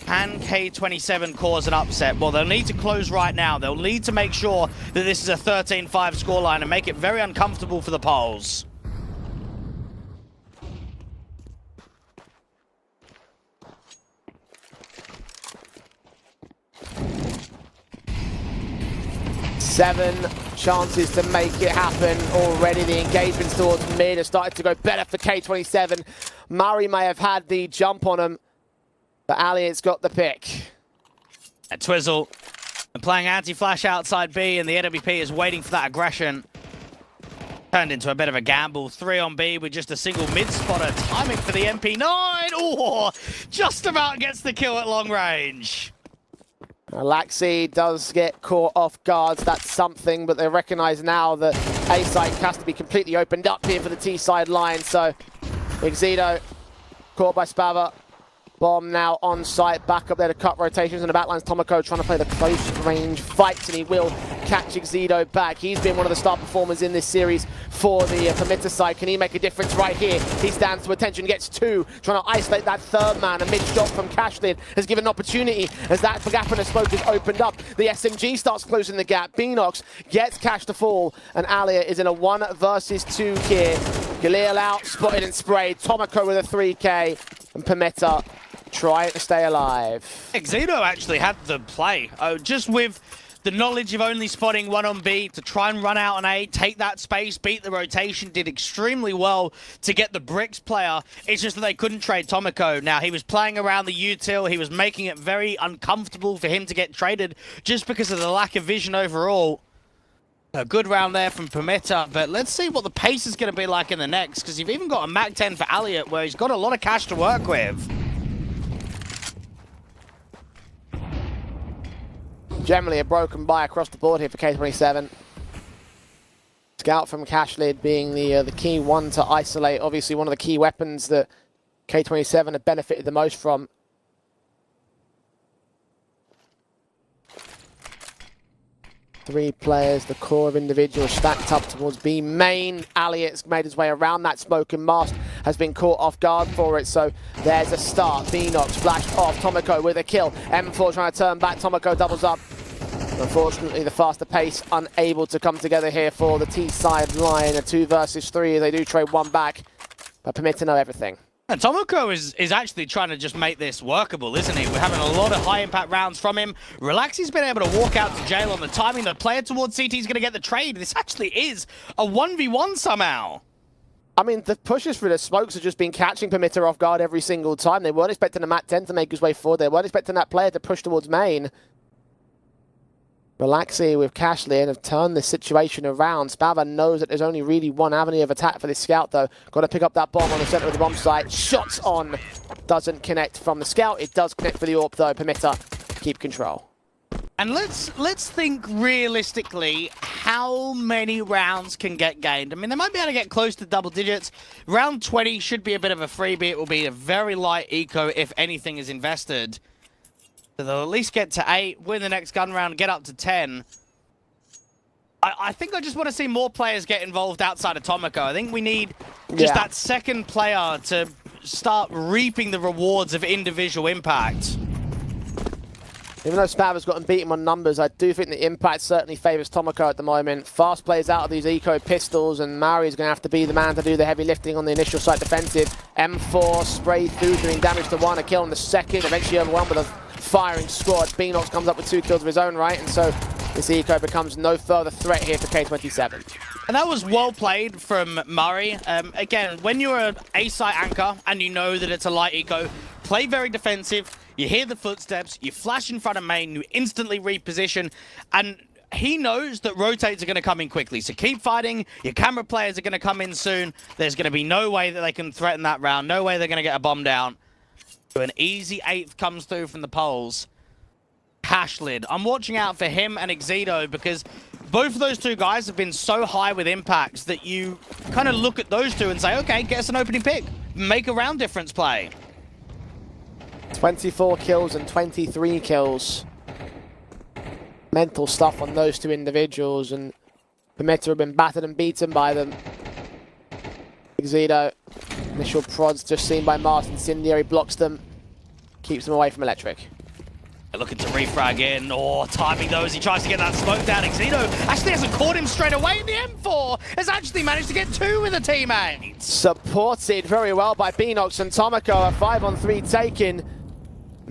Can K27 cause an upset? Well, they'll need to close right now. They'll need to make sure that this is a 13-5 scoreline and make it very uncomfortable for the Poles. Seven chances to make it happen already. The engagements towards mid have started to go better for K27. Murray may have had the jump on him, but Elliott's got the pick. A Twizzle playing anti-flash outside B, and the AWP is waiting for that aggression. Turned into a bit of a gamble. 3 on B with just a single mid-spotter. Timing for the MP9. Oh, just about gets the kill at long range. Laxi does get caught off guard. That's something, but they recognize now that A side has to be completely opened up here for the T side line. So Exito caught by Spava. Bomb now on site, back up there to cut rotations in the backlines. Tomoko trying to play the close range fights, and he will catch Exito back. He's been one of the star performers in this series for the Emitter side. Can he make a difference right here? He stands to attention, gets 2, trying to isolate that 3rd man. A mid shot from Cashlid has given an opportunity as that gap in the smoke is opened up. The SMG starts closing the gap. Beanox gets Cash to fall, and Alia is in a 1 versus 2 here. Galil out, spotted and sprayed. Tomoko with a 3K, and Emitter trying to stay alive. Exito actually had the play, just with the knowledge of only spotting 1 on B to try and run out on A, take that space, beat the rotation, did extremely well to get the bricks player. It's just that they couldn't trade Tomoko. Now, he was playing around the util, he was making it very uncomfortable for him to get traded just because of the lack of vision overall. A good round there from Emitter, but let's see what the pace is going to be like in the next, because you've even got a Mac 10 for Elliott where he's got a lot of cash to work with. Generally a broken buy across the board here for K27. Scout from Cashlid being the key one to isolate. Obviously one of the key weapons that K27 have benefited the most from. Three players, the core of individuals stacked up towards B main. Elliott's made his way around that smoke and mast has been caught off guard for it, so there's a start. Beanox flashed off, Tomoko with a kill. M4 trying to turn back, Tomoko doubles up. Unfortunately, the faster pace unable to come together here for the T-side line. A 2 versus 3, they do trade one back, but permit to know everything. And Tomoko is actually trying to just make this workable, isn't he? We're having a lot of high-impact rounds from him. Relaxi's been able to walk out to jail on the timing. The player towards CT is going to get the trade. This actually is a 1v1 somehow. I mean, the pushes through the smokes have just been catching Permitter off guard every single time. They weren't expecting the Mat 10 to make his way forward. They weren't expecting that player to push towards main. Relaxi with Cashley have turned this situation around. Spava knows that there's only really one avenue of attack for this scout, though. Got to pick up that bomb on the center of the bomb site. Shots on. Doesn't connect from the scout. It does connect for the AWP, though. Permitter keep control. And let's think realistically how many rounds can get gained. I mean, they might be able to get close to double digits. Round 20 should be a bit of a freebie. It will be a very light eco if anything is invested. So they'll at least get to 8, win the next gun round, get up to 10. I think I just want to see more players get involved outside of Tomoko. I think we need just that second player to start reaping the rewards of individual impact. Even though Spava's gotten beaten on numbers, I do think the impact certainly favours Tomoko at the moment. Fast plays out of these eco pistols, and Mari's going to have to be the man to do the heavy lifting on the initial site defensive. M4 sprayed through, doing damage to one, a kill on the second, eventually overwhelmed with a firing squad. Beanox comes up with 2 kills of his own right, and so this eco becomes no further threat here for K27. And that was well played from Murray. Again, when you're an A-site anchor and you know that it's a light eco, play very defensive. You hear the footsteps, you flash in front of main, you instantly reposition, and he knows that rotates are going to come in quickly. So keep fighting. Your camera players are going to come in soon. There's going to be no way that they can threaten that round. No way they're going to get a bomb down. So an easy 8th comes through from the poles. Cashlid. I'm watching out for him and Exito because both of those two guys have been so high with impacts that you kind of look at those two and say, okay, get us an opening pick. Make a round difference play. 24 kills and 23 kills. Mental stuff on those two individuals, and Permitter have been battered and beaten by them. Exito, initial prods just seen by Mars. Incendiary blocks them, keeps them away from Electric. Looking to refrag in, timing though as he tries to get that smoke down. Exito actually hasn't caught him straight away, and the M4 has actually managed to get 2 with a teammate. Supported very well by Beanox and Tomoko, a 5-on-3 taken.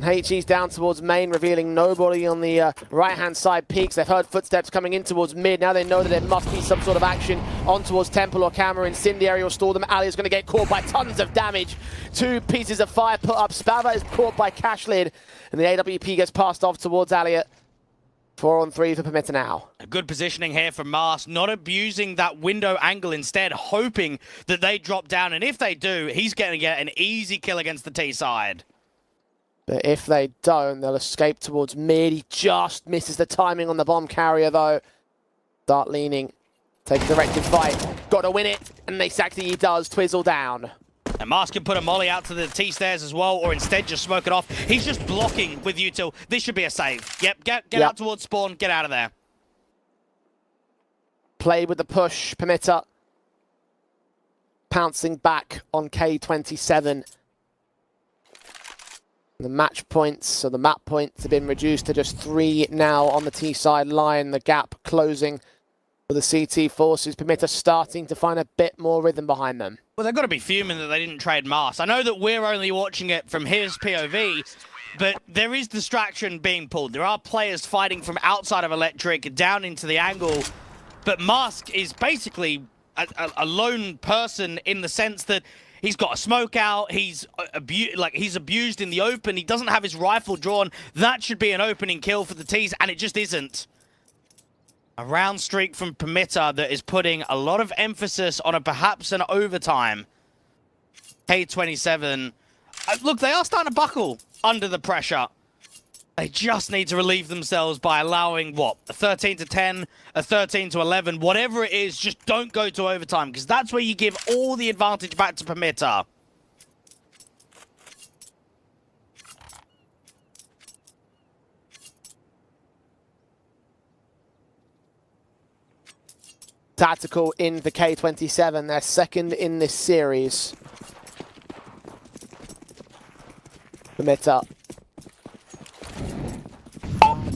And HE's down towards main, revealing nobody on the right-hand side peaks. They've heard footsteps coming in towards mid. Now they know that there must be some sort of action on towards Temple or Camera. Incendiary will stall them. Ali is going to get caught by tons of damage. 2 pieces of fire put up. Spava is caught by Cashlid, and the AWP gets passed off towards Elliot. 4-on-3 for Permitter now. A good positioning here from Mars, not abusing that window angle, instead hoping that they drop down. And if they do, he's going to get an easy kill against the T side. But if they don't, they'll escape towards mid. He just misses the timing on the bomb carrier, though. Start leaning. Take a directed fight. Got to win it. And exactly he does. Twizzle down. And Mars can put a molly out to the T-stairs as well, or instead just smoke it off. He's just blocking with util. This should be a save. Yep, get out towards spawn. Get out of there. Play with the push. Permitter pouncing back on K27. The match points, or the map points, have been reduced to just 3 now on the T-side line. The gap closing for the CT forces. Permitter starting to find a bit more rhythm behind them. Well, they've got to be fuming that they didn't trade Mars. I know that we're only watching it from his POV, but there is distraction being pulled. There are players fighting from outside of Electric down into the angle, but Mask is basically a lone person in the sense that he's got a smoke out, he's abused in the open, he doesn't have his rifle drawn. That should be an opening kill for the T's, and it just isn't. A round streak from Permitter that is putting a lot of emphasis on perhaps an overtime. K27. Look, they are starting to buckle under the pressure. They just need to relieve themselves by allowing, what, a 13-10, a 13-11, whatever it is, just don't go to overtime, because that's where you give all the advantage back to Permitter. Tactical in the K27, their second in this series. Pamita.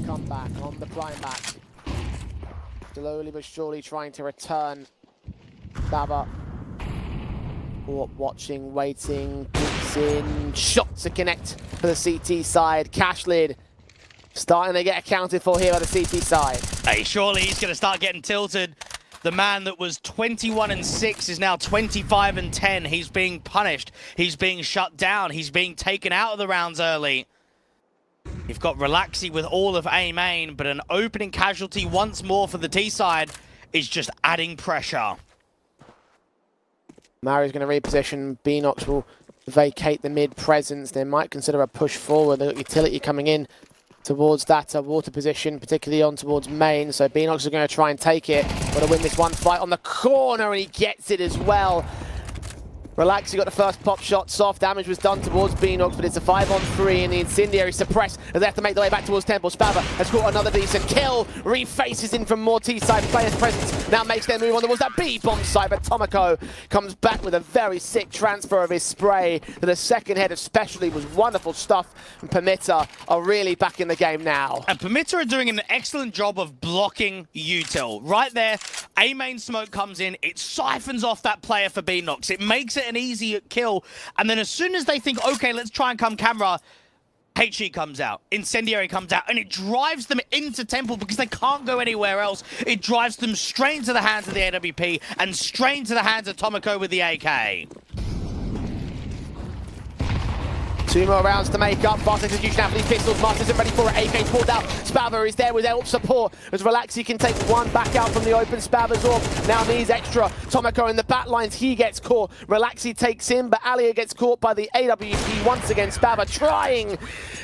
Come back on the climb back. Slowly but surely trying to return. Baba. Watching, waiting, kicks in. Shot to connect for the CT side. Cashlid starting to get accounted for here on the CT side. Hey, surely he's going to start getting tilted. The man that was 21-6 is now 25-10. He's being punished. He's being shut down. He's being taken out of the rounds early. You've got Relaxi with all of A main, but an opening casualty once more for the T side is just adding pressure. Mario's going to reposition. Beanox will vacate the mid presence. They might consider a push forward. They've got utility coming in towards that water position, particularly on towards main. So Beanox is going to try and take it. Got to win this one fight on the corner, and he gets it as well. Relaxi got the first pop shot. Soft damage was done towards Beanox, but it's a 5-on-3, and the Incendiary suppressed as they have to make their way back towards Temple. Spava has got another decent kill. Refaces in from more T-side players' presence. Now makes their move on towards that B-bomb side, but Tomoko comes back with a very sick transfer of his spray. To the second head especially was wonderful stuff, and Pamita are really back in the game now. And Pamita are doing an excellent job of blocking util. Right there, A main smoke comes in, it siphons off that player for Beanox. It makes it an easy kill, and then as soon as they think, okay, let's try and come camera, HE comes out, Incendiary comes out, and it drives them into Temple because they can't go anywhere else. It drives them straight into the hands of the AWP and straight into the hands of Tomoko with the AK. 2 more rounds to make up. Fast execution after these pistols. Masters isn't ready for it. AK pulled out. Spava is there with help support as Relaxi can take one back out from the open. Spava's off. Now needs extra. Tomoko in the back lines. He gets caught. Relaxi takes him, but Alia gets caught by the AWP once again. Spava trying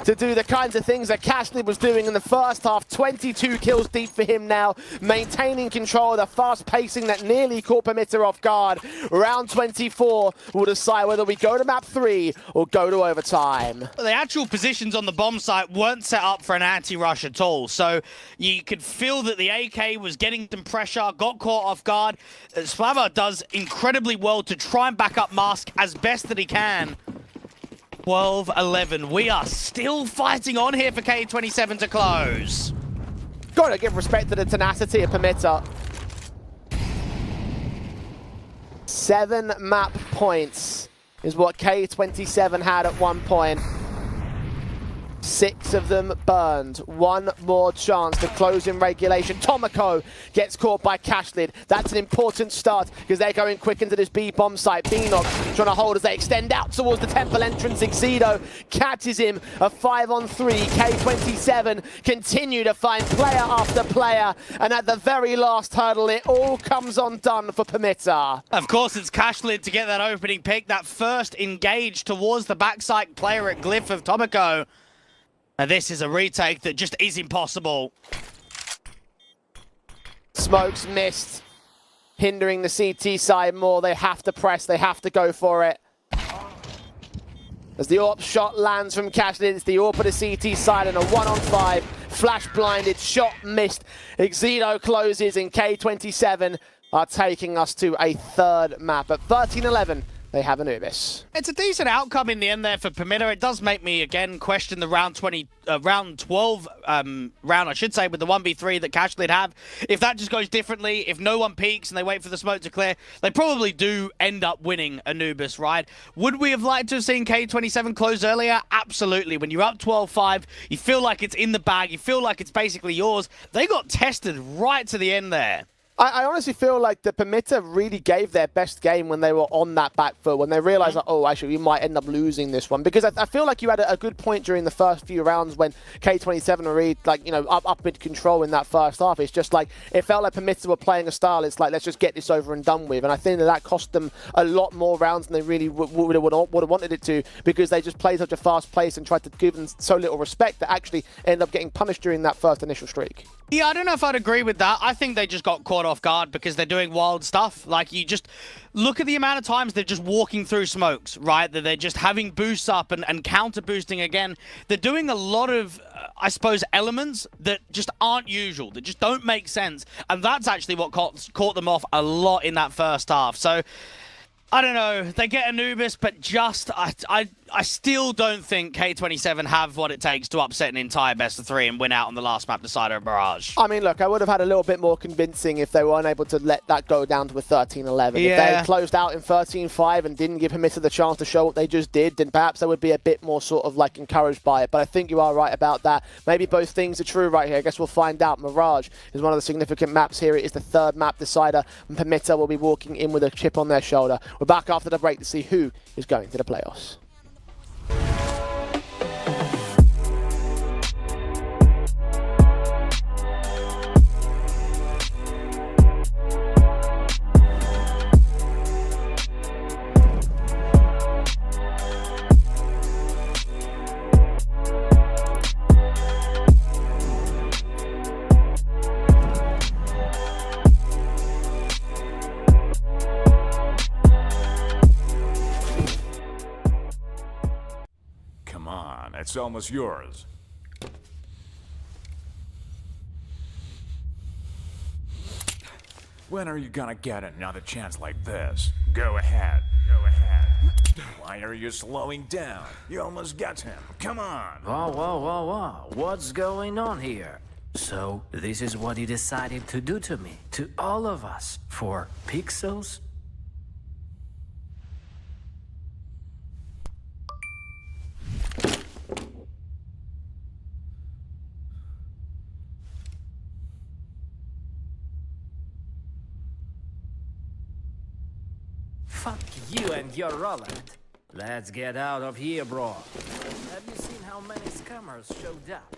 to do the kinds of things that Cashley was doing in the first half. 22 kills deep for him now. Maintaining control of the fast pacing that nearly caught Pamita off guard. Round 24 will decide whether we go to map 3 or go to overtime. The actual positions on the bomb site weren't set up for an anti-rush at all, so you could feel that the AK was getting some pressure, got caught off guard. Spava does incredibly well to try and back up Mask as best that he can. 12-11. We are still fighting on here for K27 to close. Gotta give respect to the tenacity of Pamita. 7 map points is what K27 had at one point. 6 of them burned. One more chance to close in regulation. Tomoko gets caught by Cashlid. That's an important start because they're going quick into this B-bomb site. Beanox trying to hold as they extend out towards the temple entrance. Xedo catches him. A 5-on-3. K27 continue to find player after player. And at the very last hurdle, it all comes undone for Pamita. Of course, it's Cashlid to get that opening pick. That first engage towards the backside player at Glyph of Tomoko. And this is a retake that just is impossible. Smokes missed, hindering the CT side more. They have to press, they have to go for it. As the AWP shot lands from Cashlid, it's the AWP of the CT side and a 1-on-5. Flash blinded, shot missed. Xedo closes and K27 are taking us to a third map. At 13-11, they have Anubis. It's a decent outcome in the end there for Pamita. It does make me again question the round 12 round, I should say, with the 1v3 that Cashlid have. If that just goes differently, if no one peeks and they wait for the smoke to clear, they probably do end up winning Anubis, right? Would we have liked to have seen K27 close earlier? Absolutely. When you're up 12-5, you feel like it's in the bag, you feel like it's basically yours. They got tested right to the end there. I honestly feel like the Pamita really gave their best game when they were on that back foot, when they realized, like, oh, actually, we might end up losing this one. Because I feel like you had a good point during the first few rounds when K27 were really, like, you know, up mid control in that first half. It's just like, it felt like Pamita were playing a style. It's like, let's just get this over and done with. And I think that cost them a lot more rounds than they really would have wanted it to, because they just played such a fast pace and tried to give them so little respect that actually ended up getting punished during that first initial streak. Yeah, I don't know if I'd agree with that. I think they just got caught off guard because they're doing wild stuff. Like, you just look at the amount of times they're just walking through smokes, right? That they're just having boosts up and counter boosting again. They're doing a lot of, I suppose, elements that just aren't usual, that just don't make sense. And that's actually what caught them off a lot in that first half. So, I don't know. They get Anubis, but just, I still don't think K27 have what it takes to upset an entire best of 3 and win out on the last map decider of Mirage. I mean, look, I would have had a little bit more convincing if they were unable to let that go down to a 13-11. Yeah. If they had closed out in 13-5 and didn't give Himita the chance to show what they just did, then perhaps I would be a bit more sort of like encouraged by it. But I think you are right about that. Maybe both things are true right here. I guess we'll find out. Mirage is one of the significant maps here. It is the 3rd map decider, and Himita will be walking in with a chip on their shoulder. We're back after the break to see who is going to the playoffs. It's almost yours. When are you gonna get another chance like this? Go ahead. Go ahead. Why are you slowing down? You almost got him. Come on. Whoa, whoa, whoa, whoa. What's going on here? So, this is what you decided to do to me, to all of us, for pixels? Fuck you and your Roland. Let's get out of here, bro. Have you seen how many scammers showed up?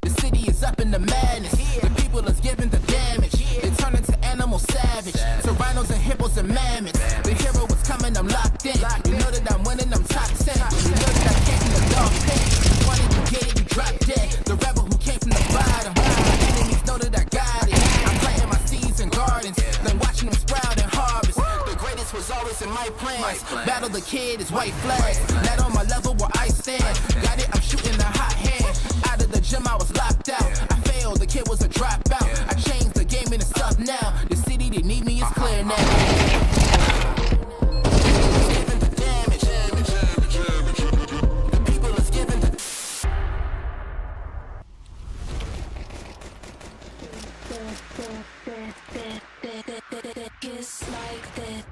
The city is up in the madness. The people is giving the damage. They turn into animal savage. So rhinos and hippos and mammoths. The hero was coming, I'm locked in. You know that I'm winning, I'm top 10. You know that I came from the dog pen. You wanted to get it, you dropped dead. The rebel who came from the bottom. My enemies know that I got it. I'm planting my seeds and gardens. Then watching them sprout and harvest. The greatest was always in my plans. Battle the kid is white flags. Not on my level where I stand. Got it, I'm shooting a hot hand. Out of the gym, I was locked out. I failed, the kid was a dropout. I changed the game and it's up now. The city that need me is clear now. Kiss like this.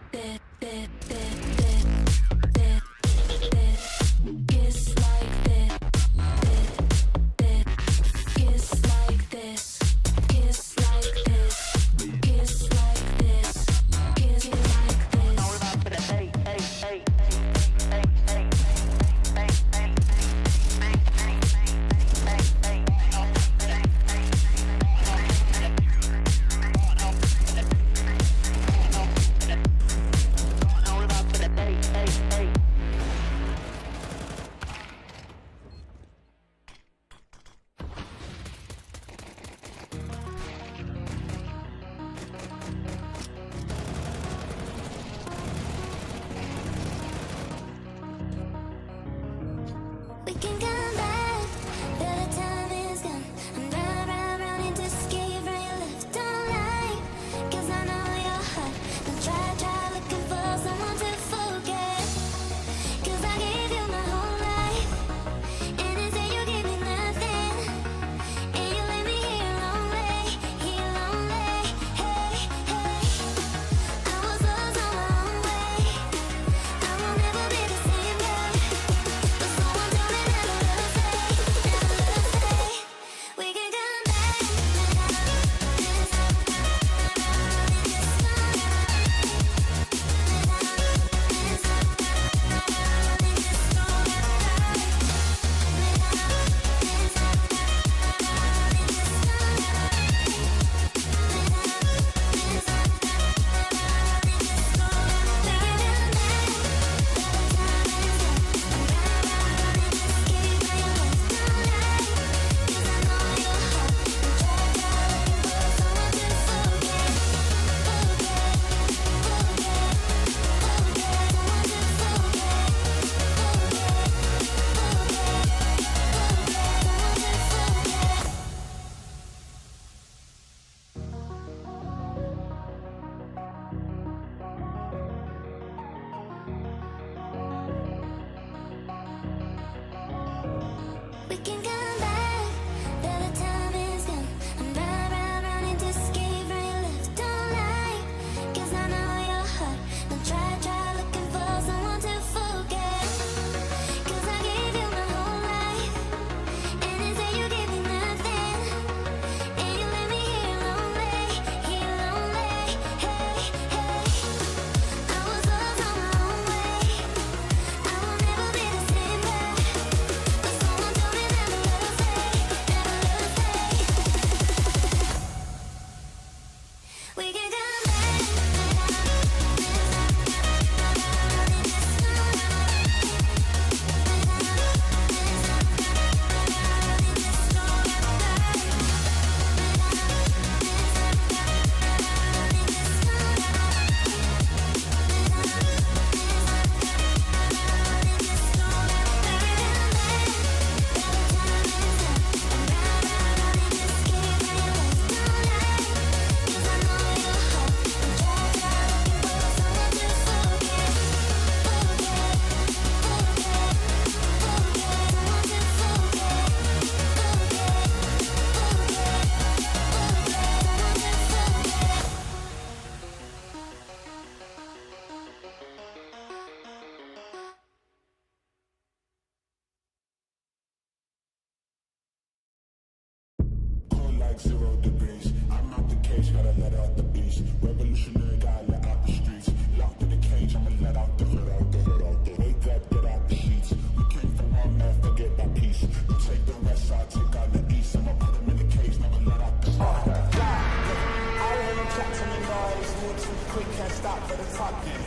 stop for the talking.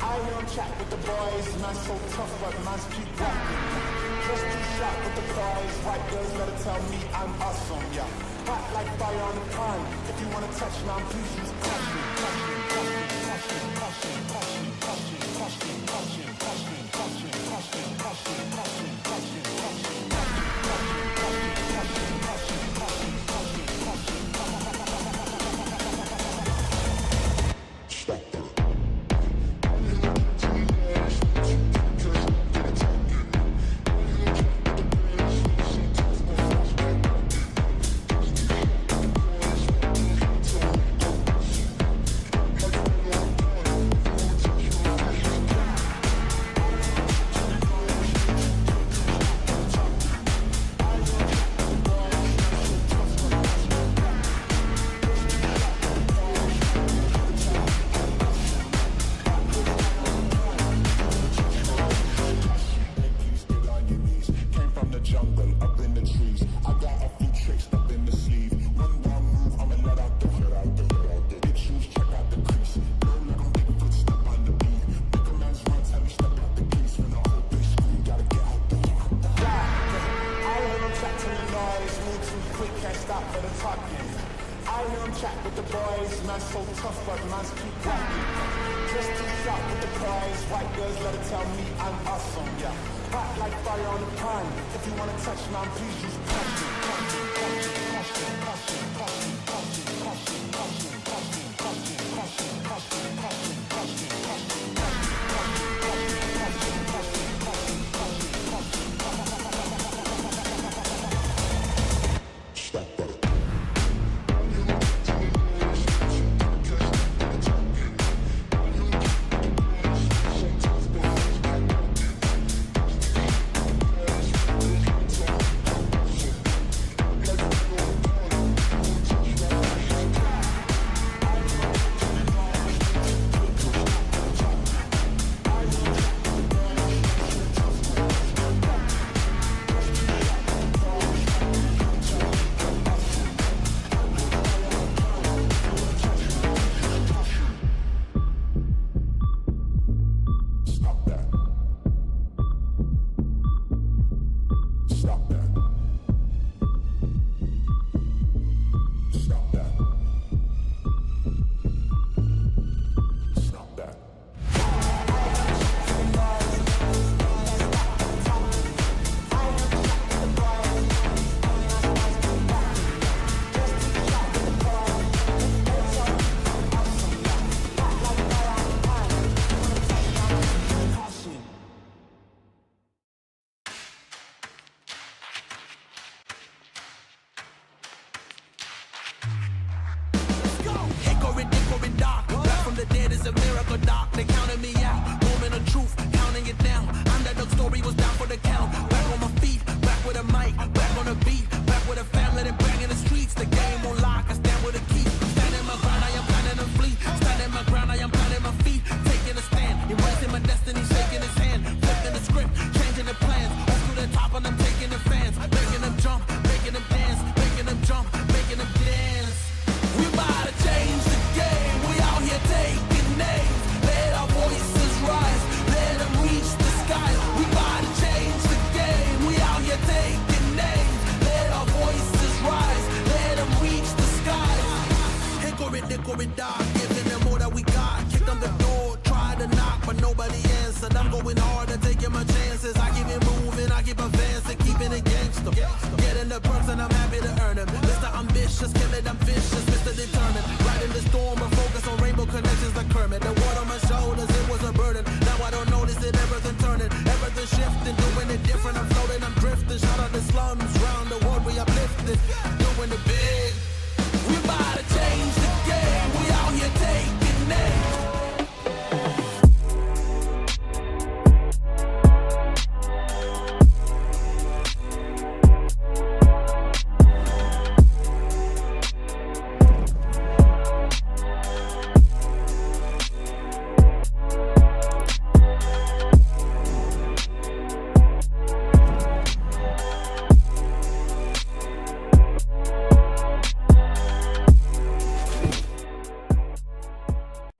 I hear him chat with the boys, man's so tough, but man's keep walking. Just too sharp with the boys, white girls gotta tell me I'm awesome, yeah. Hot like fire on the pan. If you wanna touch me, please use caution, caution, caution, caution, caution, caution, caution, caution, caution, caution, caution, caution, caution, caution, caution,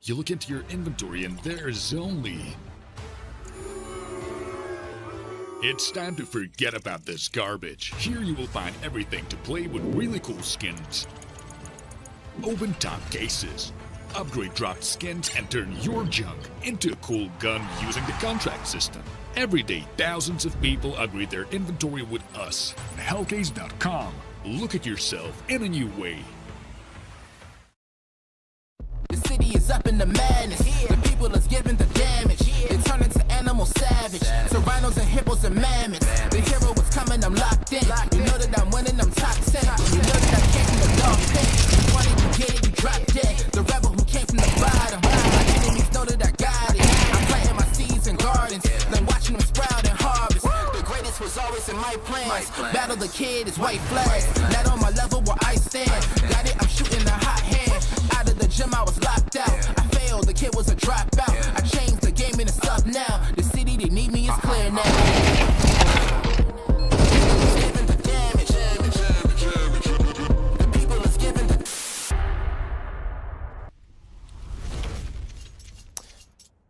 You look into your inventory and there's only... It's time to forget about this garbage. Here you will find everything to play with really cool skins. Open top cases. Upgrade dropped skins and turn your junk into a cool gun using the contract system. Every day, thousands of people upgrade their inventory with us. Hellcase.com. Look at yourself in a new way. The city is up in the madness. The people is giving the damage. They turn into animal savage. So rhinos and hippos and mammoths. The hero is coming, I'm locked in. You know that I'm winning, I'm top 10. You know that I came from the dog pen. You want it, you get it, you drop dead. The rebel who came from the bottom. My enemies know that I got it. I'm planting my seeds and gardens. Then watching them sprout and harvest. The greatest was always in my plans. Battle the kid is white flags. Not on my level where I stand. Got it, I'm shooting a hot hand. Out of the gym, I was locked out. I failed, the kid was a dropout. I changed the game and it's up now. The city, they need me, it's clear now.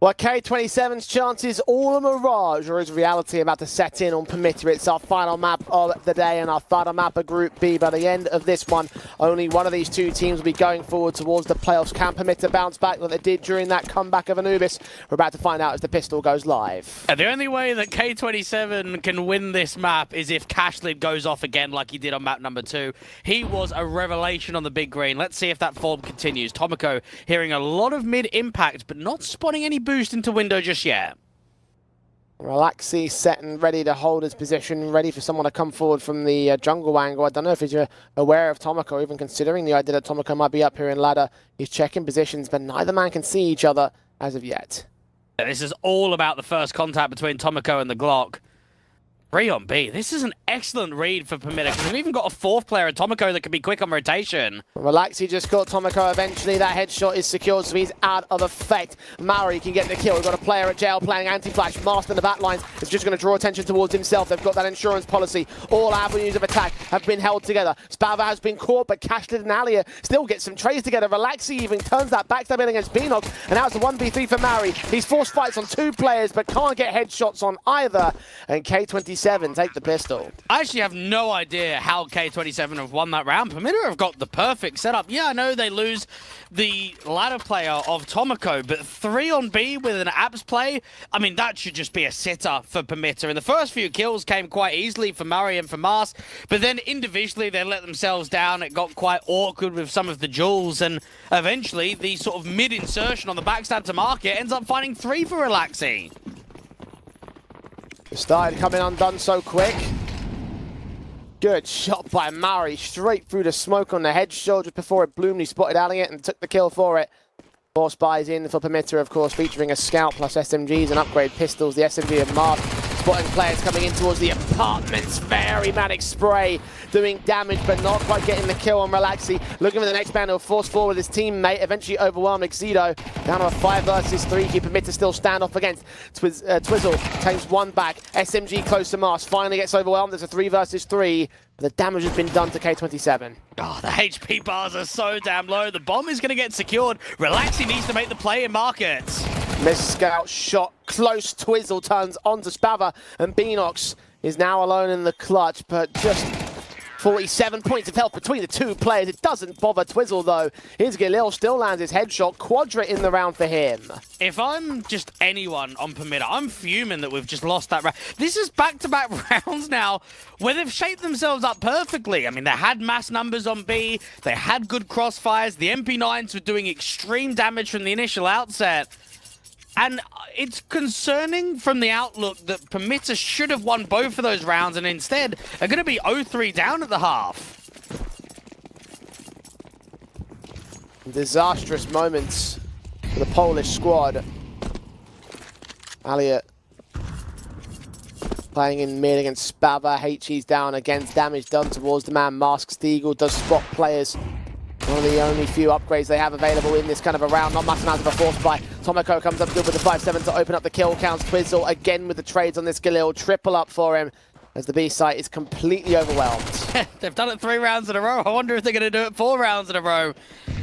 Well, K27's chances all a mirage, or is reality about to set in on Permitter? It's our final map of the day and our final map of Group B. By the end of this one, only one of these two teams will be going forward towards the playoffs. Can Permitter bounce back like they did during that comeback of Anubis? We're about to find out as the pistol goes live. The only way that K27 can win this map is if Cashlid goes off again like he did on map number 2. He was a revelation on the big green. Let's see if that form continues. Tomoko hearing a lot of mid-impact, but not spotting any boost into window just yet. Relaxy set and ready to hold his position, ready for someone to come forward from the jungle angle. I don't know if he's aware of Tomoko, even considering the idea that Tomoko might be up here in ladder. He's checking positions, but neither man can see each other as of yet. This is all about the first contact between Tomoko and the Glock. 3 on B. This is an excellent read for Permitter, because we've even got a fourth player, Tomoko, that can be quick on rotation. Relaxy just caught Tomoko eventually. That headshot is secured, so he's out of effect. Maori can get the kill. We've got a player at jail playing anti-flash. Master in the back lines is just going to draw attention towards himself. They've got that insurance policy. All avenues of attack have been held together. Spava has been caught, but Cashlid and Alia still get some trades together. Relaxy even turns that backstab in against Beanox, and now it's a 1v3 for Maori. He's forced fights on 2 players, but can't get headshots on either. And K27 take the pistol. I actually have no idea how K27 have won that round. Permitter have got the perfect setup. Yeah, I know they lose the ladder player of Tomoko, but 3 on B with an apps play, I mean, that should just be a sitter for Permitter. And the first few kills came quite easily for Murray and for Mars, but then individually they let themselves down. It got quite awkward with some of the jewels, and eventually the sort of mid-insertion on the backstab to market ends up finding 3 for Relaxy. Started coming undone so quick. Good shot by Murray, straight through the smoke on the headshot just before it bloomed. He spotted Alliot and took the kill for it. 4 spies in for Permitter, of course, featuring a scout plus SMGs and upgrade pistols. The SMG of Mark spotting players coming in towards the apartments. Very manic spray, doing damage but not quite getting the kill on Relaxy. Looking for the next man who'll force forward his teammate, eventually overwhelmed Exedo. Down to a 5 versus 3. Keep Permitter still stand off against Twizzle. Takes 1 back. SMG close to Mars. Finally gets overwhelmed. There's a 3 versus 3. But the damage has been done to K27. Oh, the HP bars are so damn low. The bomb is going to get secured. Relaxy needs to make the play in markets. Miss scout shot close. Twizzle turns onto Spava, and Beanox is now alone in the clutch, but just 47 points of health between the 2 players. It doesn't bother Twizzle, though. Here's Galil, still lands his headshot. Quadra in the round for him. If I'm just anyone on Permitter, I'm fuming that we've just lost that round. This is back-to-back rounds now where they've shaped themselves up perfectly. I mean, they had mass numbers on B. They had good crossfires. The MP9s were doing extreme damage from the initial outset. And it's concerning from the outlook that Permitter should have won both of those rounds and instead are going to be 0-3 down at the half. Disastrous moments for the Polish squad. Elliot playing in mid against Spava. HE's down against damage done towards the man. Mask Steagle does spot players. One of the only few upgrades they have available in this kind of a round. Not much amount of a force by. Tomoko comes up good with the 5-7 to open up the kill counts. Twizzle again with the trades on this Galil. Triple up for him as the B site is completely overwhelmed. They've done it 3 rounds in a row. I wonder if they're going to do it 4 rounds in a row.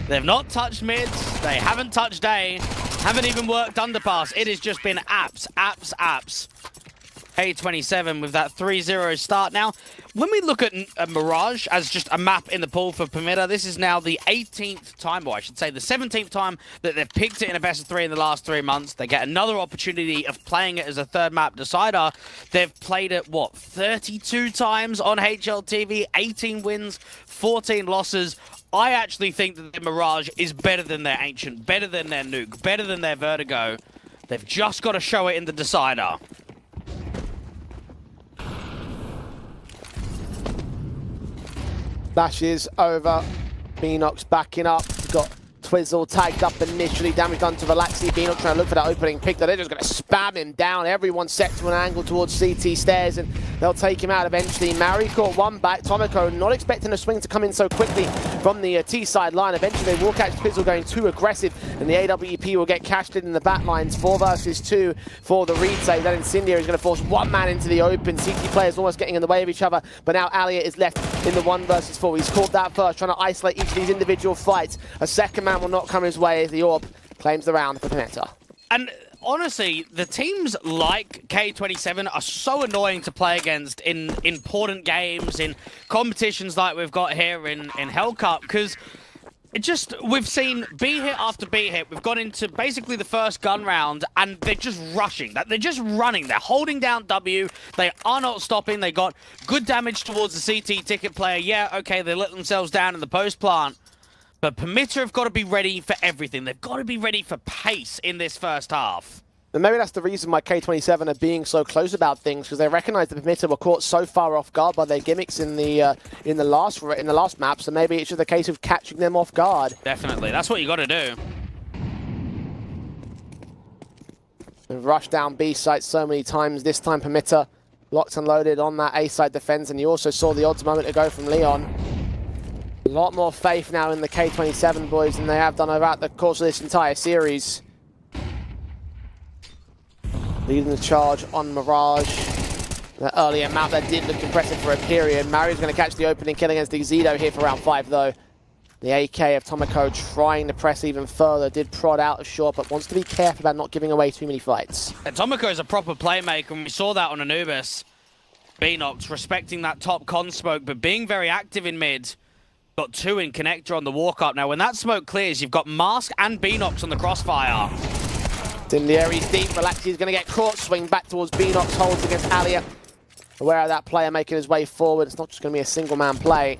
They've not touched mids. They haven't touched A. Haven't even worked underpass. It has just been apps. K27 with that 3-0 start. Now, when we look at Mirage as just a map in the pool for Permitter, this is now the 18th time, or I should say the 17th time that they've picked it in a best of 3 in the last 3 months. They get another opportunity of playing it as a third map decider. They've played it, what, 32 times on HLTV, 18 wins, 14 losses. I actually think that the Mirage is better than their Ancient, better than their Nuke, better than their Vertigo. They've just got to show it in the decider. Flashes over. Beanox backing up. Got Twizzle tagged up initially. Damage done to Relaxi. Beanox trying to look for that opening pick. They're just going to spam him down. Everyone's set to an angle towards CT stairs, and they'll take him out eventually. Mari caught one back. Tomoko not expecting a swing to come in so quickly from the T-side line. Eventually they will catch Twizzle going too aggressive, and the AWP will get cashed in the back lines. 4 versus 2 for the retake. That Incendiary is going to force one man into the open. CT players almost getting in the way of each other, but now Alia is left in the 1 versus 4. He's caught that first, trying to isolate each of these individual fights. A second man will not come his way as the Orb claims the round for Permitter. And honestly, the teams like K27 are so annoying to play against in important games, in competitions like we've got here in Hellcup, because we've seen B hit after B hit. We've got into basically the first gun round, and they're just rushing. They're just running. They're holding down W. They are not stopping. They got good damage towards the CT ticket player. Yeah, okay, they let themselves down in the post plant. But Permitter have got to be ready for everything. They've got to be ready for pace in this first half. And maybe that's the reason why K27 are being so close about things, because they recognise the Permitter were caught so far off guard by their gimmicks in the last map. So maybe it's just a case of catching them off guard. Definitely, that's what you got to do. They've rushed down B site so many times. This time Permitter locked and loaded on that A side defense, and you also saw the odds a moment ago from Leon. A lot more faith now in the K27 boys than they have done throughout the course of this entire series. Leading the charge on Mirage. The earlier map that did look impressive for a period. Mario's going to catch the opening kill against Exedo here for round 5 though. The AK of Tomoko trying to press even further. Did prod out a shot, but wants to be careful about not giving away too many fights. And Tomoko is a proper playmaker, and we saw that on Anubis. Beanox respecting that top con smoke, but being very active in mid. Got 2 in connector on the walk-up. Now, when that smoke clears, you've got Mask and Beanox on the crossfire. Incendiary's deep. Relaxi's going to get caught. Swing back towards Beanox. Holds against Alia. Aware of that player making his way forward. It's not just going to be a single-man play.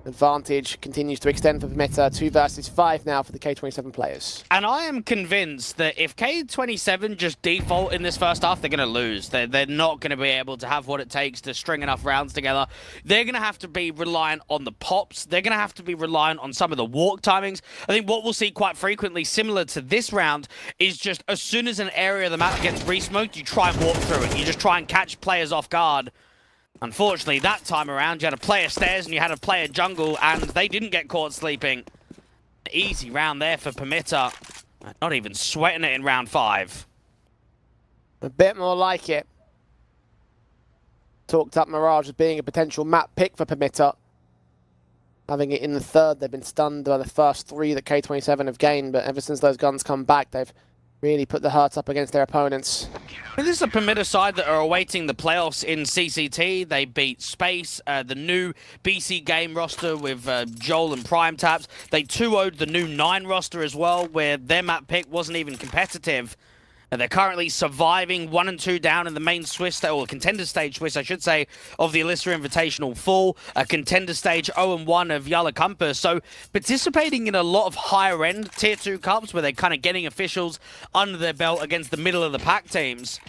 Advantage continues to extend for Permitter. 2 versus 5 now for the K27 players. And I am convinced that if K27 just default in this first half, they're going to lose. They're not going to be able to have what it takes to string enough rounds together. They're going to have to be reliant on the pops. They're going to have to be reliant on some of the walk timings. I think what we'll see quite frequently, similar to this round, is just as soon as an area of the map gets re-smoked, you try and walk through it. You just try and catch players off guard. Unfortunately, that time around, you had a player stairs and you had a player jungle, and they didn't get caught sleeping. Easy round there for Permitter. Not even sweating it in round 5. A bit more like it. Talked up Mirage as being a potential map pick for Permitter. Having it in the 3rd, they've been stunned by the first 3 that K27 have gained, but ever since those guns come back, they've really put the hurt up against their opponents. This is a Permitter side that are awaiting the playoffs in CCT. They beat Space, the new BC game roster with Joel and Prime Taps. They 2-0'd the new 9 roster as well, where their map pick wasn't even competitive. They're currently surviving 1 and 2 down in the main Swiss, or contender stage Swiss, I should say, of the Alyssa Invitational Full. A contender stage 0-1 of Yala Compass. So participating in a lot of higher end tier 2 cups where they're kind of getting officials under their belt against the middle of the pack teams.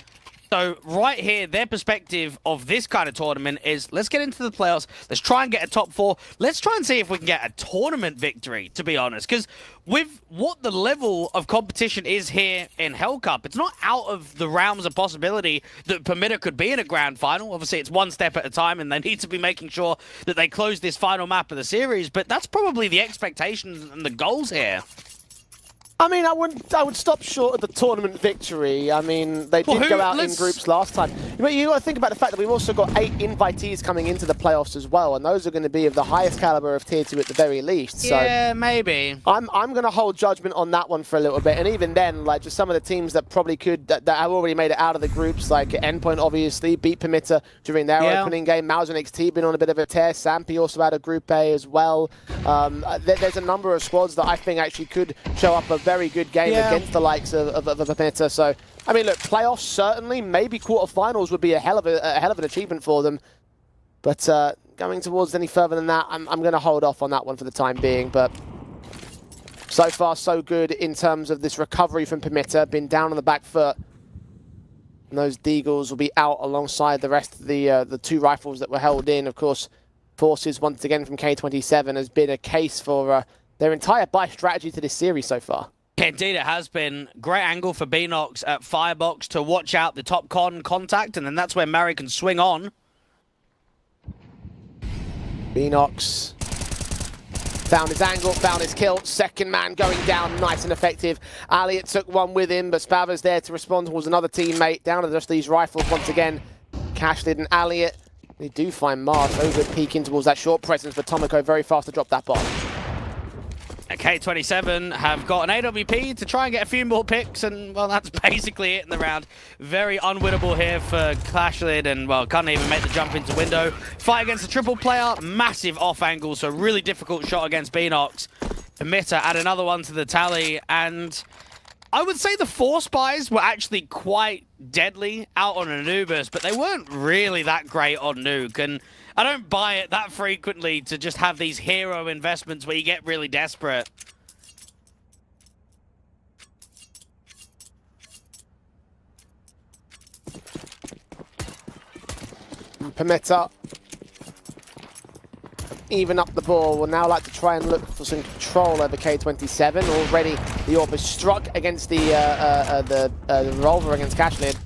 So right here, their perspective of this kind of tournament is, let's get into the playoffs, let's try and get a top 4, let's try and see if we can get a tournament victory, to be honest. Because with what the level of competition is here in Hellcup, it's not out of the realms of possibility that Permitter could be in a grand final. Obviously, it's one step at a time, and they need to be making sure that they close this final map of the series, but that's probably the expectations and the goals here. I mean, I would stop short of the tournament victory. I mean, they did go out in groups last time. But you got to think about the fact that we've also got 8 invitees coming into the playoffs as well, and those are going to be of the highest caliber of Tier 2 at the very least. So yeah, maybe. I'm going to hold judgment on that one for a little bit, and even then, like just some of the teams that probably could that have already made it out of the groups, like Endpoint obviously beat Permitter during their opening game. Mauser NXT been on a bit of a tear. Sampi also had a Group A as well. There's a number of squads that I think actually could show up a very good game against the likes of Permitter. So, I mean, look, playoffs certainly, maybe quarterfinals would be a hell of an achievement for them. But going towards any further than that, I'm going to hold off on that one for the time being. But so far, so good in terms of this recovery from Permitter. Been down on the back foot. And those Deagles will be out alongside the rest of the 2 rifles that were held in. Of course, Forces once again from K27 has been a case for their entire buy strategy to this series so far. Indeed, it has been. Great angle for Beenox at Firebox to watch out the top contact, and then that's where Mary can swing on. Beenox found his angle, found his kill. Second man going down, nice and effective. Elliot took one with him, but Spava's there to respond towards another teammate. Down to just these rifles once again. Cashlid and Elliot. They do find Mars. Very good peeking towards that short presence, but Tomoko very fast to drop that bomb. K27 have got an AWP to try and get a few more picks, and, well, that's basically it in the round. Very unwinnable here for Clashlead, and, well, can't even make the jump into window. Fight against the triple player, massive off angle, so really difficult shot against Beenox. Permitter add another one to the tally, and I would say the 4 spies were actually quite deadly out on Anubis, but they weren't really that great on Nuke, and I don't buy it that frequently to just have these hero investments where you get really desperate. Permitter, even up the ball, will now like to try and look for some control over K27. Already the AWP is struck against the revolver against Cashlid.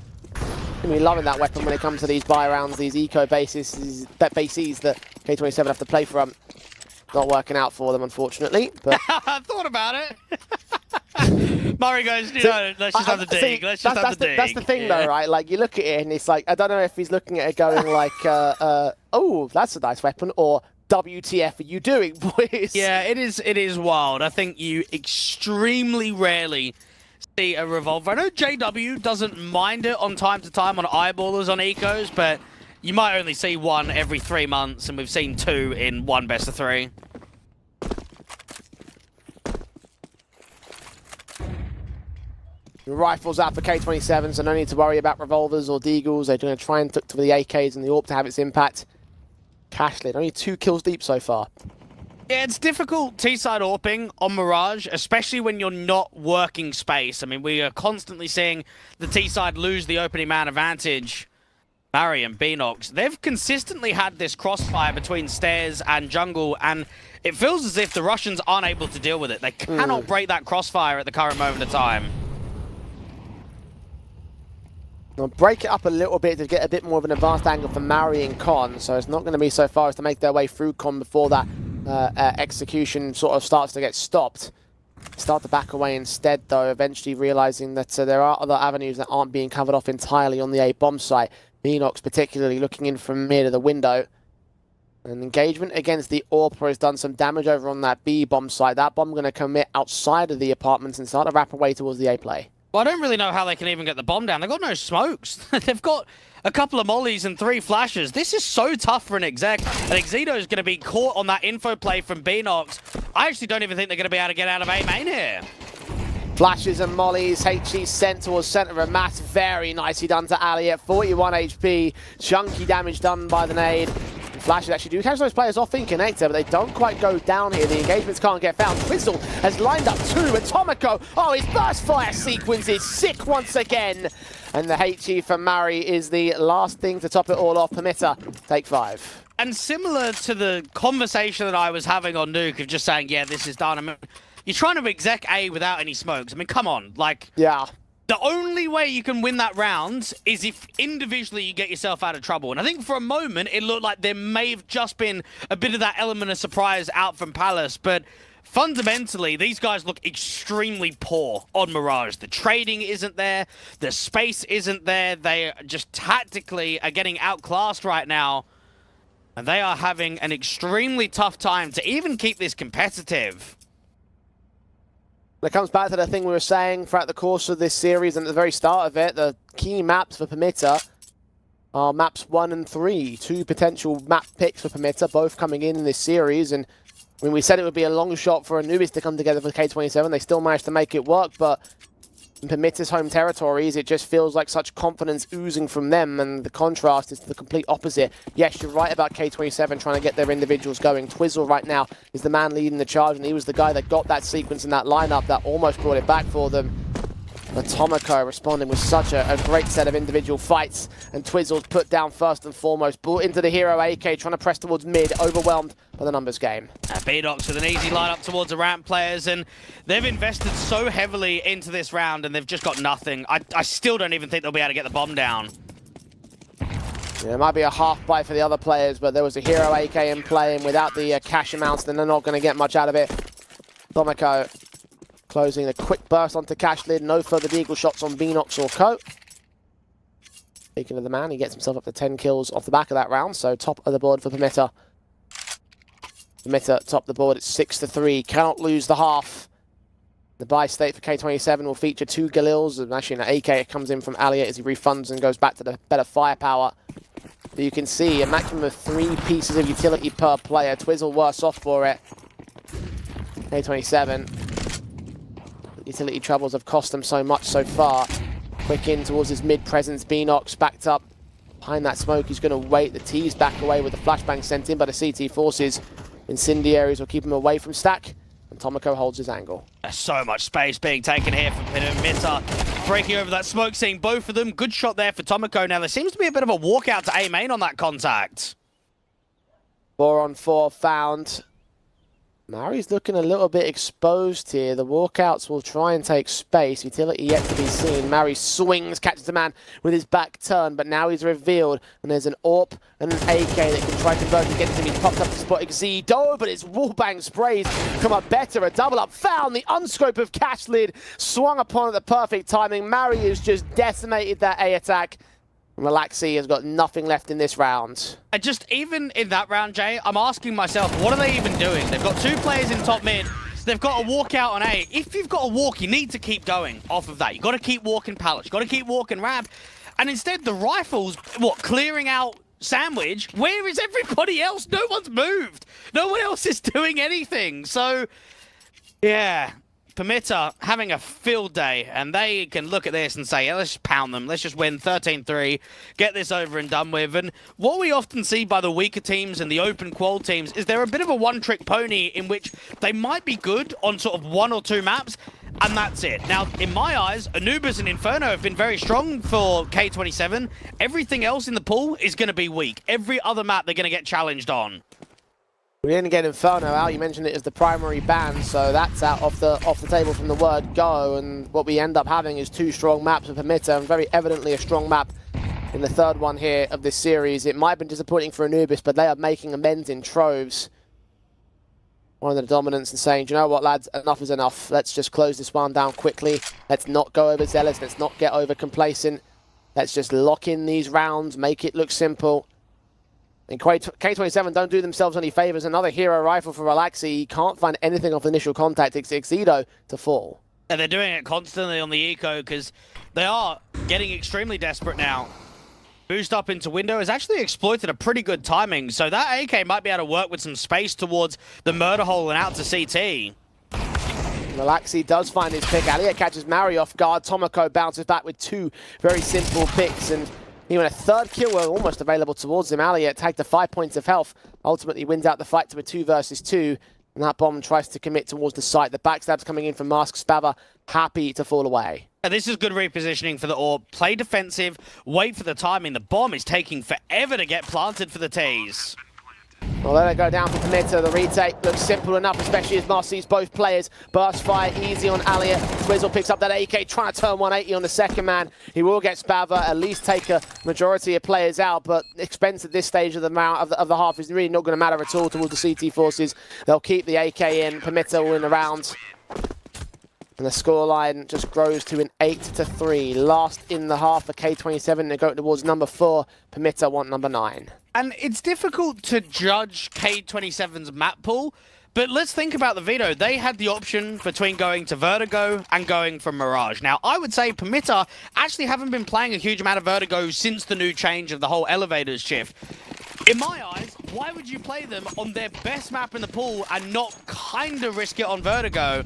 Gonna be loving that weapon when it comes to these buy rounds, these eco bases that K27 have to play from. Not working out for them, unfortunately. But I thought about it. Murray goes, let's just have the dig. Let's just have the dig. That's the thing, though, right? Like, you look at it and it's like, I don't know if he's looking at it going like, oh, that's a nice weapon, or WTF are you doing, boys? Yeah, it is wild. I think you extremely rarely see a revolver. I know JW doesn't mind it on time to time on eyeballers on ecos, but you might only see one every 3 months, and we've seen 2 in one best of 3. The rifles out for K27, so no need to worry about revolvers or deagles. They're going to try and tuck to the AKs and the AWP to have its impact. Cashlid, only 2 kills deep so far. Yeah, it's difficult T-side AWPing on Mirage, especially when you're not working space. I mean, we are constantly seeing the T-side lose the opening man advantage. Mary and Beenox, they've consistently had this crossfire between stairs and jungle, and it feels as if the Russians aren't able to deal with it. They cannot break that crossfire at the current moment of time. I'll break it up a little bit to get a bit more of an advanced angle for Mary and Con, so it's not going to be so far as to make their way through Con before that execution sort of starts to get stopped. Start to back away instead, though, eventually realizing that there are other avenues that aren't being covered off entirely on the A bomb site. Beenox particularly looking in from near to the window. An engagement against the AWP has done some damage over on that B bomb site. That bomb going to commit outside of the apartments and start to wrap away towards the A play. Well, I don't really know how they can even get the bomb down. They've got no smokes. They've got a couple of mollies and 3 flashes. This is so tough for an exec. And Exito is going to be caught on that info play from Beenox. I actually don't even think they're going to be able to get out of A main here. Flashes and mollies, HE sent towards center of mass. Very nicely done to Ali at 41 HP. Chunky damage done by the nade. And Flashes actually do catch those players off in connector, but they don't quite go down here. The engagements can't get found. Twizzle has lined up 2, and Tomoko, oh, his burst fire sequence is sick once again. And the HE from Mari is the last thing to top it all off. Permitter, take 5. And similar to the conversation that I was having on Nuke of just saying, yeah, this is done. I mean, you're trying to exec A without any smokes. I mean, come on. Like, yeah. The only way you can win that round is if individually you get yourself out of trouble. And I think for a moment, it looked like there may have just been a bit of that element of surprise out from Palace. But fundamentally, these guys look extremely poor on Mirage. The trading isn't there. The space isn't there. They just tactically are getting outclassed right now. And they are having an extremely tough time to even keep this competitive. It comes back to the thing we were saying throughout the course of this series and at the very start of it. The key maps for Permitter are maps 1 and 3. 2 potential map picks for Permitter, both coming in this series. And when we said it would be a long shot for Anubis to come together for K27, they still managed to make it work. But in Permitter's home territories, it just feels like such confidence oozing from them, and the contrast is the complete opposite. Yes, you're right about K27 trying to get their individuals going. Twizzle right now is the man leading the charge, and he was the guy that got that sequence in that lineup that almost brought it back for them. But Tomoko responding with such a great set of individual fights, and Twizzle's put down first and foremost. Brought into the hero AK, trying to press towards mid, overwhelmed by the numbers game. Bedox with an easy lineup towards the ramp players, and they've invested so heavily into this round, and they've just got nothing. I still don't even think they'll be able to get the bomb down. Yeah, it might be a half buy for the other players, but there was a hero AK in play, and without the cash amounts, then they're not going to get much out of it. Tomoko closing a quick burst onto Cashlid. No further deagle shots on Beanox or Co. Speaking of the man, he gets himself up to 10 kills off the back of that round, so top of the board for Permitter. Permitter top the board at 6-3. Cannot lose the half. The buy state for K27 will feature 2 Galils, and actually an AK comes in from Aliot as he refunds and goes back to the better firepower. But you can see a maximum of 3 pieces of utility per player. Twizzle worse off for it. K27. Utility troubles have cost them so much so far. Quick in towards his mid-presence. Beanox backed up behind that smoke. He's going to wait. The T's back away with the flashbang sent in by the CT forces. Incendiaries will keep him away from Stack. And Tomoko holds his angle. There's so much space being taken here from Permitter. Breaking over that smoke, seeing both of them. Good shot there for Tomoko. Now, there seems to be a bit of a walkout to A main on that contact. 4-on-4 found. Mari's looking a little bit exposed here. The walkouts will try and take space. Utility yet to be seen. Mari swings, catches a man with his back turned, but now he's revealed. And there's an AWP and an AK that can try to convert against him. He's popped up to spot Exedo, but it's wallbang sprays from a better. A double up found. The unscope of Cashlid swung upon at the perfect timing. Mari has just decimated that A attack. Relaxi has got nothing left in this round. And just even in that round, Jay, I'm asking myself, what are they even doing? They've got 2 players in top mid. They've got a walkout on A. If you've got a walk, you need to keep going off of that. You've got to keep walking pallets. You've got to keep walking ramp. And instead, the rifles, clearing out Sandwich? Where is everybody else? No one's moved. No one else is doing anything. So, yeah. Permitter having a field day, and they can look at this and say, yeah, let's just pound them. Let's just win 13-3, get this over and done with. And what we often see by the weaker teams and the open qual teams is they're a bit of a one-trick pony in which they might be good on sort of 1 or 2 maps, and that's it. Now, in my eyes, Anubis and Inferno have been very strong for K27. Everything else in the pool is going to be weak. Every other map they're going to get challenged on. We didn't get Inferno out. You mentioned it as the primary ban, so that's out off the table from the word go. And what we end up having is 2 strong maps of Permitter, and very evidently a strong map in the 3rd one here of this series. It might have been disappointing for Anubis, but they are making amends in troves. One of the dominants and saying, do you know what, lads, enough is enough. Let's just close this one down quickly. Let's not go over zealous. Let's not get over complacent. Let's just lock in these rounds, make it look simple. And K27 don't do themselves any favors. Another hero rifle for Relaxi. He can't find anything off initial contact. It's Exedo to fall. And they're doing it constantly on the eco because they are getting extremely desperate now. Boost up into window has actually exploited a pretty good timing. So that AK might be able to work with some space towards the murder hole and out to CT. Relaxi does find his pick. Aliot catches Mari off guard. Tomoko bounces back with 2 very simple picks. And even a 3rd kill were almost available towards him. Aliot tagged to 5 points of health. Ultimately wins out the fight to a 2 versus 2. And that bomb tries to commit towards the site. The backstab's coming in from Mask Spava. Happy to fall away. And this is good repositioning for the AWP. Play defensive. Wait for the timing. The bomb is taking forever to get planted for the T's. Well, let it go down for Permitter. The retake looks simple enough, especially as Mars sees both players. Burst fire easy on Alliot. Twizzle picks up that AK, trying to turn 180 on the second man. He will get Spava, at least take a majority of players out, but expense at this stage of the half is really not going to matter at all towards the CT forces. They'll keep the AK in. Permitter will win the round. And the scoreline just grows to an 8-3. Last in the half for K27. They're going towards number 4. Permitter want number 9. And it's difficult to judge K27's map pool, but let's think about the veto. They had the option between going to Vertigo and going from Mirage. Now, I would say Permitter actually haven't been playing a huge amount of Vertigo since the new change of the whole elevators shift. In my eyes, why would you play them on their best map in the pool and not kind of risk it on Vertigo?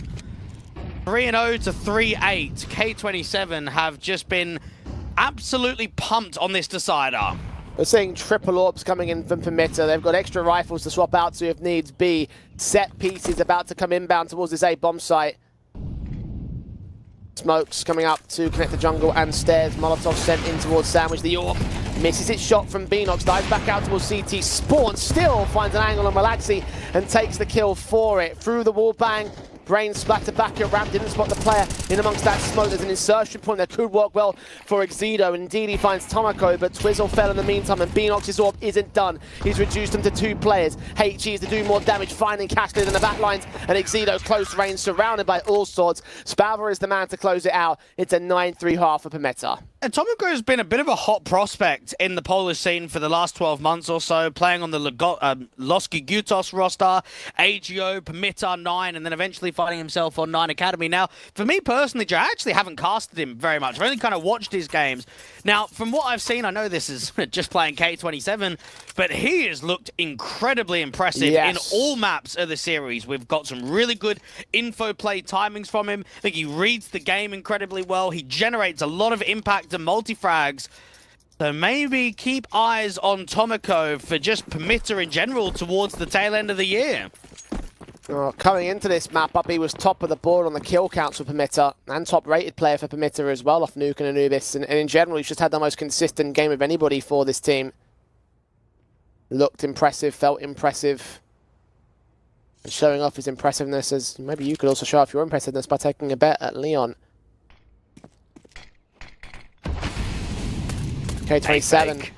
3-0 to 3-8. K27 have just been absolutely pumped on this decider. We're seeing triple orbs coming in from Permitter. They've got extra rifles to swap out to if needs be. Set pieces about to come inbound towards this A bomb site. Smokes coming up to connect the jungle and stairs. Molotov sent in towards Sandwich. The orb misses its shot from Beanox. Dives back out towards CT. Spawn still finds an angle on Relaxi and takes the kill for it. Through the wall bang. Brain splatter back at ramp, didn't spot the player in amongst that smoke. There's an insertion point that could work well for Exido. Indeed, he finds Tomoko, but Twizzle fell in the meantime, and Beanox's orb isn't done. He's reduced him to 2 players. HE is to do more damage, finding Castlid in the back lines, and Exido close range, surrounded by all sorts. Spavor is the man to close it out. It's a 9-3 half for Permitter. And Tomoko has been a bit of a hot prospect in the Polish scene for the last 12 months or so, playing on the Loski Gutos roster, AGO, Permitter 9, and then eventually finding himself on 9 Academy. Now, for me personally, Joe, I actually haven't casted him very much. I've only kind of watched his games. Now, from what I've seen, I know this is just playing K27, but he has looked incredibly impressive in all maps of the series. We've got some really good info play timings from him. I think he reads the game incredibly well. He generates a lot of impact and multi-frags. So maybe keep eyes on Tomoko for just Permitter in general towards the tail end of the year. Coming into this map up, he was top of the board on the kill counts for Permitter, and top-rated player for Permitter as well off Nuke and Anubis. And in general, he's just had the most consistent game of anybody for this team. Looked impressive, felt impressive. And showing off his impressiveness, as maybe you could also show off your impressiveness by taking a bet at Leon. K27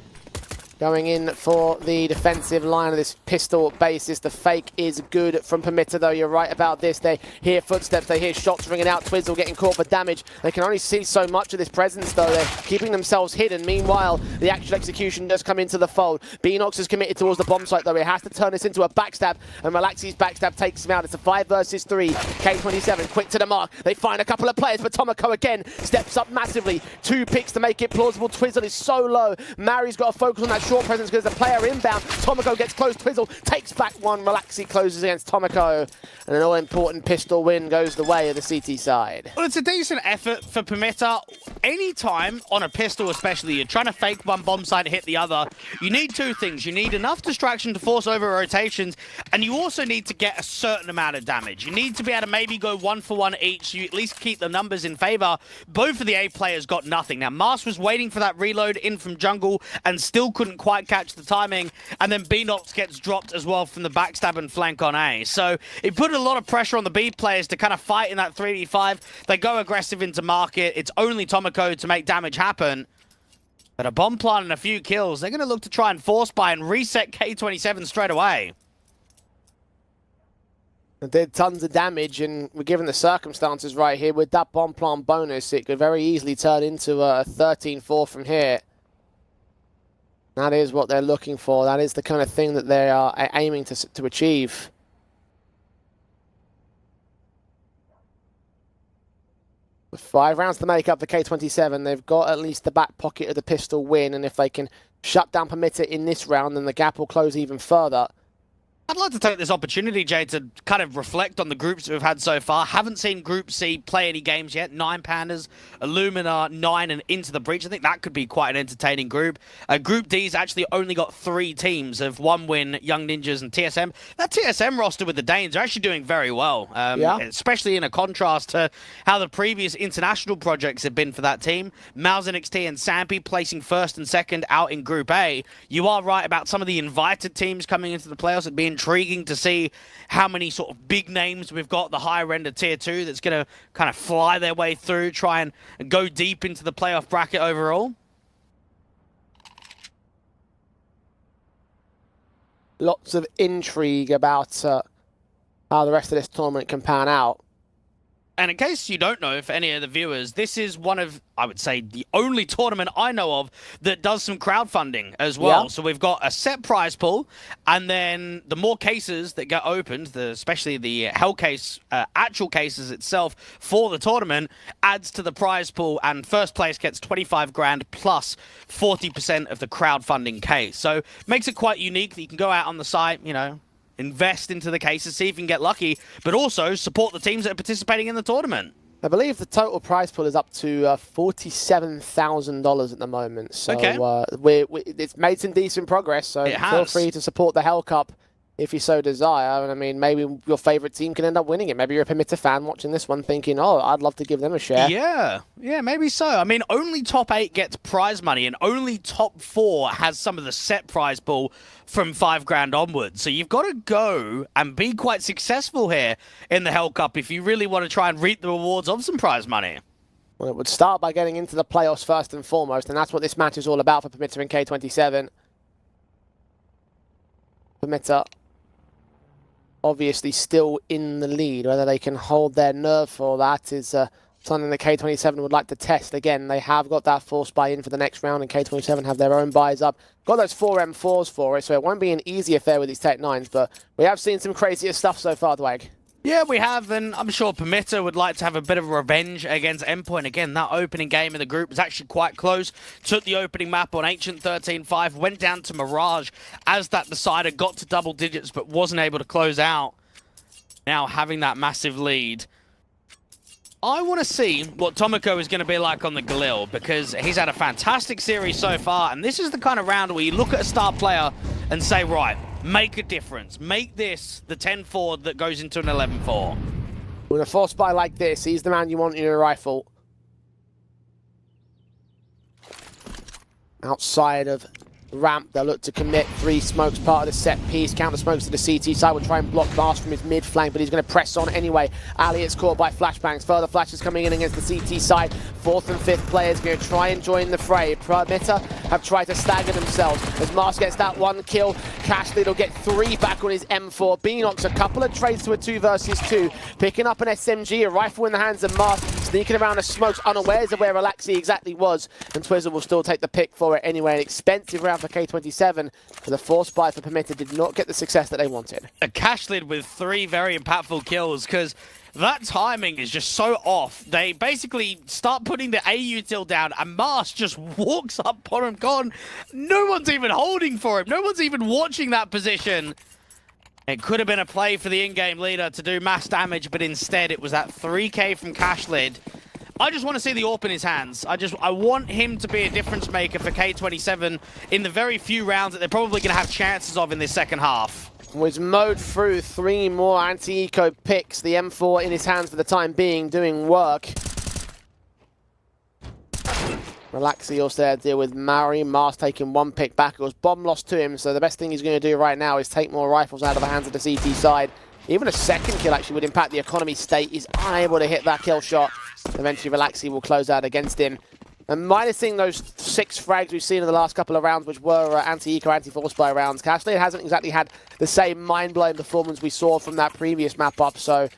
going in for the defensive line of this pistol basis. The fake is good from Permitter, though. You're right about this. They hear footsteps, they hear shots ringing out. Twizzle getting caught for damage. They can only see so much of this presence, though. They're keeping themselves hidden. Meanwhile, the actual execution does come into the fold. Beanox is committed towards the bomb site, though. He has to turn this into a backstab, and Relaxi's backstab takes him out. It's a 5 versus 3. K27 quick to the mark. They find a couple of players, but Tomoko again steps up massively. 2 picks to make it plausible. Twizzle is so low. Mari's got to focus on that short presence because the player inbound. Tomoko gets close. Twizzle takes back one. Relaxi closes against Tomoko. And an all-important pistol win goes the way of the CT side. Well, it's a decent effort for Permitter. Anytime on a pistol especially, you're trying to fake one bomb site to hit the other, you need 2 things. You need enough distraction to force over rotations, and you also need to get a certain amount of damage. You need to be able to maybe go 1 for 1 each, so you at least keep the numbers in favor. Both of the A players got nothing. Now, Mars was waiting for that reload in from jungle and still couldn't quite catch the timing, and then Beanox gets dropped as well from the backstab and flank on A. So it put a lot of pressure on the B players to kind of fight in that 3v5. They go aggressive into market. It's only Tomoko to make damage happen. But a bomb plant and a few kills, they're going to look to try and force buy and reset K27 straight away. They did tons of damage, and we're given the circumstances right here with that bomb plant bonus, it could very easily turn into a 13-4 from here. That is what they're looking for. That is the kind of thing that they are aiming to achieve. With 5 rounds to make up for K27, they've got at least the back pocket of the pistol win, and if they can shut down Permitter in this round, then the gap will close even further. I'd like to take this opportunity, Jay, to kind of reflect on the groups we've had so far. Haven't seen Group C play any games yet. 9 Pandas, Illumina, 9, and Into the Breach. I think that could be quite an entertaining group. Group D's actually only got 3 teams of 1 win, Young Ninjas and TSM. That TSM roster with the Danes are actually doing very well, especially in a contrast to how the previous international projects have been for that team. Mouse NXT and Sampi placing 1st and 2nd out in Group A. You are right about some of the invited teams coming into the playoffs. It'd be intriguing to see how many sort of big names we've got at the higher end of Tier 2 that's going to kind of fly their way through, try and go deep into the playoff bracket overall. Lots of intrigue about how the rest of this tournament can pan out. And in case you don't know, for any of the viewers, this is one of, I would say, the only tournament I know of that does some crowdfunding as well. Yeah. So we've got a set prize pool, and then the more cases that get opened, especially the Hell case, actual cases itself for the tournament, adds to the prize pool, and first place gets 25 grand plus 40% of the crowdfunding case. So makes it quite unique that you can go out on the site, you know, invest into the cases, see if you can get lucky, but also support the teams that are participating in the tournament. I believe the total prize pool is up to $47,000 at the moment. So it's made some decent progress. So feel free to support the Hellcup if you so desire. And I mean, maybe your favorite team can end up winning it. Maybe you're a Permitter fan watching this one thinking, oh, I'd love to give them a share. Yeah, maybe so. I mean, only top 8 gets prize money, and only top 4 has some of the set prize pool from 5 grand onwards. So you've got to go and be quite successful here in the Hellcup if you really want to try and reap the rewards of some prize money. Well, it would start by getting into the playoffs first and foremost, and that's what this match is all about for Permitter and K27. Permitter obviously still in the lead. Whether they can hold their nerve for that is something that K27 would like to test. Again, they have got that force buy in for the next round, and K27 have their own buys up. Got those 4 M4s for it, so it won't be an easy affair with these Tech 9s, but we have seen some crazier stuff so far, Dwag. Yeah, we have, and I'm sure Permitter would like to have a bit of revenge against Endpoint. Again, that opening game in the group was actually quite close. Took the opening map on Ancient 13-5, went down to Mirage as that decider, got to double digits, but wasn't able to close out. Now having that massive lead. I want to see what Tomoko is going to be like on the Galil, because he's had a fantastic series so far, and this is the kind of round where you look at a star player and say, right, make a difference. Make this the 10-4 that goes into an 11-4. With a force buy like this, he's the man you want in your rifle. Outside of ramp, they'll look to commit 3 smokes, part of the set piece. Counter smokes to the CT side, will try and block Mars from his mid flank, but he's going to press on anyway. Ali is caught by flashbangs. Further flashes coming in against the CT side. 4th and 5th players going to try and join the fray. Permitter have tried to stagger themselves as Mars gets that 1 kill. Cashlid will get 3 back on his M4. Beanox, a couple of trades to a 2 versus 2. Picking up an SMG, a rifle in the hands of Mars, sneaking around the smokes, unawares of where Relaxi exactly was, and Twizzle will still take the pick for it anyway. An expensive round for K27, for the force buy for Permitter did not get the success that they wanted. A Cashlid with 3 very impactful kills, because that timing is just so off. They basically start putting the AU down, and Mars just walks up on him, gone. No one's even holding for him. No one's even watching that position. It could have been a play for the in-game leader to do mass damage, but instead it was that 3K from Cashlid. I just want to see the AWP in his hands. I want him to be a difference maker for K27 in the very few rounds that they're probably going to have chances of in this second half. Was mowed through 3 more anti-eco picks. The M4 in his hands for the time being, doing work. Relaxi also there to deal with Mari. Mars taking 1 pick back. It was bomb lost to him, so the best thing he's going to do right now is take more rifles out of the hands of the CT side. Even a second kill actually would impact the economy state. He's unable to hit that kill shot. Eventually Relaxi will close out against him. And minusing those 6 frags we've seen in the last couple of rounds, which were anti-eco, anti-force buy rounds, Cashlid hasn't exactly had the same mind-blowing performance we saw from that previous map-up. So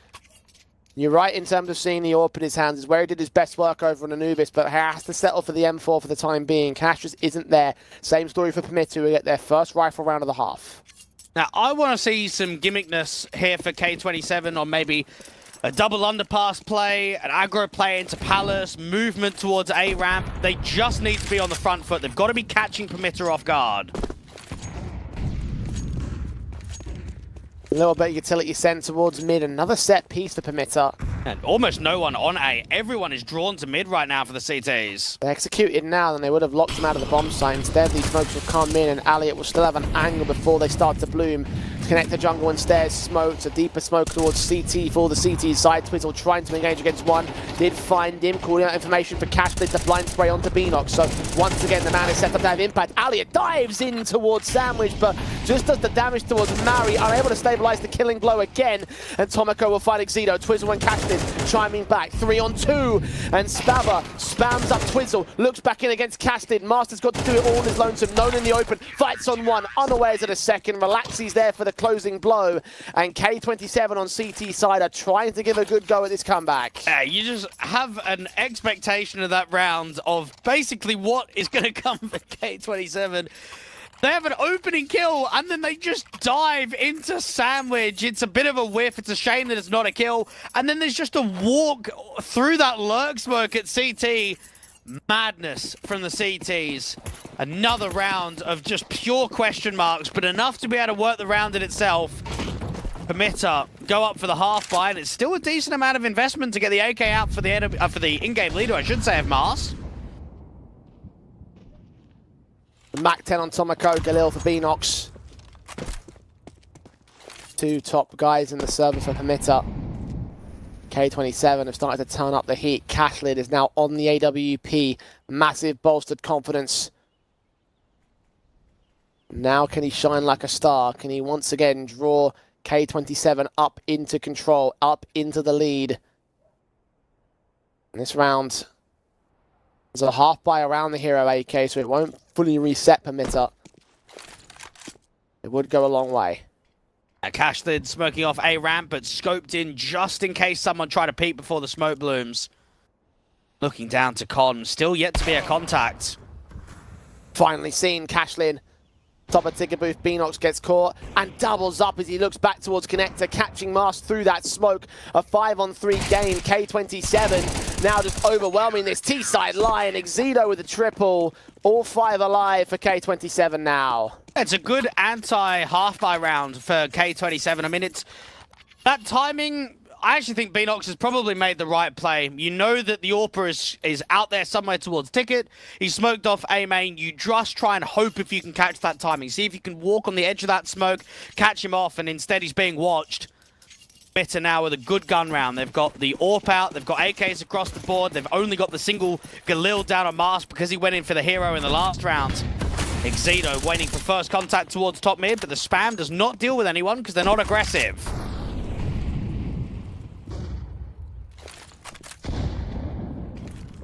you're right in terms of seeing the AWP in his hands. Is where he did his best work over on Anubis, but has to settle for the M4 for the time being. Cash just isn't there. Same story for Permitter, who get their first rifle round of the half. Now, I want to see some gimmickness here for K27 on maybe a double underpass play, an aggro play into Palace, movement towards A-ramp. They just need to be on the front foot. They've got to be catching Permitter off guard. A little bit of utility sent towards mid. Another set piece for Permitter. And almost no one on A. Everyone is drawn to mid right now for the CTs. They executed now, then they would have locked him out of the bomb site. Instead, these smokes will come in, and Elliot will still have an angle before they start to bloom. Connect the jungle and stairs smokes. A deeper smoke towards CT for the CT side. Twizzle trying to engage against one. Did find him, calling out information for Cash. Did the blind spray onto Beanox. So once again, the man is set up to have impact. Elliot dives in towards Sandwich, but just does the damage towards Mari. Unable to stabilize the killing blow again. And Tomoko will find Exito. Twizzle and Cash chiming back. 3-on-2. And Spava spams up Twizzle. Looks back in against Casted. Master's got to do it all in his lonesome. Known in the open. Fights on one. Unawares at a second. Relaxes there for the closing blow. And K27 on CT side are trying to give a good go at this comeback. You just have an expectation of that round of basically what is going to come for K27. They have an opening kill, and then they just dive into Sandwich. It's a bit of a whiff. It's a shame that it's not a kill. And then there's just a walk through that lurk smoke at CT. Madness from the CTs. Another round of just pure question marks, but enough to be able to work the round in itself. Permitter go up for the half buy, and it's still a decent amount of investment to get the AK out for the in-game leader, I should say, of Mars. Mac 10 on Tomoko, Galil for Beanox. Two top guys in the server for Permitter. K27 have started to turn up the heat. Cashlid is now on the AWP. Massive bolstered confidence. Now can he shine like a star? Can he once again draw K27 up into control, up into the lead? In this round, there's a half buy around the hero AK, so it won't fully reset Permitter. It would go a long way. Cashlid smoking off A ramp, but scoped in just in case someone tried to peek before the smoke blooms. Looking down to Con, still yet to be a contact. Finally seen Cashlin. Top of ticket booth, Beanox gets caught and doubles up as he looks back towards Connector, catching Mars through that smoke. A 5-on-3 game, K27 now just overwhelming this T-side line. Exito with a triple, all 5 alive for K27 now. It's a good anti-half buy round for K27. I mean, it's that timing. I actually think Beanox has probably made the right play. You know that the AWPer is out there somewhere towards ticket. He smoked off A main. You just try and hope if you can catch that timing. See if you can walk on the edge of that smoke, catch him off, and instead he's being watched. Bitter now with a good gun round. They've got the AWP out. They've got AKs across the board. They've only got the single Galil down on Mars because he went in for the hero in the last round. Exito waiting for first contact towards top mid, but the spam does not deal with anyone because they're not aggressive.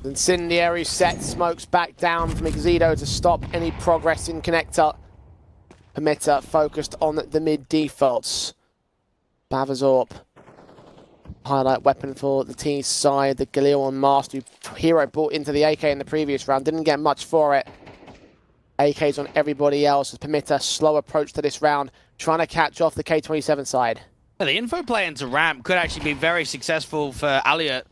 Incendiary set smokes back down from Exito to stop any progress in Connector. Permitter focused on the mid defaults. Bavazorp, highlight weapon for the T side. The Galil on Master, who hero brought into the AK in the previous round, didn't get much for it. AKs on everybody else. Permitter, slow approach to this round, trying to catch off the K27 side. The info play into ramp could actually be very successful for Elliot.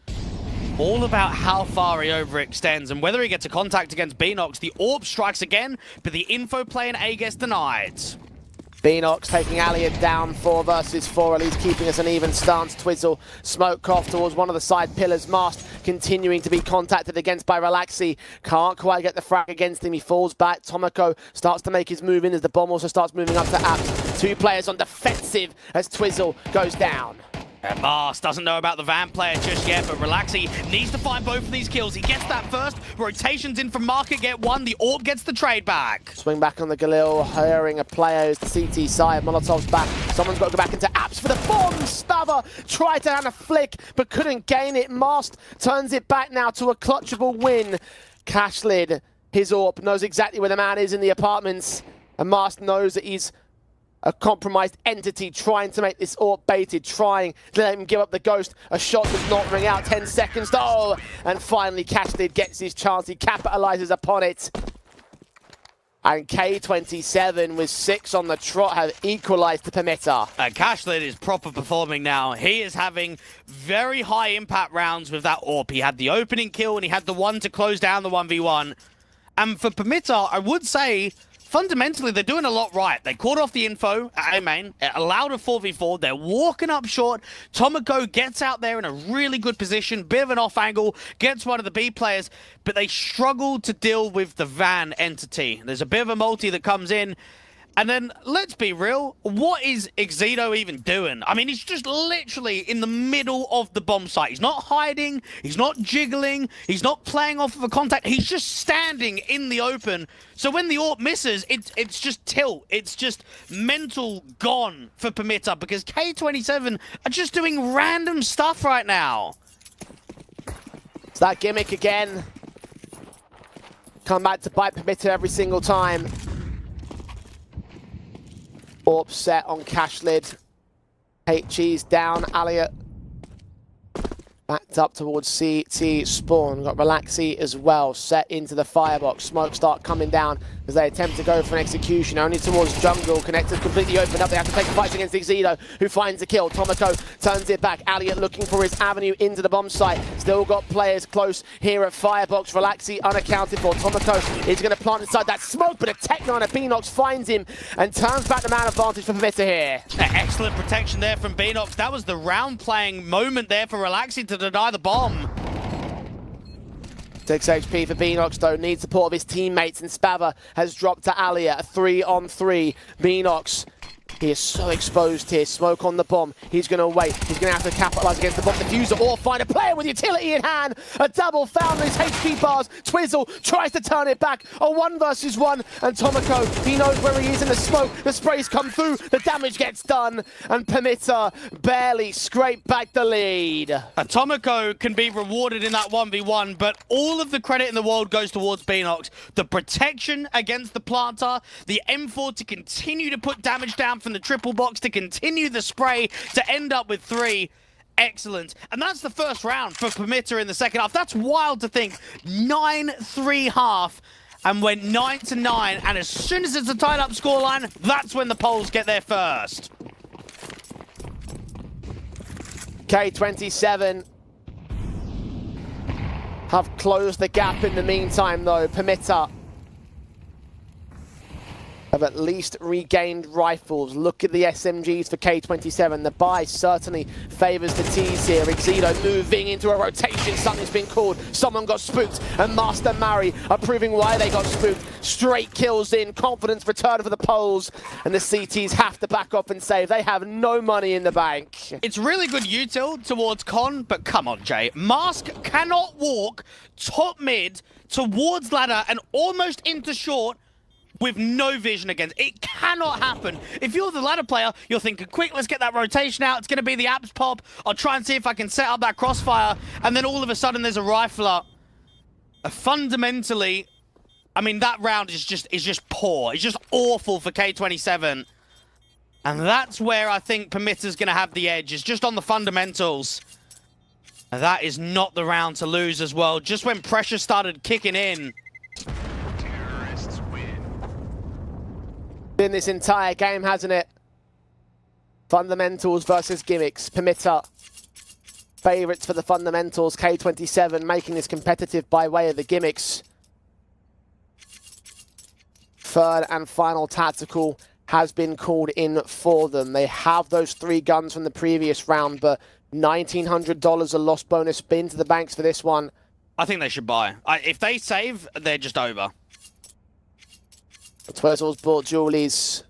All about how far he overextends and whether he gets a contact against Beanox. The AWP strikes again, but the info play in A gets denied. Beanox taking Elliot down 4 versus 4, at least keeping us an even stance. Twizzle smoke off towards one of the side pillars. Mast continuing to be contacted against by Relaxi. Can't quite get the frag against him. He falls back. Tomoko starts to make his move in as the bomb also starts moving up to Apps. 2 players on defensive as Twizzle goes down. Mars doesn't know about the Van player just yet, but Relaxi needs to find both of these kills. He gets that first. Rotations in from Market get 1. The AWP gets the trade back. Swing back on the Galil, hiring a player as the CT side. Molotov's back. Someone's got to go back into Apps for the bomb. Spava tried to have a flick, but couldn't gain it. Mast turns it back now to a clutchable win. Cashlid, his AWP, knows exactly where the man is in the apartments. And Mast knows that he's a compromised entity trying to make this AWP baited, trying to let him give up the ghost. A shot does not ring out. 10 seconds. Oh, and finally Cashlid gets his chance. He capitalizes upon it. And K27 with 6 on the trot have equalized the Permitter. Cashlid is proper performing now. He is having very high impact rounds with that AWP. He had the opening kill and he had the one to close down the 1v1. And for Permitter, I would say fundamentally, they're doing a lot right. They caught off the info at A main, it allowed a 4v4, they're walking up short. Tomoko gets out there in a really good position, bit of an off angle, gets one of the B players, but they struggle to deal with the Van entity. There's a bit of a multi that comes in, and then, let's be real, what is Exito even doing? I mean, he's just literally in the middle of the bomb site. He's not hiding, he's not jiggling, he's not playing off of a contact, he's just standing in the open. So when the AWP misses, it's just tilt. It's just mental gone for Permitter, because K27 are just doing random stuff right now. It's that gimmick again. Come back to bite Permitter every single time. AWP set on cash lid. HG's down. Elliot backed up towards CT spawn. Got Relaxy as well. Set into the firebox. Smoke start coming down as they attempt to go for an execution. Only towards jungle. Connectors completely opened up. They have to take fights against Exito, who finds the kill. Tomoko turns it back. Elliot looking for his avenue into the bomb site. Still got players close here at firebox. Relaxy unaccounted for. Tomoko is going to plant inside that smoke, but a Tech9 and a Beanox finds him and turns back the man advantage for Permitter here. Excellent protection there from Beanox. That was the round playing moment there for Relaxy to deny the bomb. 6 HP for Beanox though, needs support of his teammates, and Spava has dropped to Alia, a 3-on-3. Beanox, he is so exposed here. Smoke on the bomb. He's going to wait. He's going to have to capitalize against the bomb diffuser or find a player with utility in hand. A double found his HP bars. Twizzle tries to turn it back. A 1v1, and Tomoko, he knows where he is in the smoke. The sprays come through. The damage gets done, and Permitter barely scrape back the lead. Tomoko can be rewarded in that 1v1, but all of the credit in the world goes towards Beanox. The protection against the planter, the M4 to continue to put damage down from the triple box, to continue the spray, to end up with 3. Excellent. And that's the first round for Permitter in the second half. That's wild to think. 9-3 half and went 9-9. And as soon as it's a tied up scoreline, that's when the Poles get there first. K27 have closed the gap in the meantime though. Permitter have at least regained rifles. Look at the SMGs for K27. The buy certainly favours the T's here. Exito moving into a rotation. Something's been called. Someone got spooked. And Master Mary are proving why they got spooked. Straight kills in. Confidence return for the Poles. And the CTs have to back off and save. They have no money in the bank. It's really good util towards Con, but come on, Jay. Mask cannot walk top mid towards ladder and almost into short with no vision against. It cannot happen. If you're the ladder player, you're thinking, quick, let's get that rotation out. It's going to be the apps pop. I'll try and see if I can set up that crossfire. And then all of a sudden, there's a rifler. Fundamentally, I mean, that round is just poor. It's just awful for K27. And that's where I think Permitter's going to have the edge. It's just on the fundamentals. And that is not the round to lose as well. Just when pressure started kicking in. Been this entire game, hasn't it? Fundamentals versus gimmicks. Permitter favourites for the fundamentals. K27 making this competitive by way of the gimmicks. Third and final tactical has been called in for them. They have those 3 guns from the previous round, but $1,900 a lost bonus spin to the banks for this one. I think they should buy. If they save, they're just over. Twizzle's bought Julies.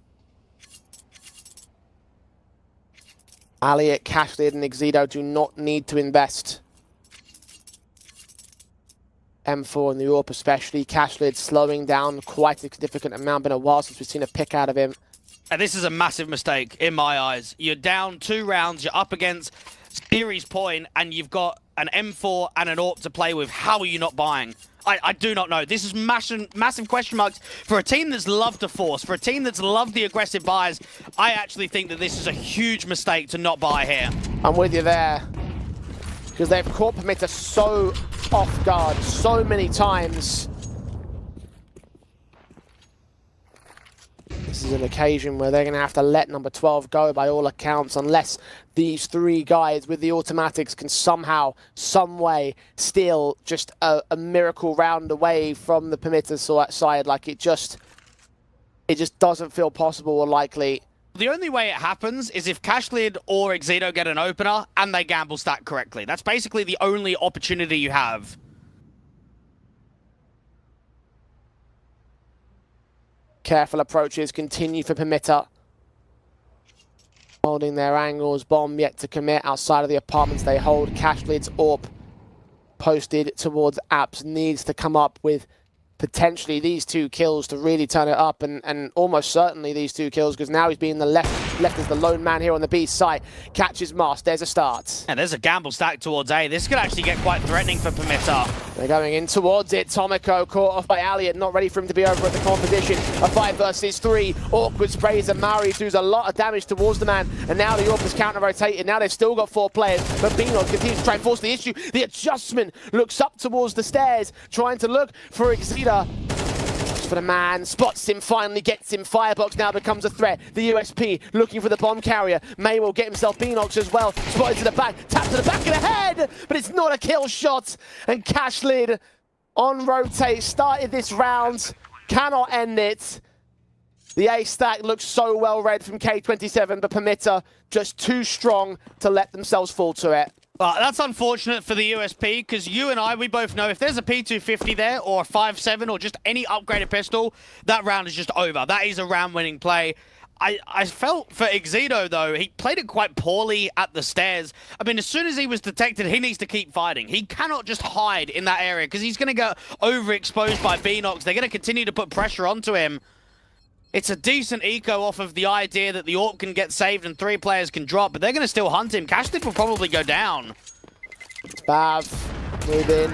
Elliot, Cashlid, and Exito do not need to invest. M4 in the AWP especially. Cashlid slowing down quite a significant amount. Been a while since we've seen a pick out of him. And this is a massive mistake in my eyes. You're down 2 rounds, you're up against series point, and you've got an M4 and an AWP to play with. How are you not buying? I do not know. This is massive question marks for a team that's loved to force, for a team that's loved the aggressive buys. I actually think that this is a huge mistake to not buy here. I'm with you there. Because they've caught Permitter so off guard so many times. This is an occasion where they're going to have to let number 12 go by all accounts, unless these 3 guys with the automatics can somehow, some way, steal just a miracle round away from the Permitter side. Like, it just it just doesn't feel possible or likely. The only way it happens is if Cashlid or Exito get an opener and they gamble stack correctly. That's basically the only opportunity you have. Careful approaches continue for Permitter. Holding their angles, bomb yet to commit outside of the apartments they hold. Cashlid's AWP posted towards Apps, needs to come up with potentially these 2 kills to really turn it up, and almost certainly these 2 kills, because now he's being left as the lone man here on the B site. Catches Mast, there's a start. And there's a gamble stack towards A. This could actually get quite threatening for Permitter. They're going in towards it. Tomiko caught off by Elliot, not ready for him to be over at the competition. A 5 versus 3. Awkward sprays and Mari does a lot of damage towards the man, and now the AWP is counter-rotated. Now they've still got 4 players, but Beanog continues to try and force the issue. The adjustment looks up towards the stairs, trying to look for Exita. For the man, spots him, finally gets him. Firebox now becomes a threat. The USP looking for the bomb carrier. May will get himself Beanox as well. Spotted to the back, tapped to the back of the head, but it's not a kill shot. And Cashlid on rotate started this round, cannot end it. The A stack looks so well read from K27, but Permitter just too strong to let themselves fall to it. Well, that's unfortunate for the USP, because you and I, we both know if there's a P250 there, or a 5.7, or just any upgraded pistol, that round is just over. That is a round-winning play. I felt for Exito, though, he played it quite poorly at the stairs. I mean, as soon as he was detected, he needs to keep fighting. He cannot just hide in that area, because he's going to get overexposed by Beanox. They're going to continue to put pressure onto him. It's a decent eco off of the idea that the AWP can get saved and 3 players can drop, but they're going to still hunt him. Cashlid will probably go down. Spav, move in.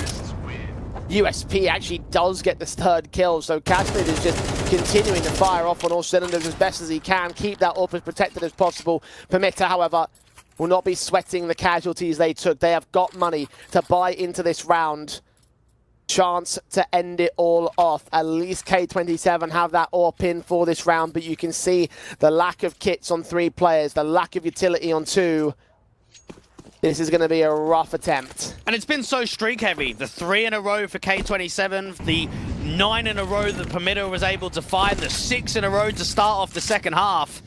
USP actually does get the 3rd kill, so Cashlid is just continuing to fire off on all cylinders as best as he can, keep that AWP as protected as possible. Permitter, however, will not be sweating the casualties they took. They have got money to buy into this round. Chance to end it all off. At least K27 have that AWP in for this round, but you can see the lack of kits on 3 players, the lack of utility on 2. This is going to be a rough attempt. And it's been so streak heavy. The 3 in a row for K27, the 9 in a row that Permitter was able to find, the 6 in a row to start off the second half.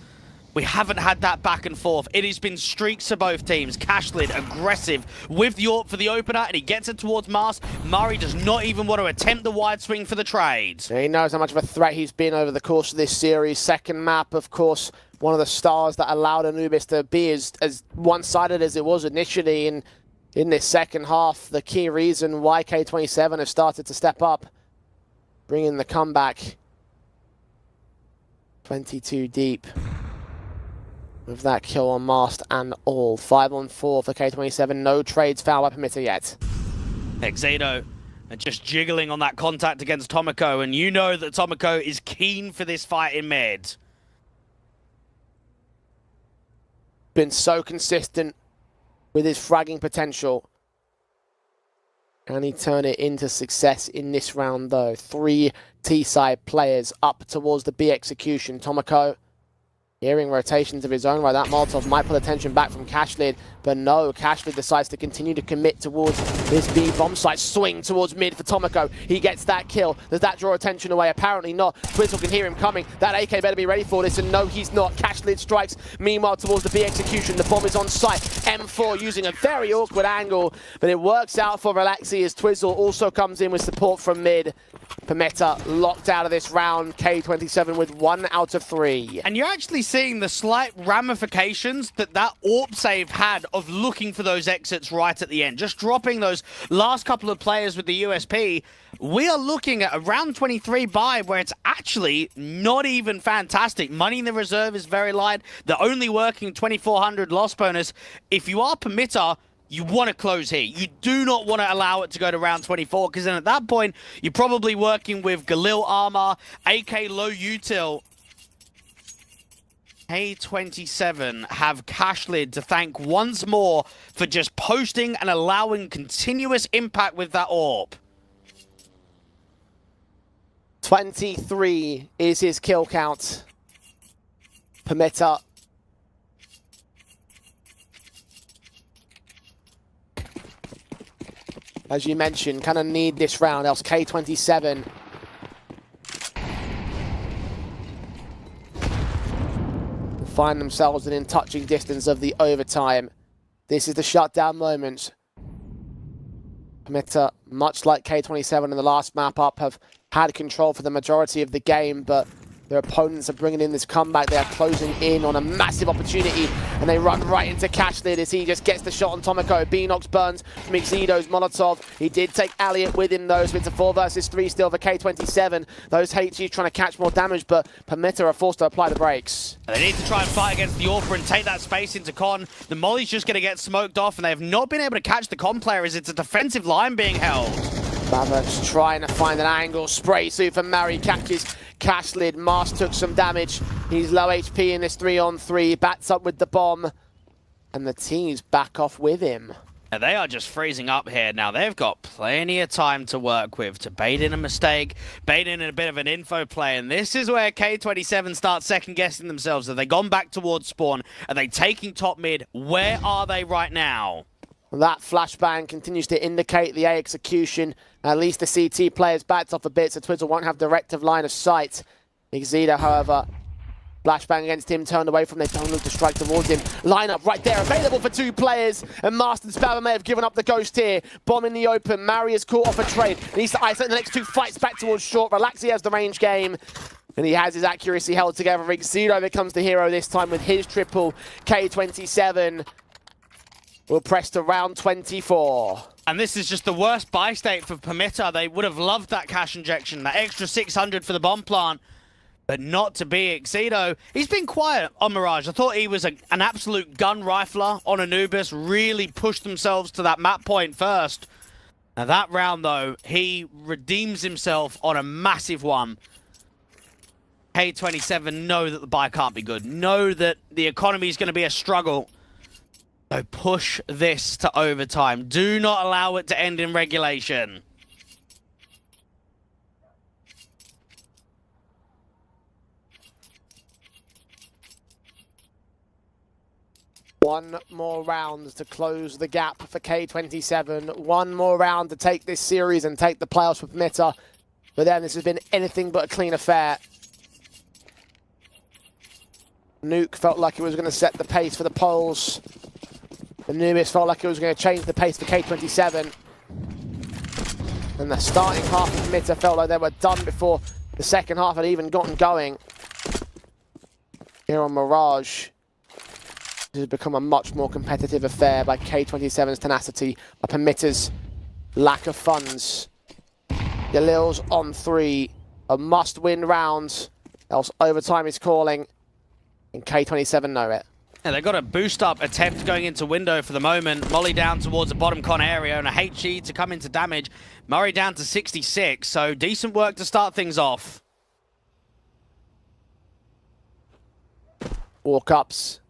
We haven't had that back and forth. It has been streaks for both teams. Cashlid aggressive with the AWP for the opener, and he gets it towards Mars. Murray does not even want to attempt the wide swing for the trades. He knows how much of a threat he's been over the course of this series. Second map, of course, one of the stars that allowed Anubis to be as one-sided as it was initially. And in this second half, the key reason why K27 has started to step up, bringing the comeback 22 deep. With that kill on Mast and all. 5 on 4 for K27. No trades foul by Permitter yet. Exito just jiggling on that contact against Tomiko, and you know that Tomiko is keen for this fight in mid. Been so consistent with his fragging potential. Can he turn it into success in this round, though? 3 T-side players up towards the B execution. Tomiko hearing rotations of his own right. That Molotov might pull attention back from Cashlid, but no, Cashlid decides to continue to commit towards this B bomb site. Swing towards mid for Tomiko. He gets that kill. Does that draw attention away? Apparently not. Twizzle can hear him coming. That AK better be ready for this, and no, he's not. Cashlid strikes. Meanwhile, towards the B execution, the bomb is on site. M4 using a very awkward angle, but it works out for Relaxi as Twizzle also comes in with support from mid. Permitter locked out of this round. K27 with 1 out of 3. And you're actually seeing the slight ramifications that AWP save had of looking for those exits right at the end. Just dropping those last couple of players with the USP. We are looking at a round 23 buy where it's actually not even fantastic. Money in the reserve is very light. They're only working 2,400 loss bonus. If you are Permitter, you want to close here. You do not want to allow it to go to round 24, because then at that point, you're probably working with Galil armor, AK low util. K27 have Cashlid to thank once more for just posting and allowing continuous impact with that AWP. 23 is his kill count. Permitter. As you mentioned, kind of need this round, else K27 find themselves within touching distance of the overtime. This is the shutdown moment. Permitter, much like K27 in the last map up, have had control for the majority of the game, but their opponents are bringing in this comeback. They are closing in on a massive opportunity, and they run right into Cashlid as he just gets the shot on Tomoko. Beanox burns from Exedo's Molotov. He did take Elliot with him, though, so it's a 4 versus 3 still for K27. Those HGs trying to catch more damage, but Permitter are forced to apply the brakes. They need to try and fight against the Orpha and take that space into Con. The Molly's just going to get smoked off, and they have not been able to catch the Con player as it's a defensive line being held. Bavach trying to find an angle. Spray suit for Mary catches Cashlid. Mars took some damage. He's low HP in this 3-on-3. Bats up with the bomb. And the teams back off with him. And they are just freezing up here now. They've got plenty of time to work with to bait in a mistake, bait in a bit of an info play. And this is where K27 starts second-guessing themselves. Have they gone back towards spawn? Are they taking top mid? Where are they right now? That flashbang continues to indicate the A execution. At least the CT players backed off a bit, so Twizzle won't have directive line of sight. Exedo, however, flashbang against him, turned away from. They don't look to strike towards him. Lineup right there, available for 2 players. And Master Spavor may have given up the ghost here. Bomb in the open. Mary is caught off a trade. Needs to isolate the next 2 fights back towards short. Relaxi has the range game. And he has his accuracy held together. Exedo becomes the hero this time with his triple. K27 will press to round 24. And this is just the worst buy state for Permitter. They would have loved that cash injection, that extra 600 for the bomb plant, but not to be Exedo. He's been quiet on Mirage. I thought he was an absolute gun rifler on Anubis, really pushed themselves to that map point first. Now that round, though, he redeems himself on a massive one. K27 know that the buy can't be good, know that the economy is going to be a struggle. So push this to overtime. Do not allow it to end in regulation. One more round to close the gap for K27. One more round to take this series and take the playoffs with Permitter. But then this has been anything but a clean affair. Nuke felt like it was going to set the pace for the Poles. Anubis felt like it was going to change the pace for K27. And the starting half of Permitter felt like they were done before the second half had even gotten going. Here on Mirage, this has become a much more competitive affair by K27's tenacity, by Permitter's lack of funds. Galil's on 3, a must-win round, else overtime is calling, and K27 know it. Yeah, they've got a boost-up attempt going into window for the moment. Molly down towards the bottom con area and a HE to come into damage. Murray down to 66, so decent work to start things off. Walk-ups.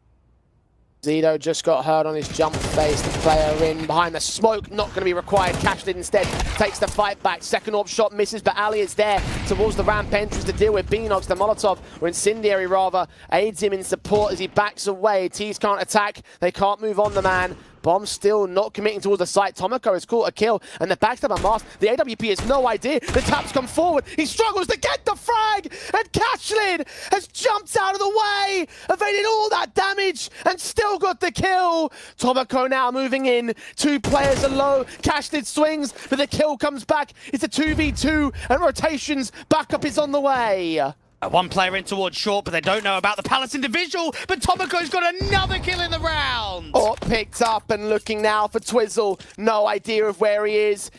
Zedo just got hurt on his jump face. The player in behind the smoke, not going to be required. Cashed it instead, takes the fight back. Second orb shot misses, but Ali is there towards the ramp entrance to deal with Beanox. The Molotov, or Incendiary rather, aids him in support as he backs away. Tees can't attack, they can't move on the man. Bomb still not committing towards the site. Tomoko has caught a kill, and the backstab on Mars. The AWP has no idea. The taps come forward. He struggles to get the frag, and Cashlid has jumped out of the way, evaded all that damage, and still got the kill. Tomoko now moving in. 2 players are low. Cashlid swings, but the kill comes back. It's a 2v2, and rotations. Backup is on the way. One player in towards short, but they don't know about the Palace individual. But Tomoko's got another kill in the round. Oh, picked up and looking now for Twizzle. No idea of where he is.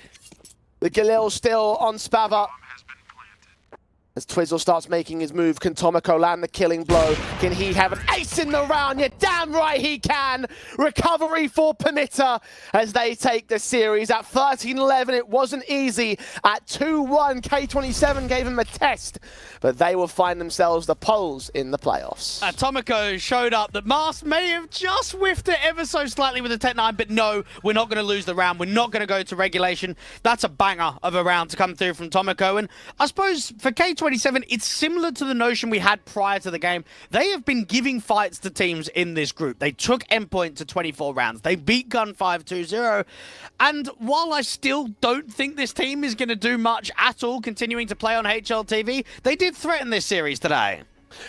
The Galil still on Spava. As Twizzle starts making his move, can Tomoko land the killing blow? Can he have an ace in the round? You're damn right he can! Recovery for Permitter as they take the series. At 13-11, it wasn't easy. At 2-1, K27 gave him a test, but they will find themselves the poles in the playoffs. Tomoko showed up that Mars may have just whiffed it ever so slightly with the Tech 9, but no, we're not going to lose the round. We're not going to go to regulation. That's a banger of a round to come through from Tomoko. And I suppose for K27, it's similar to the notion we had prior to the game. They have been giving fights to teams in this group. They took Endpoint to 24 rounds. They beat Gun 5-2-0. And while I still don't think this team is going to do much at all continuing to play on HLTV, they did threaten this series today.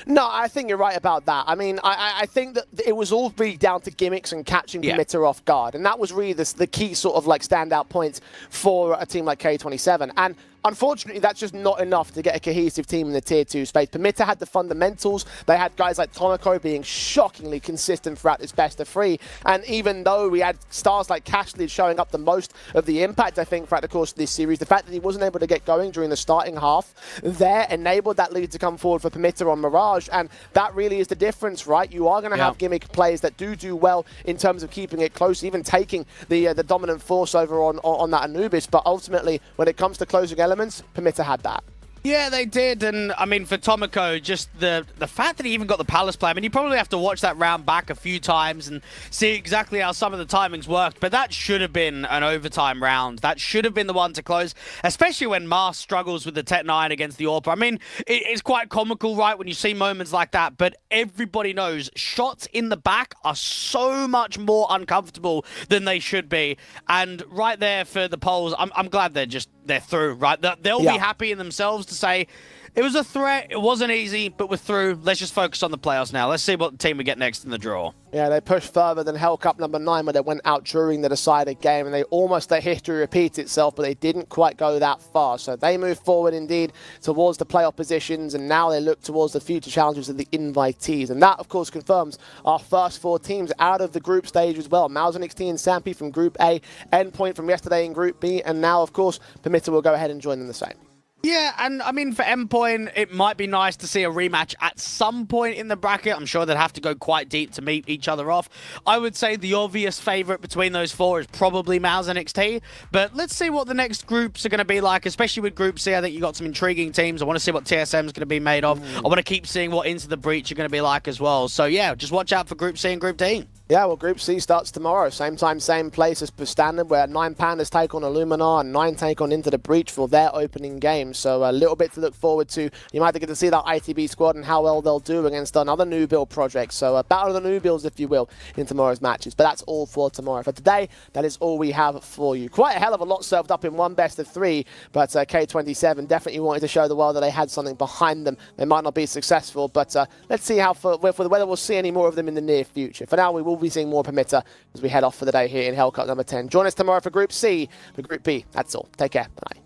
No, I think you're right about that. I mean, I think that it was all really down to gimmicks and catching Pimitta off guard. And that was really the key sort of like standout points for a team like K27. And unfortunately, that's just not enough to get a cohesive team in the Tier 2 space. Pimitta had the fundamentals. They had guys like Tomoko being shockingly consistent throughout this best of 3. And even though we had stars like Cashley showing up the most of the impact, I think, throughout the course of this series, the fact that he wasn't able to get going during the starting half there enabled that lead to come forward for Pimitta on Mirage. And that really is the difference, right? You are going to have gimmick players that do well in terms of keeping it close, even taking the dominant force over on that Anubis. But ultimately, when it comes to closing elements, Pimitta had that. Yeah, they did, and I mean, for Tomoko, just the fact that he even got the Palace play, I mean, you probably have to watch that round back a few times and see exactly how some of the timings worked, but that should have been an overtime round. That should have been the one to close, especially when Mars struggles with the Tech 9 against the Orpa. I mean, it's quite comical, right, when you see moments like that, but everybody knows shots in the back are so much more uncomfortable than they should be, and right there for the polls, I'm glad they're through, right? They'll be happy in themselves to say, it was a threat, it wasn't easy, but we're through. Let's just focus on the playoffs now. Let's see what team we get next in the draw. Yeah, they pushed further than Hellcup number 9 when they went out during the decided game, and their history repeats itself, but they didn't quite go that far. So they move forward indeed towards the playoff positions, and now they look towards the future challenges of the invitees. And that, of course, confirms our first 4 teams out of the group stage as well. Mouse NXT and Sampi from Group A, Endpoint from yesterday in Group B, and now, of course, Pimitta will go ahead and join them the same. Yeah, and I mean, for Endpoint, it might be nice to see a rematch at some point in the bracket. I'm sure they'd have to go quite deep to meet each other off. I would say the obvious favourite between those 4 is probably Mouse NXT, but let's see what the next groups are going to be like, especially with Group C. I think you got some intriguing teams. I want to see what TSM is going to be made of. I want to keep seeing what Into the Breach are going to be like as well. So yeah, just watch out for Group C and Group D. Yeah, well, Group C starts tomorrow. Same time, same place as per standard, where 9 Pandas take on Illumina and 9 take on Into the Breach for their opening game. So a little bit to look forward to. You might get to see that ITB squad and how well they'll do against another new build project. So a battle of the new builds, if you will, in tomorrow's matches. But that's all for tomorrow. For today, that is all we have for you. Quite a hell of a lot served up in one best of 3, but K27 definitely wanted to show the world that they had something behind them. They might not be successful, but let's see how whether we'll see any more of them in the near future. For now, we will be seeing more Pimitta as we head off for the day here in Hellcup number 10. Join us tomorrow for Group C. For Group B, that's all. Take care. Bye.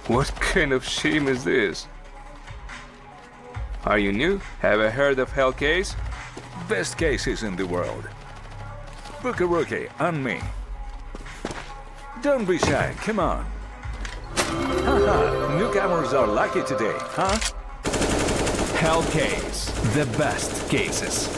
What kind of shame is this? Are you new? Have you heard of Hell Case? Best cases in the world. Book a rookie and me. Don't be shy, come on. Haha, newcomers are lucky today, huh? Hell Case, the best cases.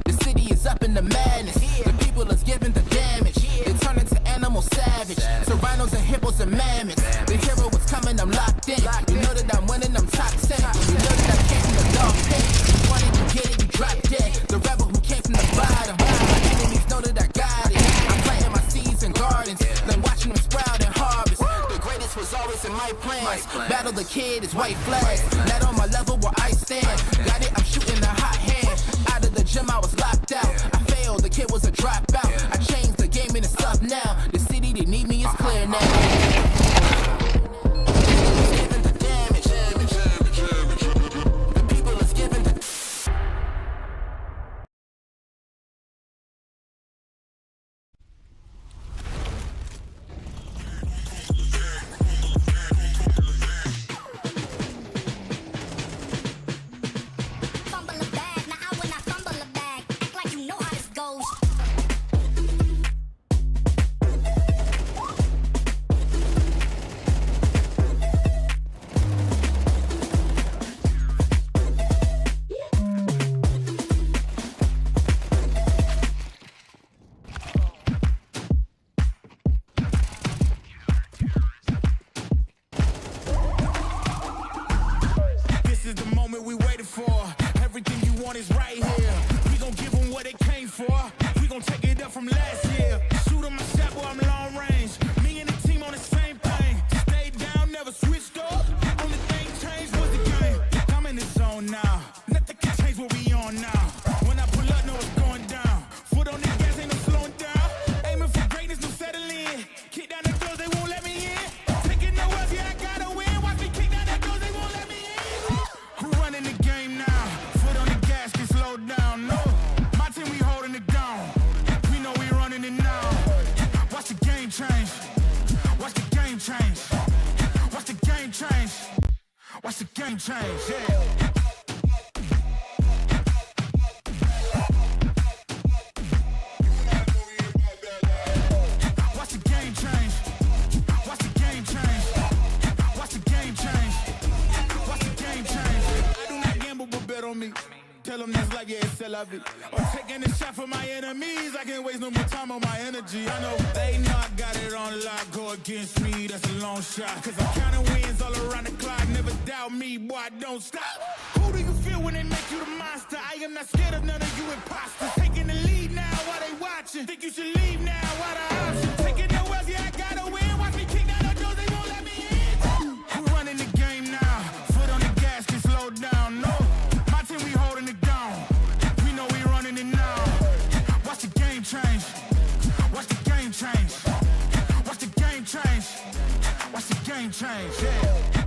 The city is up in the madness. The people is giving the damage. They turn into animal savage. So rhinos and hippos and mammoths. The hero is coming, I'm locked in. You know that I'm winning, I'm top 10. You know that I came from the dog pit. You wanted to get it, you drop dead. The rebel who came from the bottom. My enemies know that I got it. I'm planting my seeds and gardens. Then watching them sprout and harvest. The greatest was always in my plans. Battle the kid is white flags. Not on my level where I stand. Got it, I'm shooting a hot hand. Out of the gym, I was locked out. I failed, the kid was a dropout. I changed the game and it's up now. The city, they need me, is clear now. is right here. We gon' give them what they came for. We gon' take it up from last year. Shoot 'em my shot, boy, I'm long range. Me and the team on the same thing. Stayed down, never switched up. Only thing changed was the game. I'm in the zone now. Nothing can change what we on now. When I pull up, know it's going down. Foot on the gas, ain't no slowing down. Aiming for greatness, no settling. Kick down the doors, they won't let me in. Taking no L's, yeah, I gotta win. Watch me kick down the doors, they won't let me in. Who running the game now? Foot on the gas, can slow down. No, my team, we holding it down. We know we running it now. Watch the game change. Watch the game change. Watch the game change. Watch the game change, yeah. Watch the game change. Watch the game change. Watch the game change. Watch the game change. I do not gamble, but bet on me. Tell them that's like, yeah, it's still love it. I'm taking a shot for my enemies. I can't waste no more time on my energy. I know they know I got it on lock. Go against me, that's a long shot. Cause I'm counting wins all around the clock. Never doubt me, boy, I don't stop. Who do you feel when they make you the monster? I am not scared of none of you imposters. Taking the lead now while they watching. Think you should leave now while the option. Taking no L's, yeah, I gotta win. Watch me kick down the doors, they won't let me in. We're running the game now. Foot on the gas, can slow down. No, my team, we holding it down. We know we running it now. Watch the game change. Watch the game change. Watch the game change. Watch the game change, yeah.